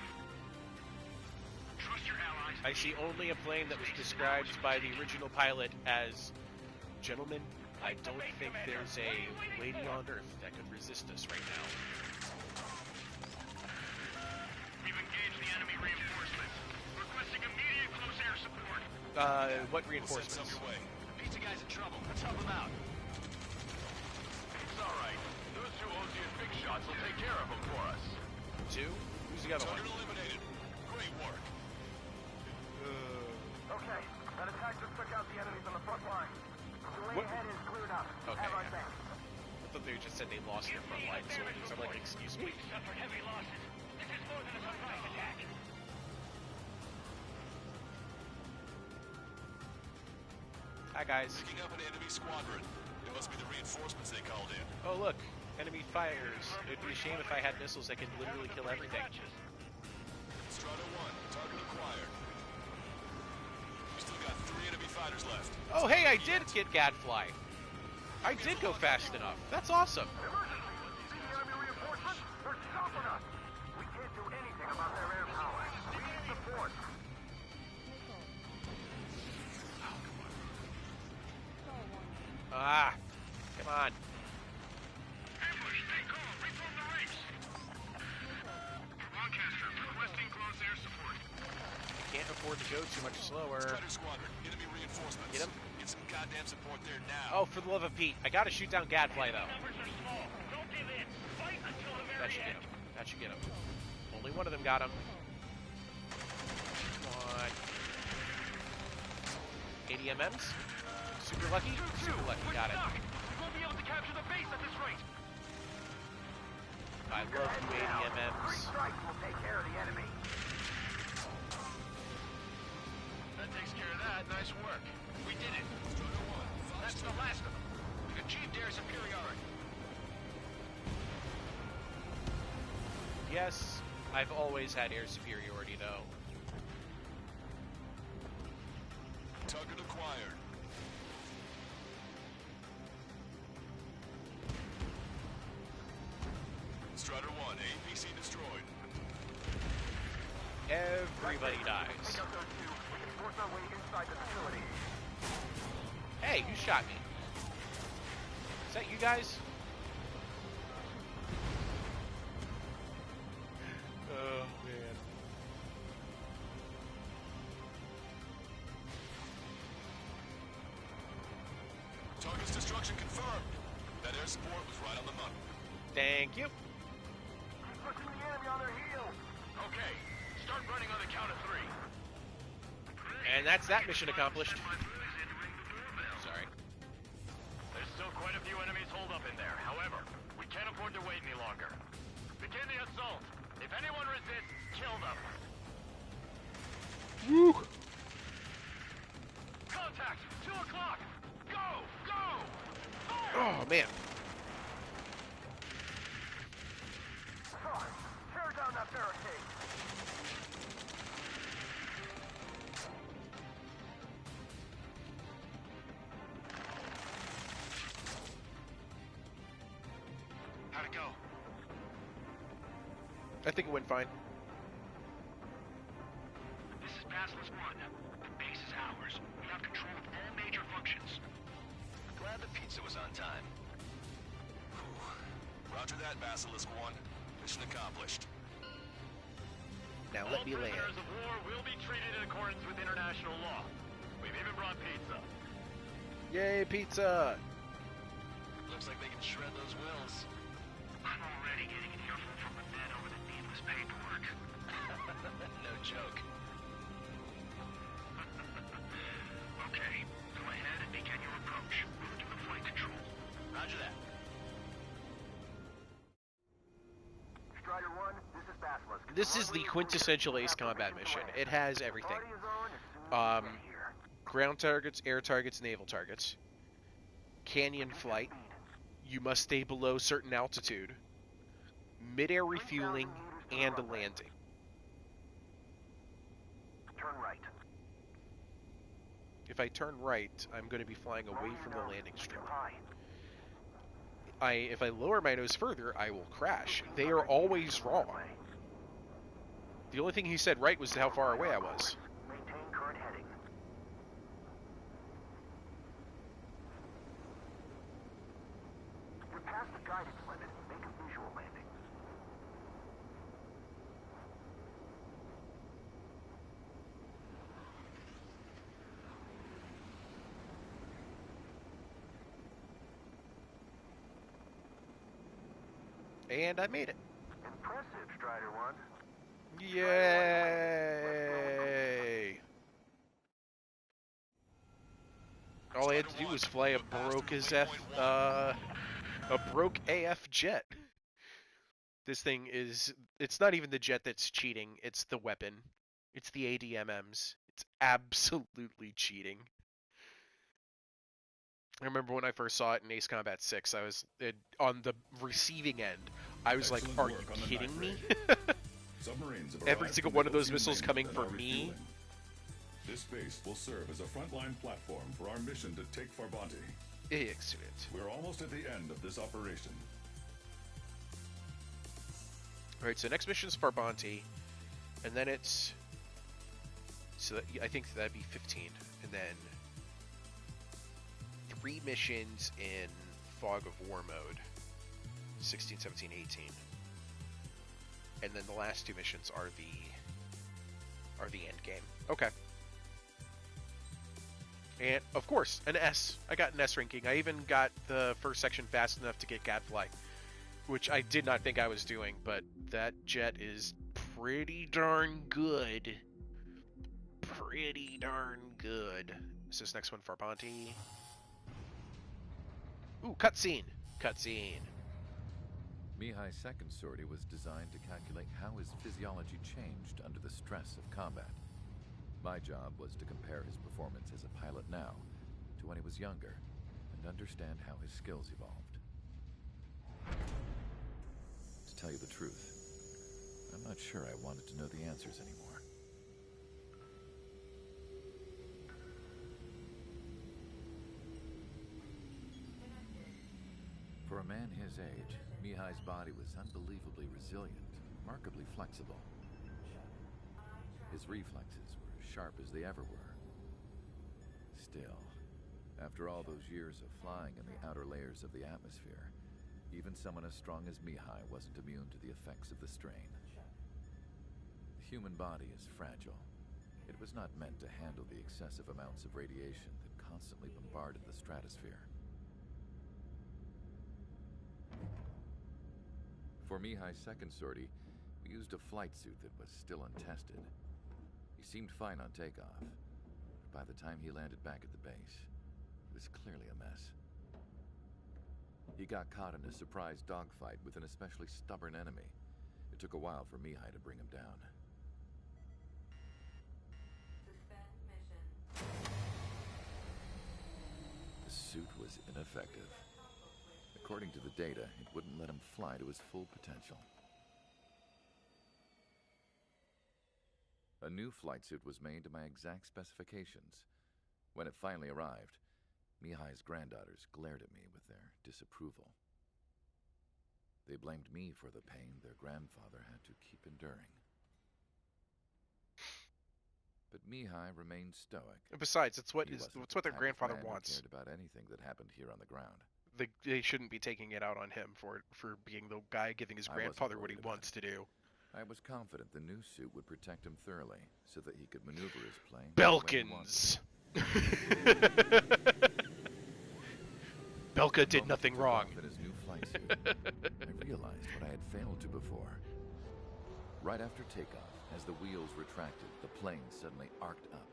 Trust your allies. I see only a plane that was described by the original pilot as, gentlemen, I don't think there's a lady on Earth that could resist us right now. We've engaged the enemy reinforcements. Requesting immediate close air support. What reinforcements? Your way. Pizza guy's in trouble. Let's help him out. It's alright. Those two Ozian big shots will take care of them for us. Two? Who's the other one? Target eliminated. Great work. Okay, that attack just took out the enemies on the front line. The way What? ahead is cleared up. Okay, Have our yeah. thanks. I thought they just said they lost their front line soldiers. I'm like, excuse me? Suffered heavy losses. This is more than a surprise attack. Hi, guys. Picking up an enemy squadron. It must be the reinforcements they called in. Oh, look. Enemy fires. It'd be a shame if I had missiles that could literally kill everything. Strider 1, target acquired. We still got 3 enemy fighters left. Oh, hey, I did get Gadfly. I did go fast enough. That's awesome. Emergency! See the enemy reinforcements? They're stopping us! We can't do anything about their air power. We need support. Ah, come on. Ambush, stay calm. Reform the ranks. Lancaster, requesting close air support. Can't afford to go too much slower. Strider squadron, enemy reinforcements. Get him. Get some goddamn support there now. Oh, for the love of Pete. I gotta shoot down Gadfly, though. Numbers are small. Don't give in. Fight until the That very should get end. him. That should get him. Only one of them got him. Come on. 80 MMs? Super lucky? Super lucky. Got it. We won't be able to capture the base at this rate. I love you, 80 Three MMs. strikes will take care of the enemy. That takes care of that. Nice work. We did it. Strider 1, That's the last of them. We've achieved air superiority. Yes, I've always had air superiority, though. target acquired. Strider 1, APC destroyed. Everybody dies. Take out those two. We can force our way inside the facility. Hey, who shot me? Is that you guys? Oh, man. Target's destruction confirmed. That air support was right on the money. Thank you. Keep pushing the enemy on their heels. Okay, start running on the count of 3. And that's that mission accomplished. Sorry. There's still quite a few enemies holed up in there. However, we can't afford to wait any longer. Begin the assault. If anyone resists, kill them. Woo! Contact! 2 o'clock! Go! Go! Oh, man. Sarge, tear down that barricade. How'd it go? I think it went fine. This is Basilisk 1. The base is ours. We have control of all major functions. Glad the pizza was on time. Roger that, Basilisk 1. Mission accomplished. Now let me All land. prisoners of war will be treated in accordance with international law. We've even brought pizza. Yay, pizza! Looks like they can shred those wills. I'm already getting an earful from the men over the needless paperwork. No joke. Okay, go ahead and begin your approach. Move to the flight control. Roger that. Strider 1, this is Basilisk. This is the quintessential Ace Combat mission. It has everything. Ground targets, air targets, naval targets. Canyon flight. You must stay below certain altitude. Mid-air refueling, and a landing. Turn right. If I turn right, I'm going to be flying away from the landing strip. High. if I lower my nose further, I will crash. They are always wrong. The only thing he said right was how far away I was. Maintain current heading. You're past the guidance limit. Make a visual landing. And I made it. Impressive, Strider 1. Yay! All I had to do was fly a broke AF jet. This thing is, it's not even the jet that's cheating, it's the weapon. It's the ADMMs. It's absolutely cheating. I remember when I first saw it in Ace Combat 6, I was on the receiving end. I was like, are you kidding me? Every single one of those missiles coming for me. This base will serve as a frontline platform for our mission to take Farbanti. Excellent. We're almost at the end of this operation. Alright, so next mission's Farbanti, and then it's... So that, I think that'd be 15, and then 3 missions in Fog of War mode, 16, 17, 18. And then the last 2 missions are the end game. Okay. And of course, an S. I got an S ranking. I even got the first section fast enough to get Gadfly, which I did not think I was doing, but that jet is pretty darn good. Pretty darn good. Is this next one Farbanti? Ooh, cutscene. Cutscene. Mihai's second sortie was designed to calculate how his physiology changed under the stress of combat. My job was to compare his performance as a pilot now to when he was younger and understand how his skills evolved. To tell you the truth, I'm not sure I wanted to know the answers anymore. For a man his age, Mihai's body was unbelievably resilient, remarkably flexible. His reflexes were as sharp as they ever were. Still, after all those years of flying in the outer layers of the atmosphere, even someone as strong as Mihai wasn't immune to the effects of the strain. The human body is fragile. It was not meant to handle the excessive amounts of radiation that constantly bombarded the stratosphere. For Mihai's second sortie, we used a flight suit that was still untested. He seemed fine on takeoff, but by the time he landed back at the base, it was clearly a mess. He got caught in a surprise dogfight with an especially stubborn enemy. It took a while for Mihai to bring him down. The suit was ineffective. According to the data, it wouldn't let him fly to his full potential. A new flight suit was made to my exact specifications. When it finally arrived, Mihai's granddaughters glared at me with their disapproval. They blamed me for the pain their grandfather had to keep enduring. But Mihai remained stoic. Besides, it's what their grandfather man who wants. cared about anything that happened here on the ground. They shouldn't be taking it out on him for being the guy giving his grandfather what he wants to do. I was confident the new suit would protect him thoroughly, so that he could maneuver his plane. Belkins! Belka did nothing wrong. In his new flight suit, I realized what I had failed to before. Right after takeoff, as the wheels retracted, the plane suddenly arced up.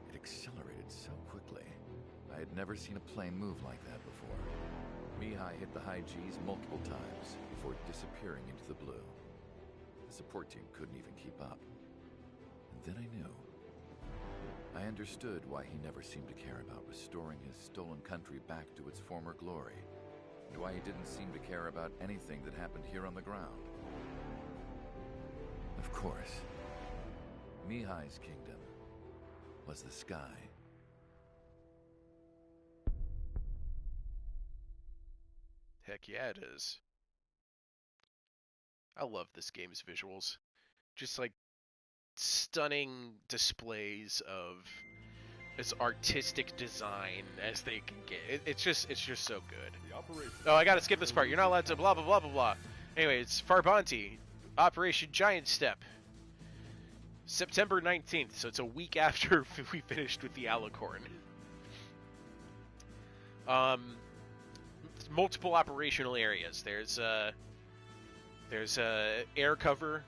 It accelerated so quickly. I had never seen a plane move like that before. Mihai hit the high G's multiple times before disappearing into the blue. The support team couldn't even keep up. And then I knew. I understood why he never seemed to care about restoring his stolen country back to its former glory, and why he didn't seem to care about anything that happened here on the ground. Of course, Mihai's kingdom was the sky. Heck yeah, it is. I love this game's visuals. Just like stunning displays of as artistic design as they can get. It's just so good. Oh, I gotta skip this part. You're not allowed to blah blah blah blah blah. Anyway, it's Farbanti, Operation Giant Step. September 19th, so it's a week after we finished with the Alicorn. Multiple operational areas. There's a air cover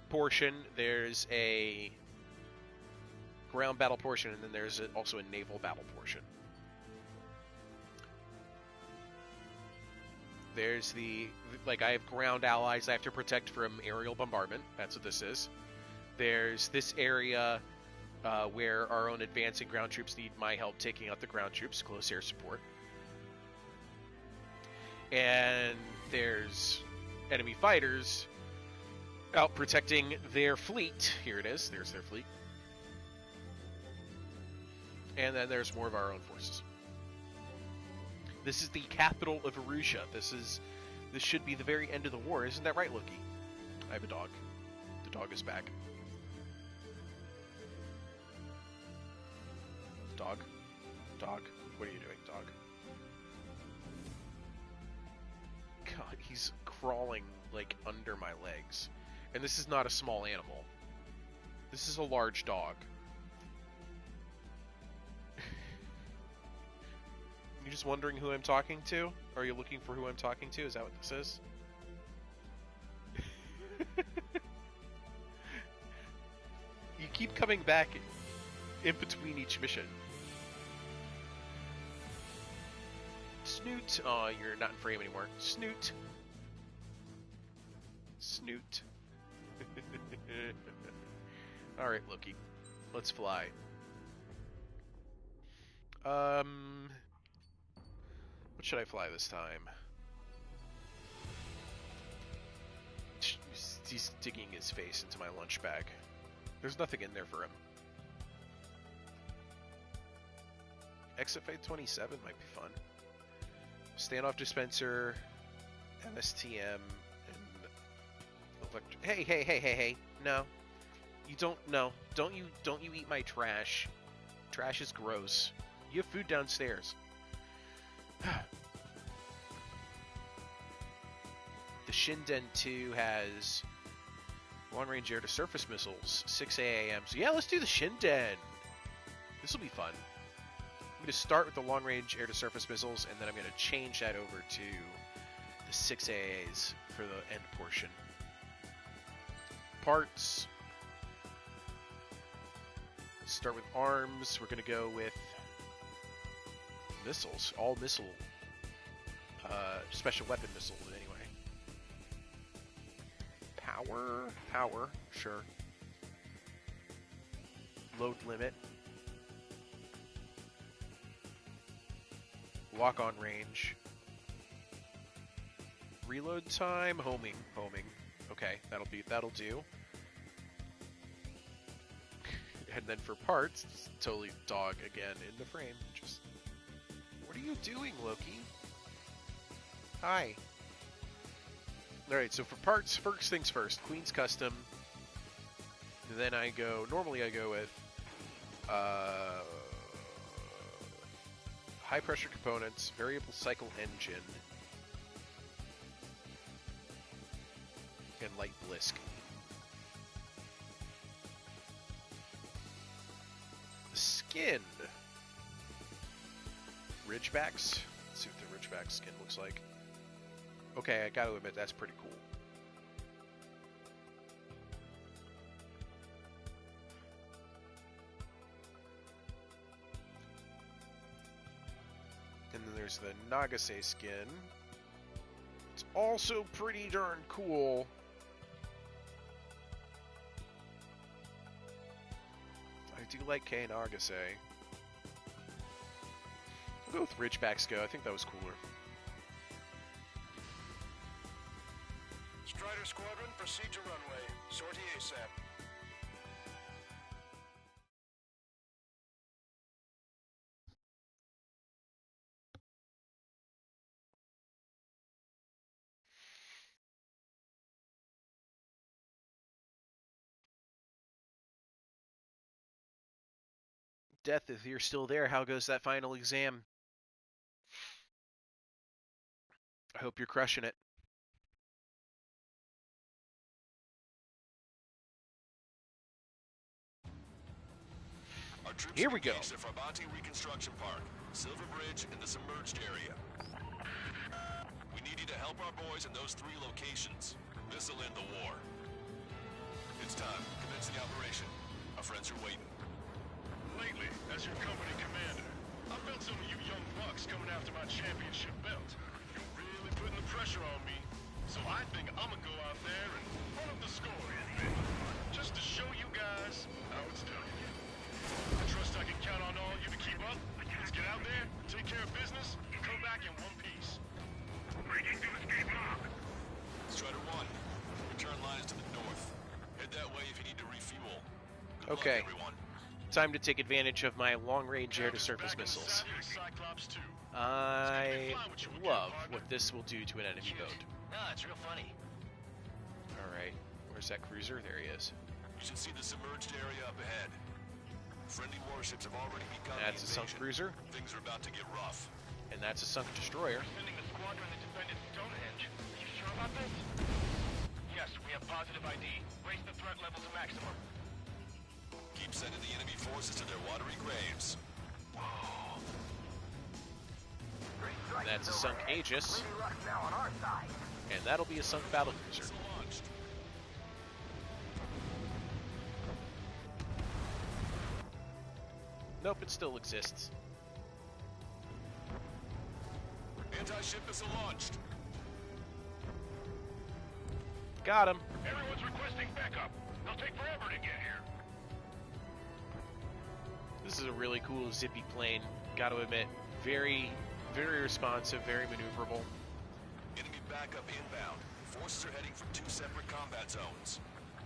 portion. There's a ground battle portion, and then there's also a naval battle portion. There's I have ground allies I have to protect from aerial bombardment. That's what this is. There's this area where our own advancing ground troops need my help taking out the ground troops, close air support. And there's enemy fighters out protecting their fleet. Here it is. There's their fleet. And then there's more of our own forces. This is the capital of Erusea. This should be the very end of the war. Isn't that right, Loki? I have a dog. The dog is back. Dog? Dog? What are you doing, dog? God, he's crawling, like, under my legs. And this is not a small animal. This is a large dog. You just wondering who I'm talking to? Are you looking for who I'm talking to? Is that what this is? You keep coming back in between each mission. Snoot. Aw, you're not in frame anymore. Snoot. Snoot. Alright, Loki. Let's fly. What should I fly this time? He's digging his face into my lunch bag. There's nothing in there for him. Exit Flight 27 might be fun. Standoff dispenser, MSTM, and Hey! No, you don't. No, don't you eat my trash. Trash is gross. You have food downstairs. The Shinden 2 has long-range air-to-surface missiles, 6 AAM. So yeah, let's do the Shinden. This will be fun. I'm going to start with the long-range air-to-surface missiles, and then I'm going to change that over to the 6 AAs for the end portion. Parts. Let's start with arms. We're going to go with missiles. All missile. Special weapon missiles, anyway. Power. Sure. Load limit. Lock-on range. Reload time. Homing. Okay, that'll do. And then for parts, it's totally dog again in the frame. Just, what are you doing, Loki? Hi. Alright, so for parts, first things first. Queen's Custom. And then normally I go with high pressure components, variable cycle engine, and light blisk. The skin. Ridgebacks. Let's see what the Ridgeback skin looks like. Okay, I gotta admit, that's pretty cool. And then there's the Nagase skin. It's also pretty darn cool. I do like Kei Nagase. I'll go with Ridgeback's go. I think that was cooler. Strider Squadron, proceed to runway. Sortie ASAP. Death, if you're still there, how goes that final exam? I hope you're crushing it. Our troops Here we go. engaged at Farbanti Reconstruction Park, Silver Bridge, and the submerged area. We need you to help our boys in those 3 locations. This'll end the war. It's time. Commence the operation. Our friends are waiting. Lately, as your company commander, I felt some of you young bucks coming after my championship belt. You're really putting the pressure on me. So I think I'm gonna go out there and run up the score a bit. Just to show you guys how it's done. I trust I can count on all you to keep up. Let's get out there, take care of business, and come back in one piece. Breaking to escape lock. Strider 1, return line is to the north. Head that way if you need to refuel. Good Okay. luck, everyone. Time to take advantage of my long-range air-to-surface missiles. I love what this will do to an enemy boat. No, it's real funny. Alright, where's that cruiser? There he is. You should see the submerged area up ahead. Friendly warships have already begun That's the a sunk invasion. cruiser. Things are about to get rough. And that's a sunk destroyer. Sending the squadron that defended Stonehenge. Are you sure about this? Yes, we have positive ID. Raise the threat level to maximum. Keep sending the enemy forces to their watery graves. And that's a sunk Aegis. And that'll be a sunk battlecruiser. Nope, it still exists. Anti-ship missile launched. Got him. Everyone's requesting backup. They'll take forever to get here. This is a really cool zippy plane. Gotta admit, very, very responsive, very maneuverable. Enemy backup inbound. Forces are heading from 2 separate combat zones.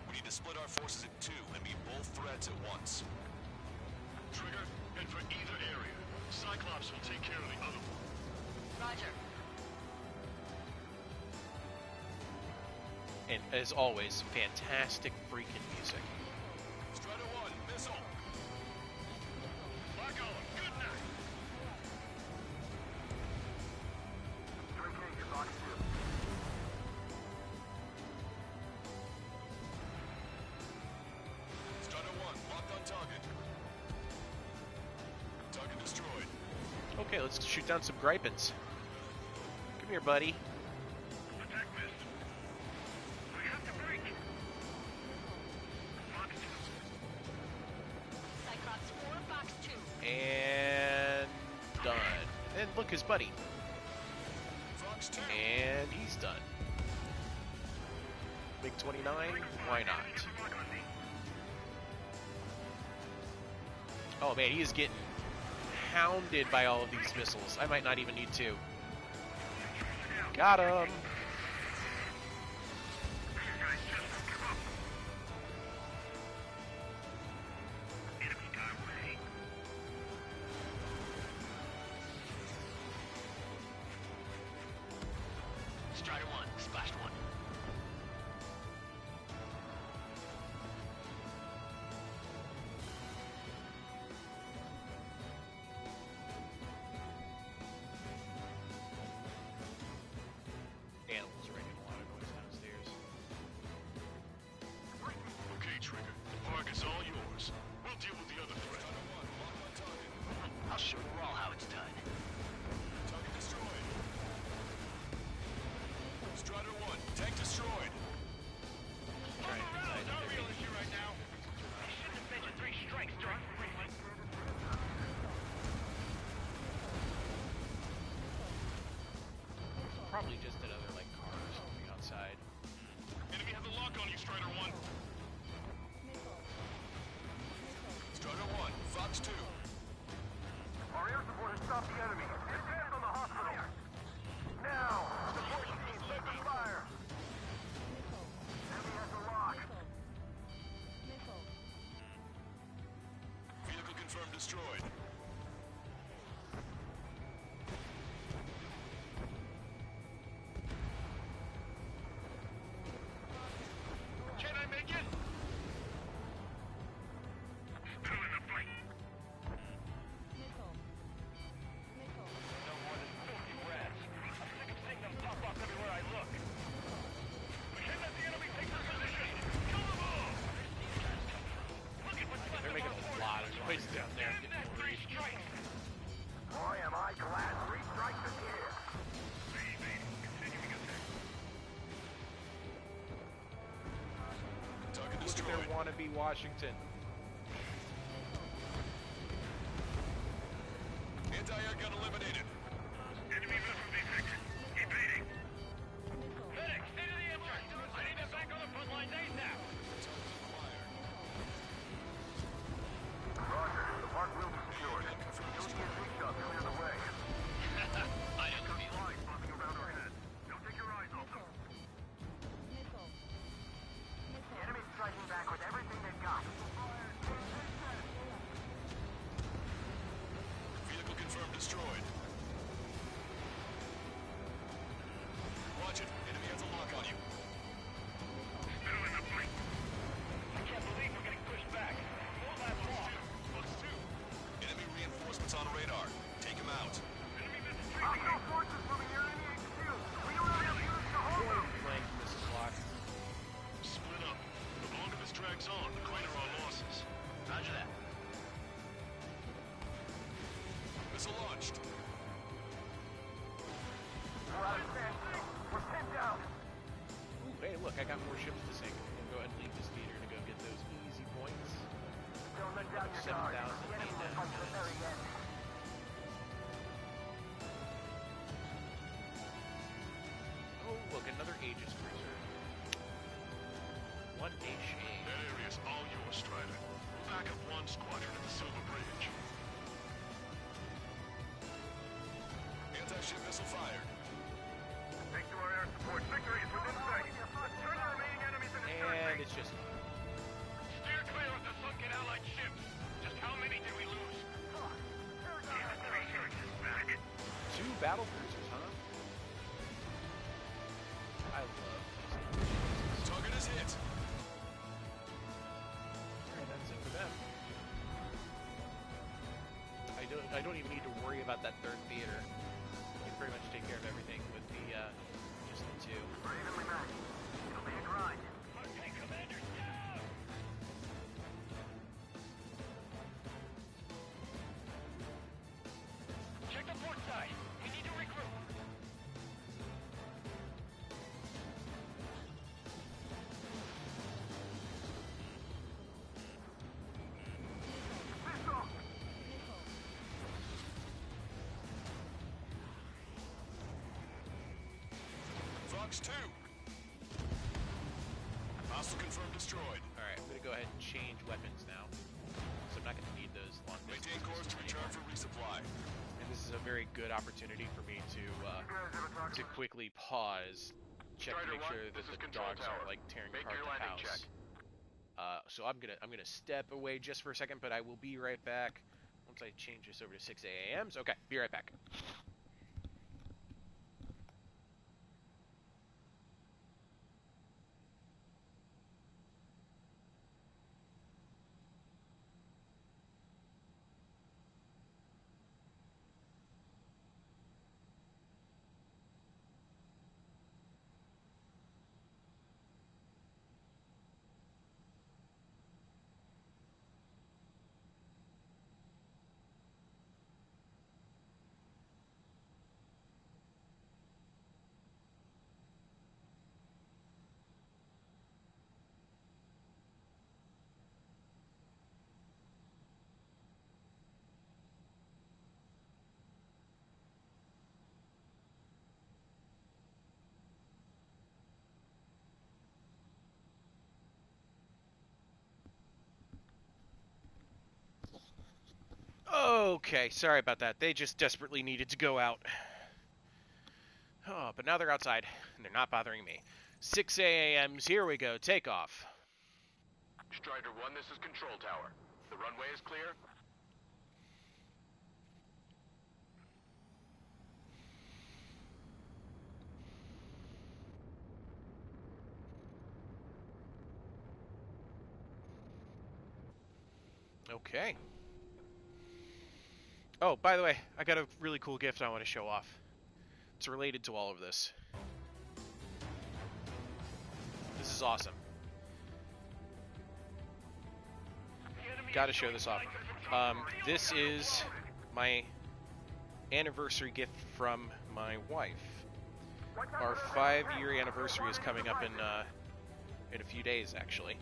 We need to split our forces in 2 and meet both threats at once. Trigger, head for either area. Cyclops will take care of the other one. Roger. And as always, fantastic freaking music. Strider 1, missile. Lock on. Good night. Strider 1, locked on target. Target destroyed. Okay, let's shoot down some Gripens. Come here, buddy. Attack missed. We have to break. Fox 2. Cyclops 4, Fox 2. And done. And look, his buddy. Fox 2. And he's done. Big 29, why not? Oh man, he is getting hounded by all of these missiles. I might not even need to. Got him! Strider 1, splashed 1. Animals are making a lot of noise downstairs. Okay, Trigger. The park is all yours. We'll deal with the other threat. I'll show you all how it's done. Target destroyed. Strider 1, tank destroyed. That's our real issue right now. I shouldn't have mentioned 3 strikes during the briefing. Probably just another, like, car or something outside. Enemy has a lock on you, Strider 1. Strider 1, Fox 2. Our air support has stopped the enemy. Advance on the hospital. Now, support team, set the fire. Enemy has a lock. Vehicle confirmed destroyed. Can I make it? Still in the fight. strikes. Boy, am I glad 3 strikes is here. Target Look at destroyed. their wannabe Washington. Anti-air gun eliminated. Enemy missile detected. Evading. Medic, stay to the entrance. I need them back on the front lines ASAP. Roger. The park will be secured. Use the big shot to clear the way. I just Some flies buzzing around our heads. Don't take your eyes off them. The enemy's striking back with everything they've got. Vehicle confirmed destroyed. Watch it. Enemy has a lock on you. Still in the fight. I can't believe we're getting pushed back. All that long. Enemy reinforcements on radar. Take him out. Hostile forces moving near enemy HQ. We don't have enough units to hold them. Flank Mrs. Block. Split up. The longer this drags on, the greater our losses. Roger that. Missile launched. We're out of standstill. We're pinned down. Ooh, hey, look, I got more ships to sink. I'm gonna go ahead and leave this theater to go get those easy points. Don't let down your guard. 7,000 The enemy will fight to the very end. Oh, look, another Aegis cruiser. What a shame. That area's all yours, Strider. We'll back up 1 squadron at the Silver Bridge. Anti-ship missile fired. Thanks to our air support, victory is within sight. Let's turn the remaining enemies into And it's just Steer clear of the sunken Allied ships. Just how many did we lose? Research is back. 2 battle cruisers, huh? I love these. Target is hit. Alright, that's it for them. I don't even need to worry about that 3rd theater. We can pretty much take care of everything with the just the 2. We're evenly matched. It'll be a grind. Our tank commander's down! Check the port side. We need to regroup. Missile! Fox 2. Hostile confirmed destroyed. Alright, I'm gonna go ahead and change weapons now. So I'm not gonna need those long distance Maintain course to missiles return anymore. for resupply. And this is a very good opportunity for me to quickly pause, check to Strider make one, sure that this is the control dogs tower. aren't like tearing Make apart your the landing house. check. So I'm gonna step away just for a second, but I will be right back once I change this over to 6 AMs. Okay, be right back. Okay, sorry about that. They just desperately needed to go out. Oh, but now they're outside, and they're not bothering me. 6 AMs, here we go, take off. Strider 1, this is control tower. The runway is clear. Okay. Oh, by the way, I got a really cool gift I want to show off. It's related to all of this. This is awesome. Gotta show this off. This is my anniversary gift from my wife. Our 5-year anniversary is coming up in a few days, actually.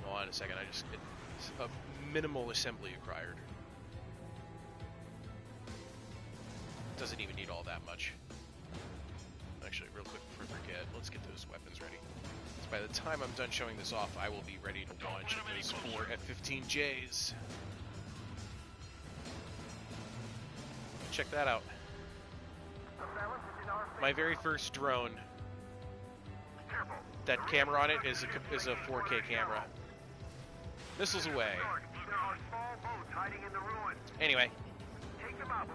Hold on a second. It's a minimal assembly required. Doesn't even need all that much. Actually, real quick before I forget, let's get those weapons ready. So by the time I'm done showing this off, I will be ready to launch those 4 F-15Js. Check that out. My very first drone. That camera on it is a 4K camera. Missiles away. Anyway,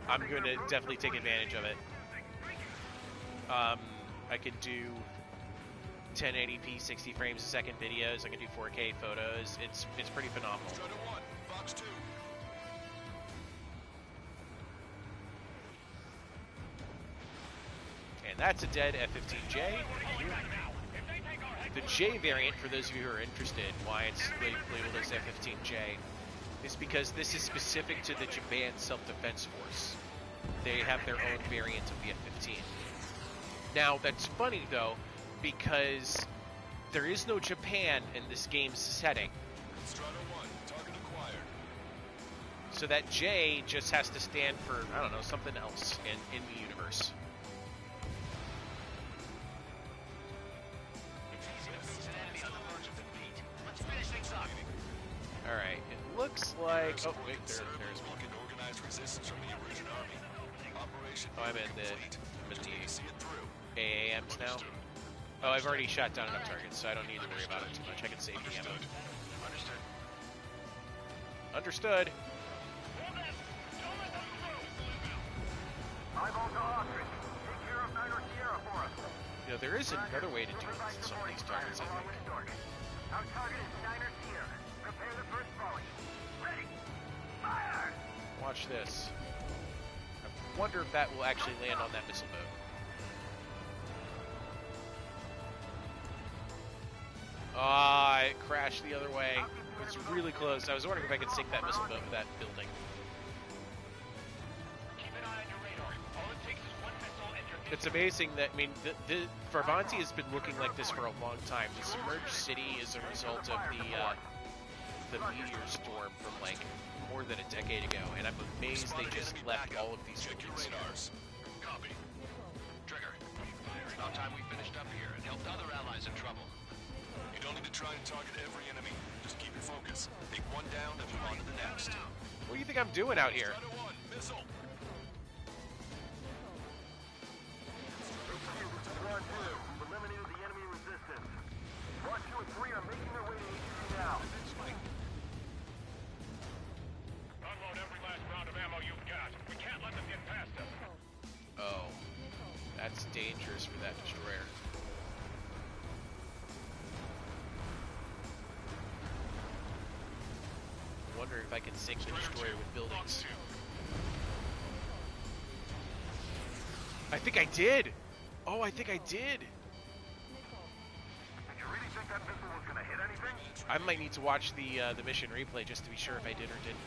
I'm going to definitely take advantage of it. I can do 1080p 60 frames a second videos. I can do 4K photos. It's pretty phenomenal. And that's a dead F-15J. The J variant, for those of you who are interested, why it's labeled as F-15J, is because this is specific to the Japan Self-Defense Force. They have their own variant of the F-15. Now, that's funny, though, because there is no Japan in this game's setting. So that J just has to stand for, I don't know, something else in the universe. Alright, it looks like... Oh, wait, there's one. Oh, I'm in the AAMs now. Oh, I've already shot down enough targets, so I don't need to worry about it too much. I can save the ammo. Understood. You know, there is another way to do some of these targets, I think. Our target is Niner Sierra. Prepare the first volley. Ready! Fire! Watch this. I wonder if that will actually land on that missile boat. Ah, it crashed the other way. It's really close. I was wondering if I could sink that missile boat with that building. It's amazing that, I mean, Farvanti has been looking like this for a long time. The submerged city is a result of the meteor storm from, like, more than a decade ago, and I'm amazed they just left all of these buildings. Copy. Trigger. It's about time we finished up here and helped other allies in trouble. You don't need to try and target every enemy. Just keep your focus. Take one down and move on to the next. What do you think I'm doing out here? Missile. Eliminated the enemy resistance. Watch 2 and 3 are making their way to HQ now. Unload every last round of ammo you've got. We can't let them get past us. Oh, that's dangerous for that destroyer. I wonder if I can sink the destroyer with buildings. I think I did! Oh, I think I did! Did you really think that missile was gonna hit anything? I might need to watch the mission replay just to be sure if I did or didn't.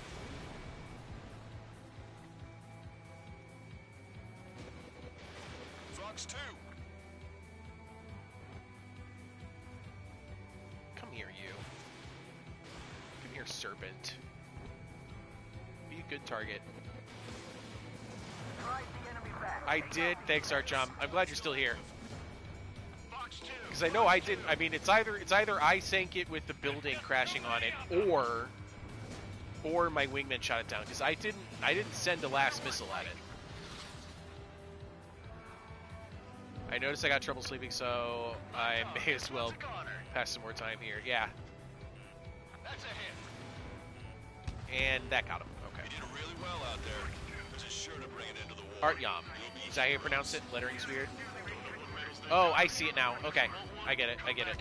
Fox 2. Come here, you. Come here, Serpent. Be a good target. I did. Thanks, Archon. I'm glad you're still here. Because I know I didn't. I mean, it's either I sank it with the building crashing on it, or my wingman shot it down. Because I didn't send a last missile at it. I noticed I got trouble sleeping, so I may as well pass some more time here. Yeah. That's a hit. And that got him. Okay. You did really well out there. Just sure to bring it into the war. Artyom. Is that how you pronounce it? Lettering's weird. Oh, I see it now. Okay. I get it. I get it.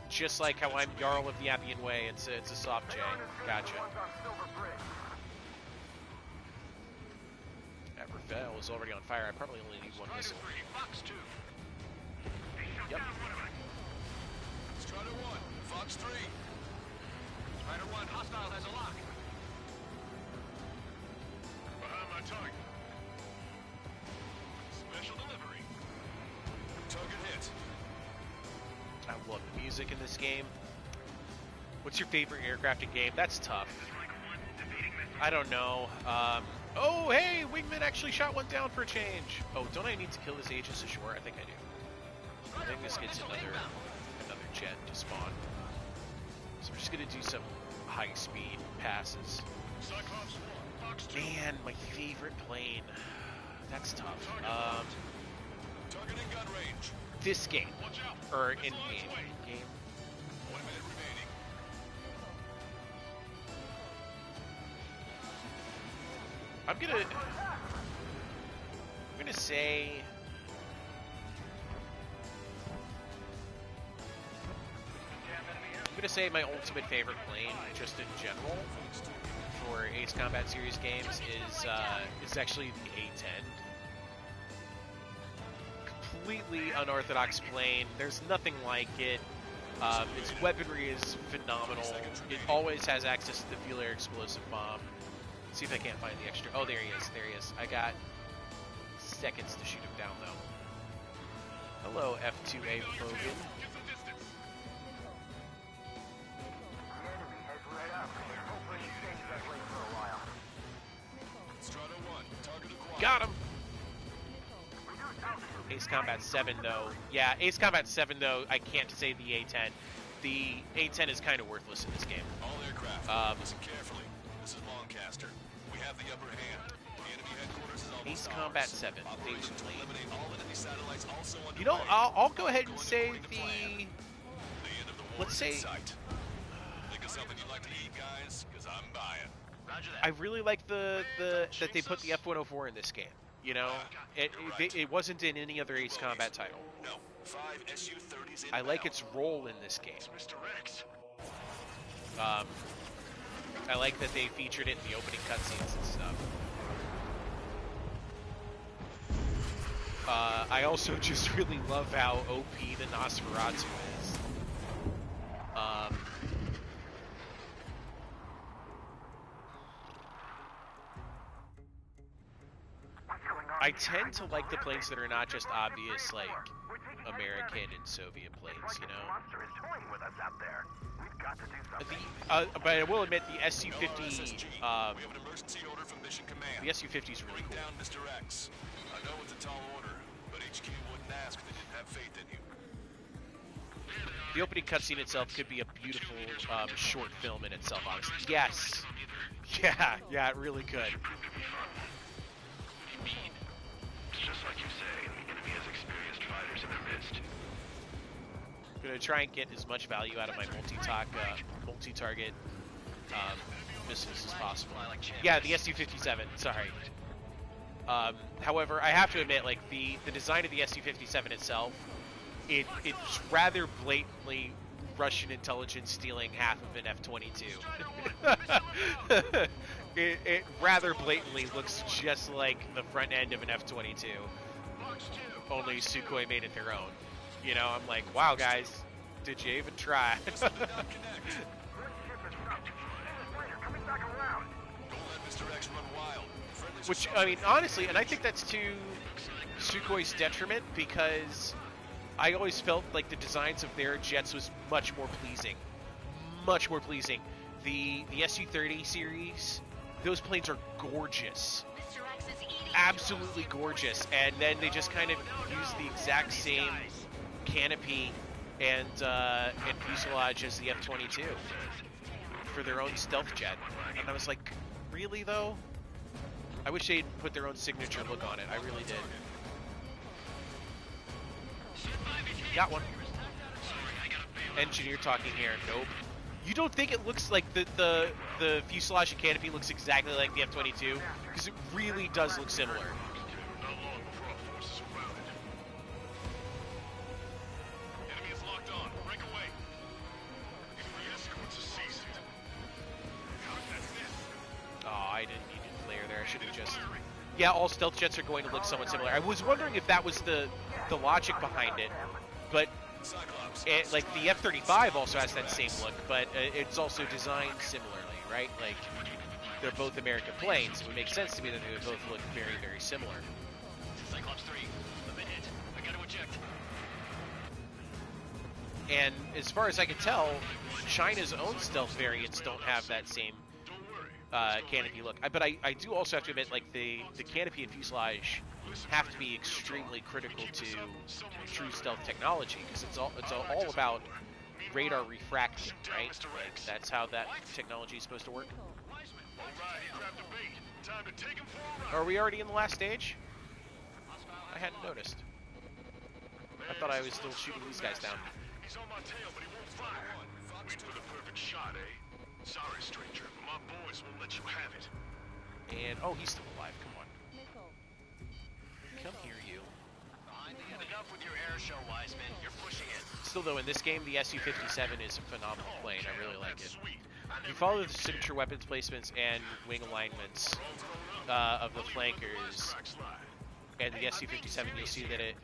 Just like how I'm Jarl of the Appian Way, it's a soft J. Gotcha. That Rafael was already on fire. I probably only need one missile. Yep. Strider 1, Fox 3. Strider music in this game. What's your favorite aircrafting game? That's tough. I don't know. Oh, hey, Wingman actually shot one down for a change. Oh, don't I need to kill this Aegis ashore? I think I do. I think this gets another jet to spawn. So we're just gonna do some high-speed passes. Man, my favorite plane. That's tough. This game, or in game. 1 minute remaining. I'm gonna say. I'm gonna say my ultimate favorite plane, just in general, for Ace Combat Series games is actually the A-10. Completely unorthodox plane. There's nothing like it. Its weaponry is phenomenal. It always has access to the fuel air explosive bomb. Let's see if I can't find the extra. Oh, there he is. There he is. I got seconds to shoot him down, though. Hello, F2A Bogan. Got him! Ace Combat 7, though. Yeah, Ace Combat 7, though, I can't say the A-10. The A-10 is kind of worthless in this game. All aircraft, listen carefully. This is Lancaster. We have the upper hand. The enemy headquarters is almost Ace Combat 7. Operation to eliminate all enemy satellites also under You know, way. I'll go ahead and say the... Let's say... Think of something you'd like to eat, guys, because I'm buying. Roger that. I really like that they put the F-104 in this game. You know, it wasn't in any other Ace Combat title. No, 5 Su-30s I like its role in this game. I like that they featured it in the opening cutscenes and stuff. I also just really love how OP the Nosferatu is. I tend to like the planes that are not just obvious, like, American and Soviet planes, you know? But I will admit, the SU-50, the SU-50 is really cool. Mr. X. I know it's a tall order, but HQ wouldn't ask if they didn't have faith in you. The opening cutscene itself could be a beautiful short film in itself, honestly. Yes! Yeah, it really could. Just like you say, the enemy has experienced fighters in their midst. I'm gonna try and get as much value out of my multi-target missiles as possible. Yeah, the Su-57. Sorry. However, I have to admit, like the design of the Su-57 itself, it's rather blatantly Russian intelligence stealing half of an F-22. It rather blatantly looks just like the front end of an F-22, only Sukhoi made it their own. You know, I'm like, wow, guys, did you even try? Which, I mean, honestly, and I think that's to Sukhoi's detriment, because I always felt like the designs of their jets was much more pleasing. Much more pleasing. The Su-30 series, those planes are gorgeous. Absolutely gorgeous. And then they just kind of use the exact same canopy and fuselage as the F-22 for their own stealth jet. And I was like, really though? I wish they'd put their own signature look on it. I really did. Got one. Engineer talking here. Nope. You don't think it looks like the fuselage and canopy looks exactly like the F-22? Because it really does look similar. Oh, I didn't need to flare there. I should have just... Yeah, all stealth jets are going to look somewhat similar. I was wondering if that was the logic behind it, but like the F-35 also has that same look, but it's also designed similarly, right? Like, they're both American planes. It would make sense to me that they would both look very, very similar. Cyclops 3, a minute. I gotta eject. And as far as I can tell, China's own stealth variants don't have that same canopy look. But I do also have to admit, like, the canopy and fuselage have to be extremely critical to true stealth technology, because it's all about radar refraction, right? Like, that's how that technology is supposed to work. Are we already in the last stage? I hadn't noticed. I thought I was still shooting these guys down. He's on my tail, but he won't fire. Wait for the perfect shot, eh? Sorry, stranger, but my boys won't let you have it. And oh, he's still alive. Come on. Come here, you. Enough with your air show, Wiseman. You're pushing it. Still, though, in this game, the Su-57 is a phenomenal plane. I really like it. If you follow the signature weapons placements and wing alignments of the flankers and the Su-57, you'll see that at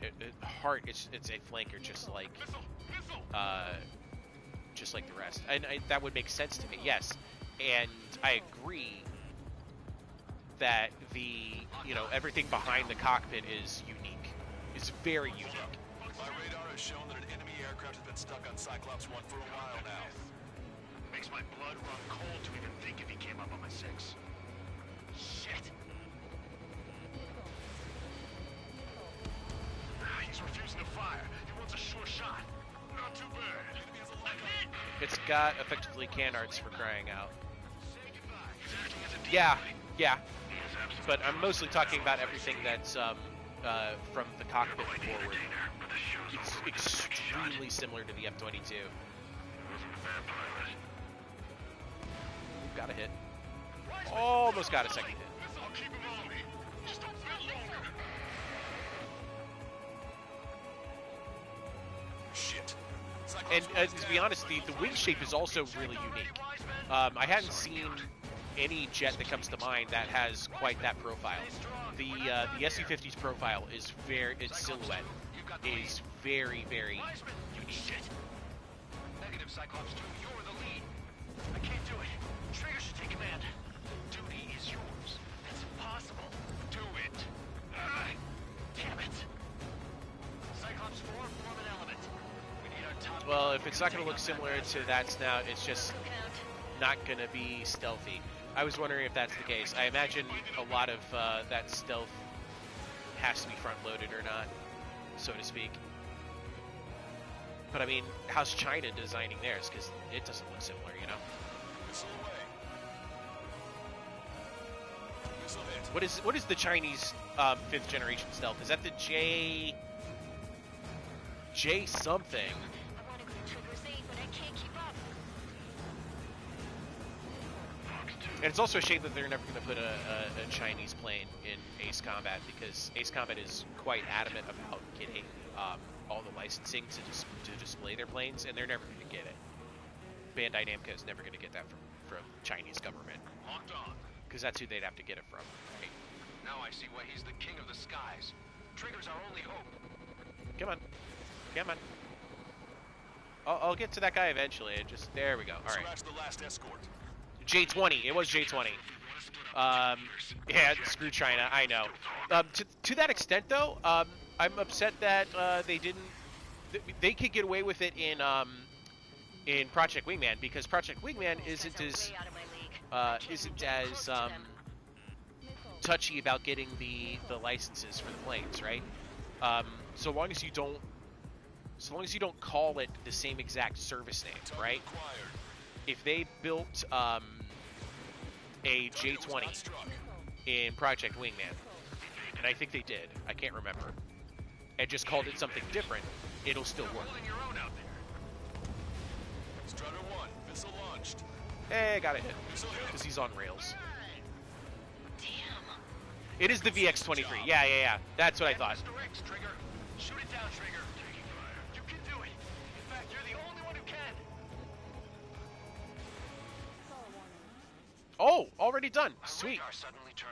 heart it's a flanker, just like the rest. And that would make sense to me, yes. And I agree that everything behind the cockpit is unique. It's very unique. My radar has shown that an enemy aircraft has been stuck on Cyclops 1 for a while now. Makes my blood run cold to even think if he came up on my 6. Shit. He's refusing to fire. He wants a sure shot. Not too bad. It's got effectively canards, for crying out. Yeah. But I'm mostly talking about everything that's from the cockpit forward. It's extremely similar to the F-22. Got a hit. Almost got a second hit. Shit. And to be honest, the wing shape is also really unique. I hadn't seen any jet that comes to mind that has quite that profile. The Su-50's profile is its silhouette is very, very unique. Negative, Cyclops 2, you're the lead. I can't do it. Trigger should take command. Duty is yours. That's impossible. Do it. Damn it. Cyclops 4, form an element. We need our top. Well, if it's not going to look similar to that snout, it's just not going to be stealthy. I was wondering if that's the case. I imagine a lot of that stealth has to be front-loaded or not, so to speak. But I mean, how's China designing theirs? Because it doesn't look similar, you know? What is the Chinese 5th generation stealth? Is that the J something? And it's also a shame that they're never going to put a Chinese plane in Ace Combat, because Ace Combat is quite adamant about getting all the licensing to display their planes, and they're never going to get it. Bandai Namco is never going to get that from Chinese government. Locked on. Because that's who they'd have to get it from, right? Now I see why he's the king of the skies. Trigger's our only hope. Come on. Come on. I'll get to that guy eventually. There we go. All right. Scratch the last escort. J-20. It was J-20. Yeah, screw China. I know. To that extent, though, I'm upset that they didn't. They could get away with it in Project Wingman, because Project Wingman isn't as touchy about getting the licenses for the planes, right? So long as you don't call it the same exact service name, right? If they built a J-20 in Project Wingman, and I think they did, I can't remember, and just called it something different, it'll still work. Strider 1, missile launched. Hey, got a hit, because he's on rails. It is the VX-23. Yeah. That's what I thought. Shoot it down, Trigger. You can do it. In fact, you're the only one who can. Oh, already done. Sweet.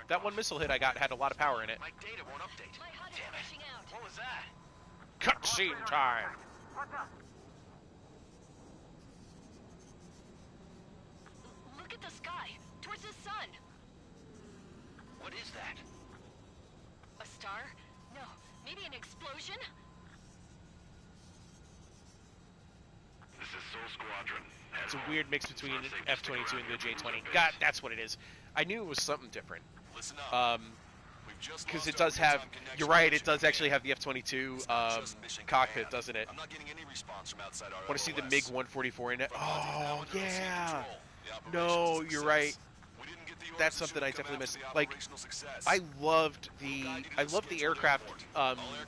That one missile hit I got had a lot of power in it. My data won't update. Damn it. What was that? Cutscene time. Look at the sky, towards the sun. What is that? A star? No, maybe an explosion? It's a weird mix between F-22 and the J-20. God, that's what it is. I knew it was something different. Because it does have, you're right, it does actually have the F-22 cockpit, doesn't it? I want to see the MiG-144 in it. Oh, yeah. No, you're right. That's something I definitely missed. Like, I loved the aircraft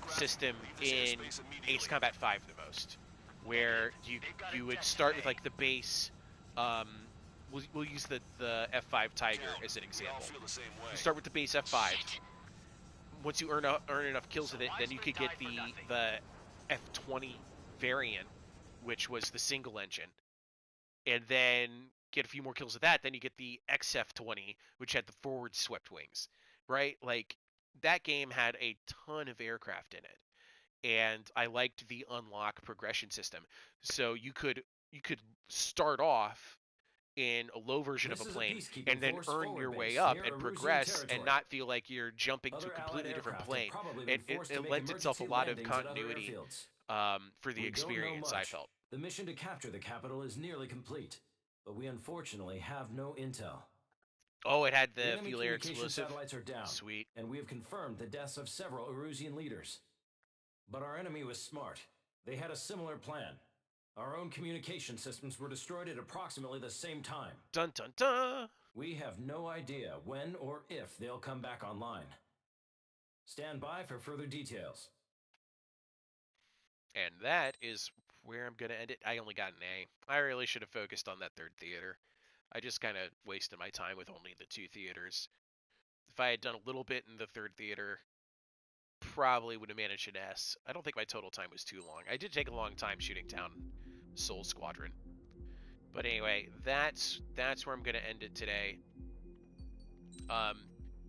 system in Ace Combat 5 the most, where you would start with like the base. We'll use the F5 Tiger as an example. You start with the base F5. Once you earn enough kills with it, then you could get the F20 variant, which was the single engine, and then get a few more kills with that. Then you get the XF20, which had the forward swept wings, right? Like, that game had a ton of aircraft in it, and I liked the unlock progression system. So you could start off in a low version of a plane and then earn your way up and progress and not feel like you're jumping to a completely different plane. It lends itself a lot of continuity for the experience, I felt. The mission to capture the capital is nearly complete, but we unfortunately have no intel. Oh, it had the enemy fuel air communication explosive. satellites are down. Sweet. And we have confirmed the deaths of several Erusian leaders. But our enemy was smart. They had a similar plan. Our own communication systems were destroyed at approximately the same time. Dun dun dun! We have no idea when or if they'll come back online. Stand by for further details. And that is where I'm going to end it. I only got an A. I really should have focused on that third theater. I just kind of wasted my time with only the two theaters. If I had done a little bit in the third theater, probably would have managed an S. I don't think my total time was too long. I did take a long time shooting down Soul Squadron. But anyway, that's where I'm going to end it today.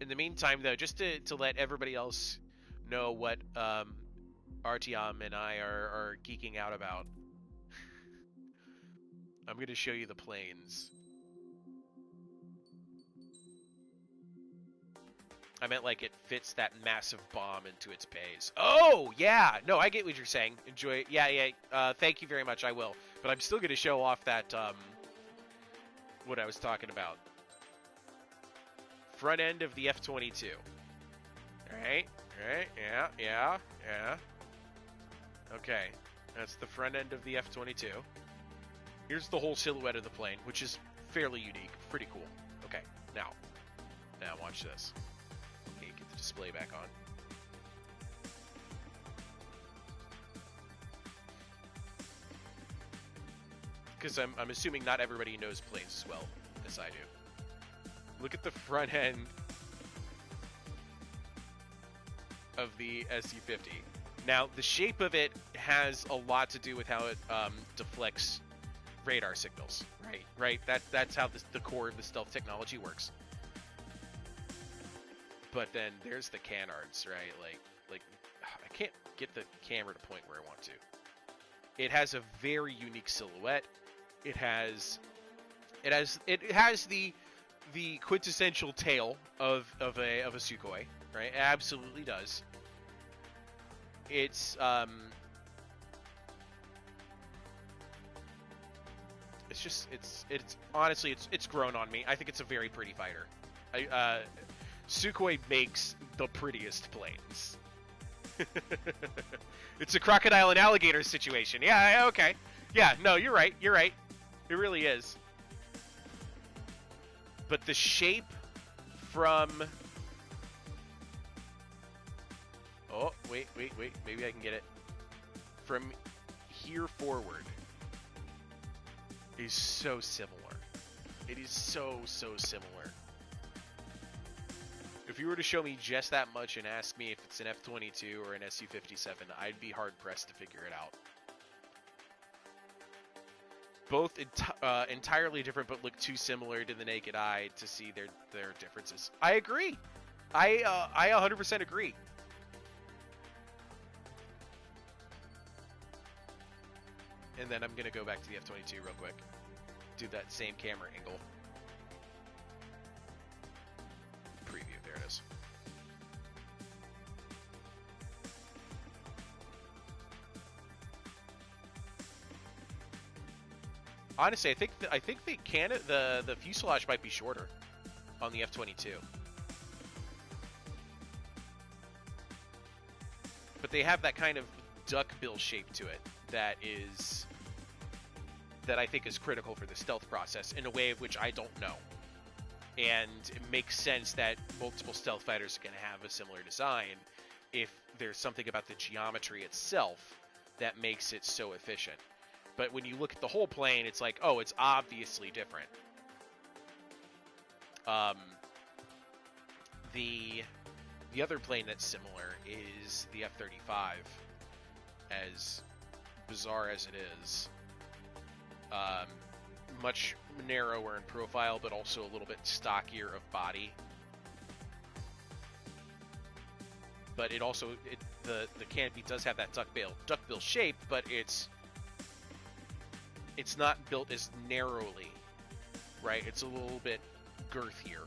In the meantime, though, just to let everybody else know what Artyom and I are geeking out about, I'm going to show you the planes. I meant like it fits that massive bomb into its base. Oh, yeah. No, I get what you're saying. Enjoy it. Yeah. Thank you very much. I will. But I'm still going to show off that, what I was talking about. Front end of the F-22. Alright. Yeah. Okay. That's the front end of the F-22. Here's the whole silhouette of the plane, which is fairly unique. Pretty cool. Okay. Now watch this. Get the display back on. Because I'm assuming not everybody knows planes as well as I do. Look at the front end of the SU-50. Now, the shape of it has a lot to do with how it deflects radar signals, right? That's how the core of the stealth technology works. But then there's the canards, right? Like I can't get the camera to point where I want to. It has a very unique silhouette. It has the quintessential tail of a Sukhoi, right? It absolutely does. It's honestly it's grown on me. I think it's a very pretty fighter. Sukhoi makes the prettiest planes. It's a crocodile and alligator situation. Yeah, okay. Yeah, no, you're right. It really is. But the shape from... Oh, wait. Maybe I can get it. From here forward is so similar. It is so similar. If you were to show me just that much and ask me if it's an F-22 or an Su-57, I'd be hard-pressed to figure it out. Both entirely different, but look too similar to the naked eye to see their differences. I agree. I 100% agree. And then I'm going to go back to the F-22 real quick. Do that same camera angle. Preview, there it is. Honestly, I think the fuselage might be shorter on the F-22. But they have that kind of duckbill shape to it that I think is critical for the stealth process in a way of which I don't know. And it makes sense that multiple stealth fighters are going to have a similar design if there's something about the geometry itself that makes it so efficient. But when you look at the whole plane, it's like, oh, it's obviously different. The other plane that's similar is the F-35, as bizarre as it is. Much narrower in profile, but also a little bit stockier of body. But it also, the canopy does have that duckbill shape, but it's not built as narrowly, right? It's a little bit girthier.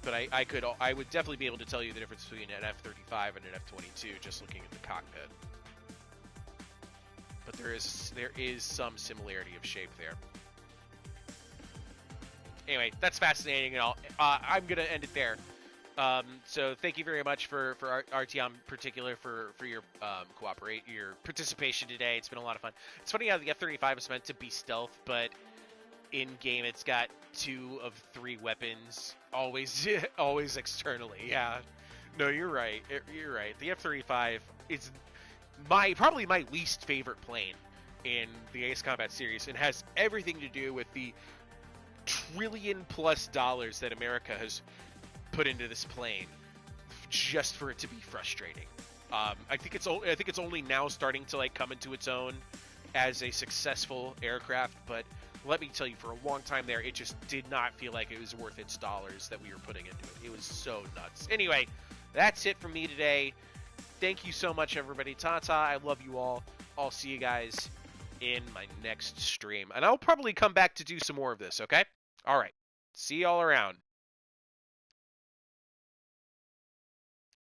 But I would definitely be able to tell you the difference between an F-35 and an F-22 just looking at the cockpit. But there is some similarity of shape there. Anyway, that's fascinating, and I'm gonna end it there. So thank you very much for RTM in particular for your your participation today. It's been a lot of fun. It's funny how the F-35 is meant to be stealth, but in game it's got 2 of 3 weapons always externally. Yeah, no, you're right. You're right. The F-35 is probably my least favorite plane in the Ace Combat series, and has everything to do with the $1 trillion+ that America has put into this plane just for it to be frustrating. I think it's only now starting to come into its own as a successful aircraft, but let me tell you, for a long time there, it just did not feel like it was worth its dollars that we were putting into it. It was so nuts. Anyway, that's it for me today. Thank you so much, everybody. Ta-ta. I love you all. I'll see you guys in my next stream. And I'll probably come back to do some more of this, okay? All right. See y'all around.